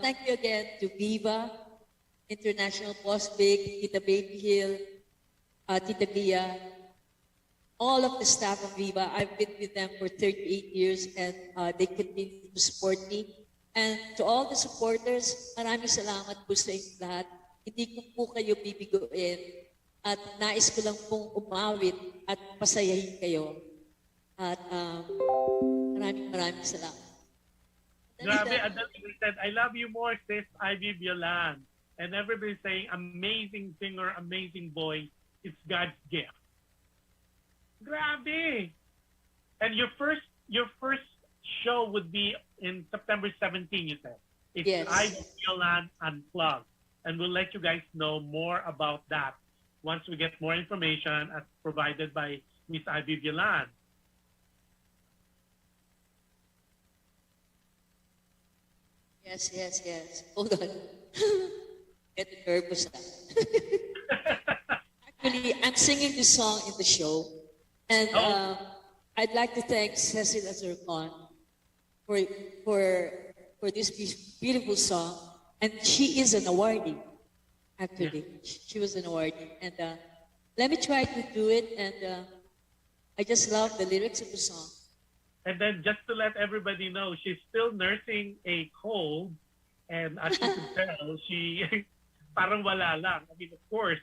thank you again to Viva, International Boss Big, Tita Baby Hill, Tita Gia, all of the staff of Viva. I've been with them for 38 years and they continue to support me. And to all the supporters, maraming salamat po sa inyong lahat. Hindi ko po kayo bibiguin at nais ko lang pong umawit at pasayahin kayo. At maraming salamat. Grabe, Adele said, I love you more, sis Ivy Violan. And everybody's saying, amazing singer, amazing voice. It's God's gift. Grabe. And your first show would be in September 17, you said. It's Yes. Violan Unplugged. And we'll let you guys know more about that once we get more information as provided by Miss Ivy Violan. Yes, yes, yes. Hold on. Get nervous. Actually, I'm singing this song in the show. And I'd like to thank Cecil Azurcon for, for this beautiful song. And she is an awardee, actually. She was an awardee. And let me try to do it. And I just love the lyrics of the song. And then just to let everybody know, she's still nursing a cold. And as you can tell, she parang wala lang. I mean, of course,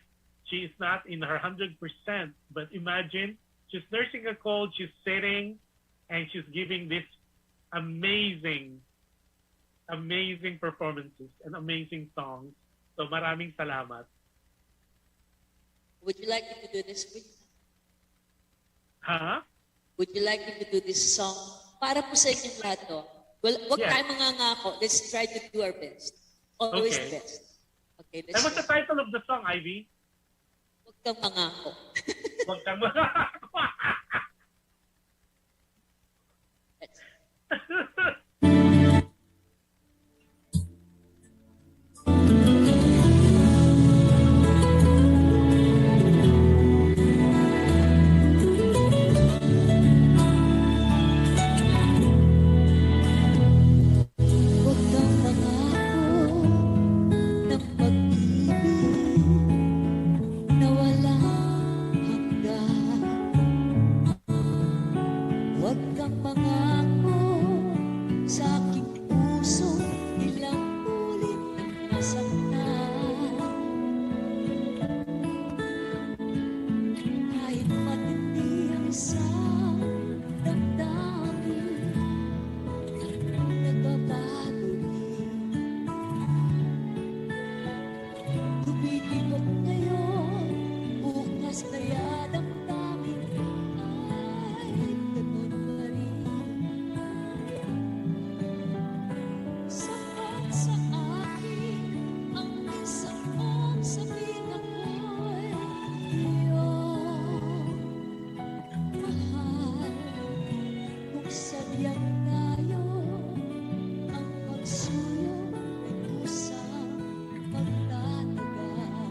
she is not in her 100%. But imagine, she's nursing a cold, she's sitting, and she's giving this amazing performances and amazing songs. So maraming salamat. Would you like me to do this with you? Huh? Would you like me to do this song? Para po sa inyong lahat to. Well, wag Yes. tayo mangangako. Let's try to do our best. Always Okay. best. Okay, And let's what's the title of the song, Ivy? Wag kang mangako. Huwag kang Huwag kang mangako ng pag-ibig na walang hanggan. Huwag kang mangako sa aking puso ilang ulit nang nasaktan. Kahit matindi ang isang damdamin, nagbabago din. Tumitibok ngayon, bukas kaya damdamin ay ganun pa rin. Sapat sa akin ang minsan mong sabihin ako'y iyong mahal. Kung sadyang tayo ang pagsuyo ay kusang magtatagal.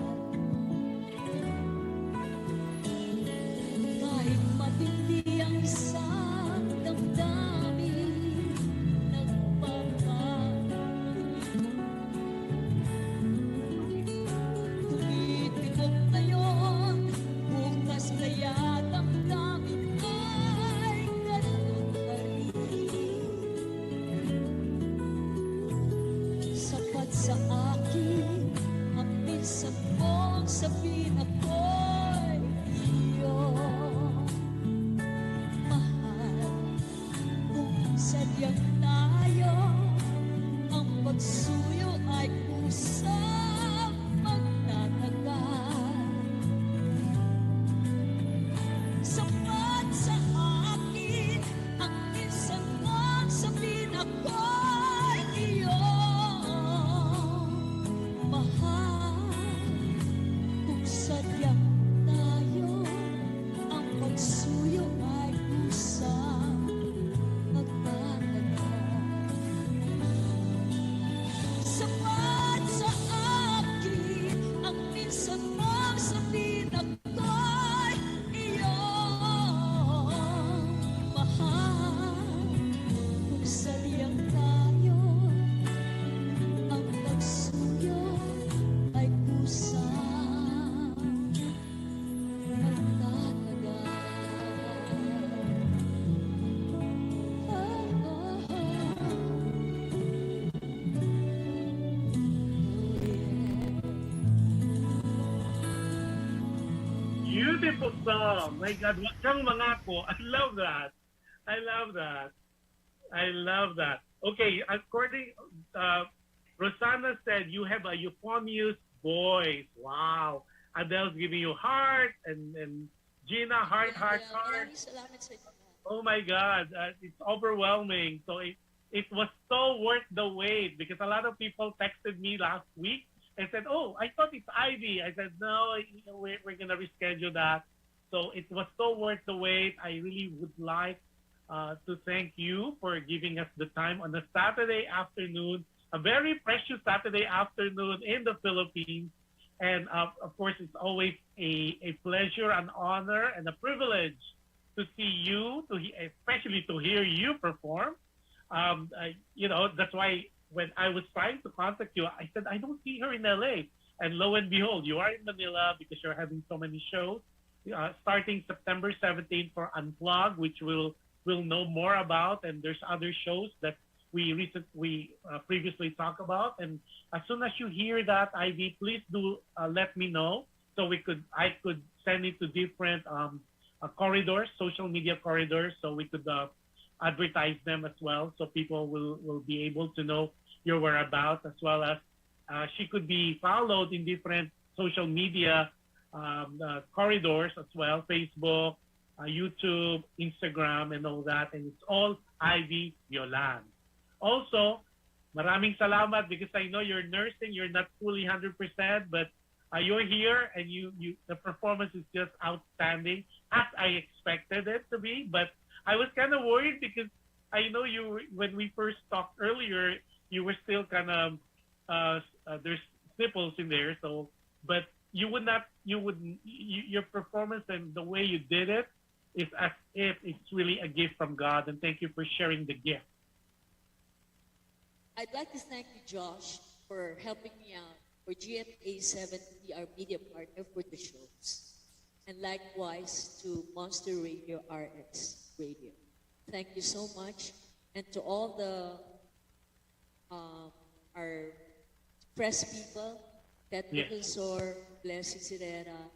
Kahit matindi ang isang damdamin, nagbabago tumitibok ngayon, bukas kaya damdamin ay ganun pa rin. Sapat sa akin ang minsan mong sabihin ako'y iyong mahal. Kung sadyang tayo ang pagsuyo ay kusang magtatagal. Sapat sa akin ang minsan mong sabihin ako'y iyong mahal. Kung sadyang tayo ang pagsuyo ay kusang magtatagal. Sapat sa akin ang minsan mong sabihin ako'y iyong mahal. Kung sadyang tayo ang pagsuyo ay kusang magtatagal. Beautiful song. My God, wag kang mangako. I love that. I love that. I love that. Okay, according, Rosanna said you have a euphonious voice. Wow. Adele's giving you heart, and Gina, heart. Maraming salamat sa inyo. Oh my God, it's overwhelming. So it was so worth the wait because a lot of people texted me last week and said, "Oh, I thought it's Ivy." I said, "No, we're gonna reschedule that." So it was so worth the wait. I really would like to thank you for giving us the time on a Saturday afternoon, a very precious Saturday afternoon in the Philippines. And of course, it's always a pleasure, an honor, and a privilege to see you, especially to hear you perform. That's why when I was trying to contact you, I said, I don't see her in LA. And lo and behold, you are in Manila because you're having so many shows. Starting September 17th for Unplug, which we'll know more about. And there's other shows that we previously talked about. And as soon as you hear that, Ivy, please do let me know so I could send it to different corridors, social media corridors, so we could advertise them as well, so people will be able to know your whereabouts, as well as she could be followed in different social media corridors as well, Facebook, YouTube, Instagram, and all that. And it's all Ivy Violan. Also, maraming salamat because I know you're nursing, you're not fully 100%, but you're here and the performance is just outstanding, as I expected it to be. But I was kind of worried because I know when we first talked earlier, you were still kind of there's nipples in there. So, but your performance and the way you did it is as if it's really a gift from God. And thank you for sharing the gift. I'd like to thank you, Josh, for helping me out, for GMA7 to be our media partner for the shows, and likewise to Monster Radio RX Radio. Thank you so much. And to all our press people, Ted Professor, Blessing Sirera,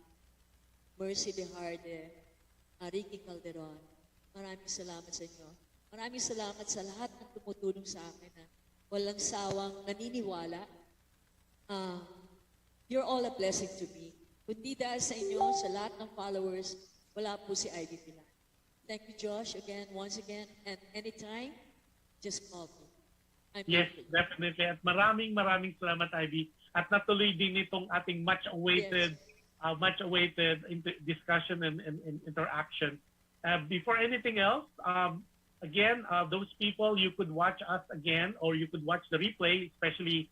Mercy De Harde, Ricky Calderon, maraming salamat sa inyo. Maraming salamat sa lahat ng tumutulong sa akin na walang sawang naniniwala. You're all a blessing to me. Kundi dahil sa inyo, sa lahat ng followers, wala po si Ivy Pilar. Thank you, Josh, once again, and anytime, just call me. Yes, definitely. At maraming salamat, Ivy. At natuloy din itong ating much-awaited discussion and interaction. Before anything else, again, those people, you could watch us again, or you could watch the replay, especially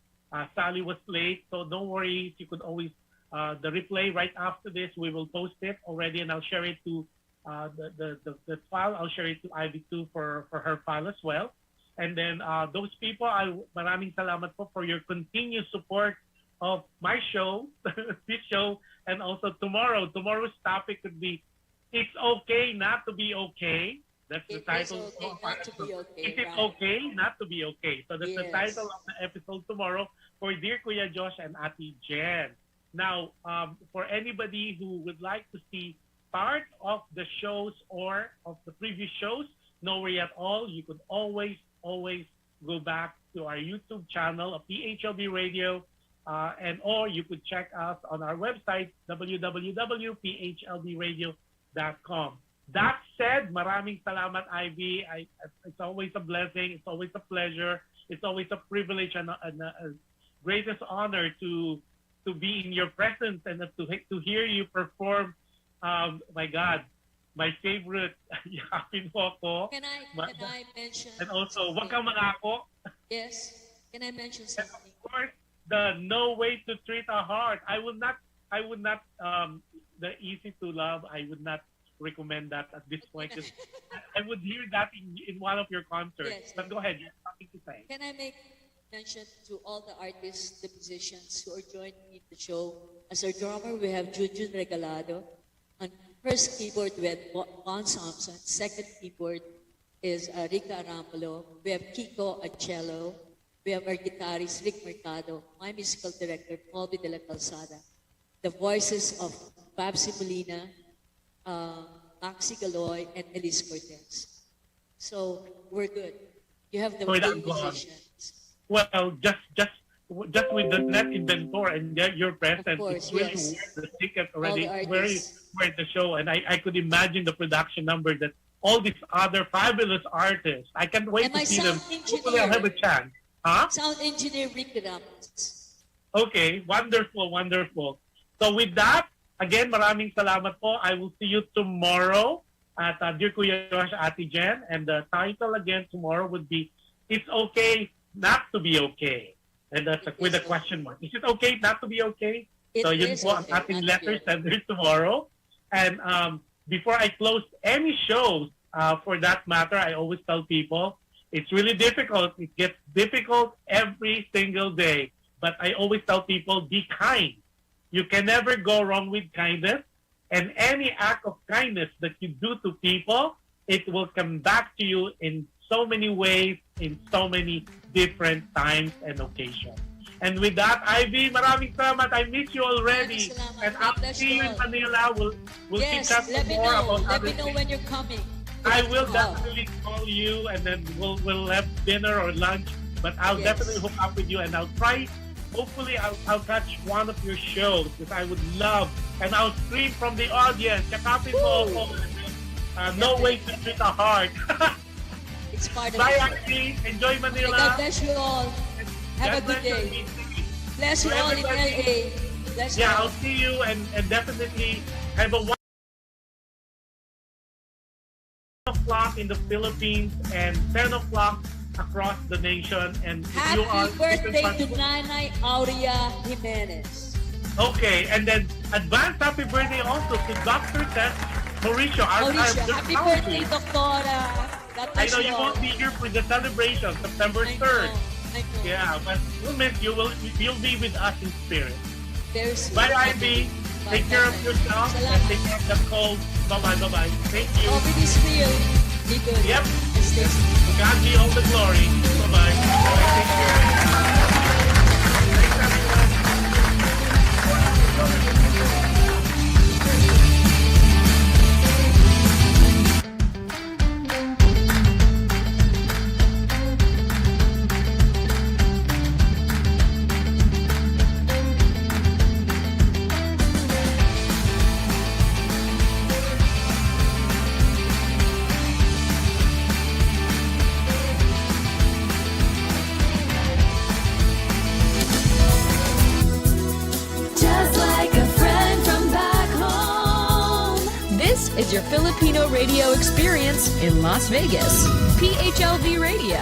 Sally was late, so don't worry. You could always, the replay right after this, we will post it already, and I'll share it to the file. I'll share it to Ivy too for her file as well. And then those people, maraming salamat po for your continued support of my show, this show, and also tomorrow. Tomorrow's topic could be, it's okay not to be okay. That's the title. It's okay not to be okay. Is it okay not to be okay? So that's the title of the episode tomorrow for Dear Kuya Josh and Ate Jen. Now, for anybody who would like to see part of the shows or of the previous shows, no worry at all. You could always go back to our YouTube channel of PHLB Radio, or you could check us on our website, www.phlbradio.com. That said, maraming salamat, Ivy. It's always a blessing. It's always a pleasure. It's always a privilege and a greatest honor to be in your presence and to hear you perform. My God, my favorite, Yakapin mo ako. Can I mention? And also, Wag Kang Mangako. Yes. Can I mention something? And of course, the No Way to Treat a Heart. I would not. The Easy to Love. I would not recommend that at this point. I would hear that in one of your concerts. Yes. But go ahead, you have something to say. Can I make mention to all the artists, the musicians who are joining me in the show? As our drummer, we have Junjun Regalado. On first keyboard, we have Juan Sampson. Second keyboard is Rica Aramolo. We have Kiko at cello. We have our guitarist, Rick Mercado. My musical director, Molby de la Calzada. The voices of Babsi Molina, Maxi Galoy, and Elise Cortez. So we're good. You have the musicians. Well, just with the net inventor and your presence, course, it's really yes. worth the ticket already. All the Very artists. worth the show, and I could imagine the production number that all these other fabulous artists. I can't wait And to my see them. sound Hopefully I'll have a engineer. chance. Huh? Sound engineer Rick Ramos. Okay, wonderful, wonderful. So with that, again, maraming salamat po. I will see you tomorrow at Dear Kuya Josh, Ate Jen. And the title again tomorrow would be, It's Okay Not to Be Okay. And that's with a question mark. Is it okay not to be okay? It So yun is po ang okay ating not to be letter okay. sender tomorrow. And before I close any shows, for that matter, I always tell people, it's really difficult. It gets difficult every single day. But I always tell people, be kind. You can never go wrong with kindness. And any act of kindness that you do to people, it will come back to you in so many ways, in so many different times and occasions. And with that, Ivy, maraming salamat. I miss you already. Maraming salamat. And God I'll bless see you you in all. Manila. We'll keep Yes, chatting let me more know. about Let other me know things. when you're coming. I will Oh. definitely call you, and then we'll have dinner or lunch. But I'll Yes. definitely hook up with you, and I'll try. Hopefully, I'll catch one of your shows because I would love, and I'll scream from the audience. Yakapin mo ako. No way to treat a heart. It's part of Bye, it. Auntie. Enjoy God Manila. bless you all. Have a God good bless your day. meeting. Bless you To all in everybody. LA. Bless you Yeah, all. I'll see you, and definitely have a 1 o'clock in the Philippines and 10 o'clock across the nation. And if you are Happy birthday to Nanay Aurea Jimenez. Okay, and then advance happy birthday also to Dr. Tess Mauricio. Mauricio, happy birthday, Doctora. God I bless know you you all. won't be here for the celebration, September I 3rd. know. I know. Yeah, but we'll miss you. You'll be with us in spirit. Very sweet. Bye, Ivy. Bye, Take care of bye. yourself and Salamat. take care of the cold. Bye-bye, bye-bye. Thank you. COVID is real. Be good. Yep. And stay safe. To God be all the glory. Bye-bye. Bye-bye. Take care. Thanks, everyone. Just like a friend from back home. This is your Filipino radio experience in Las Vegas. PHLV Radio.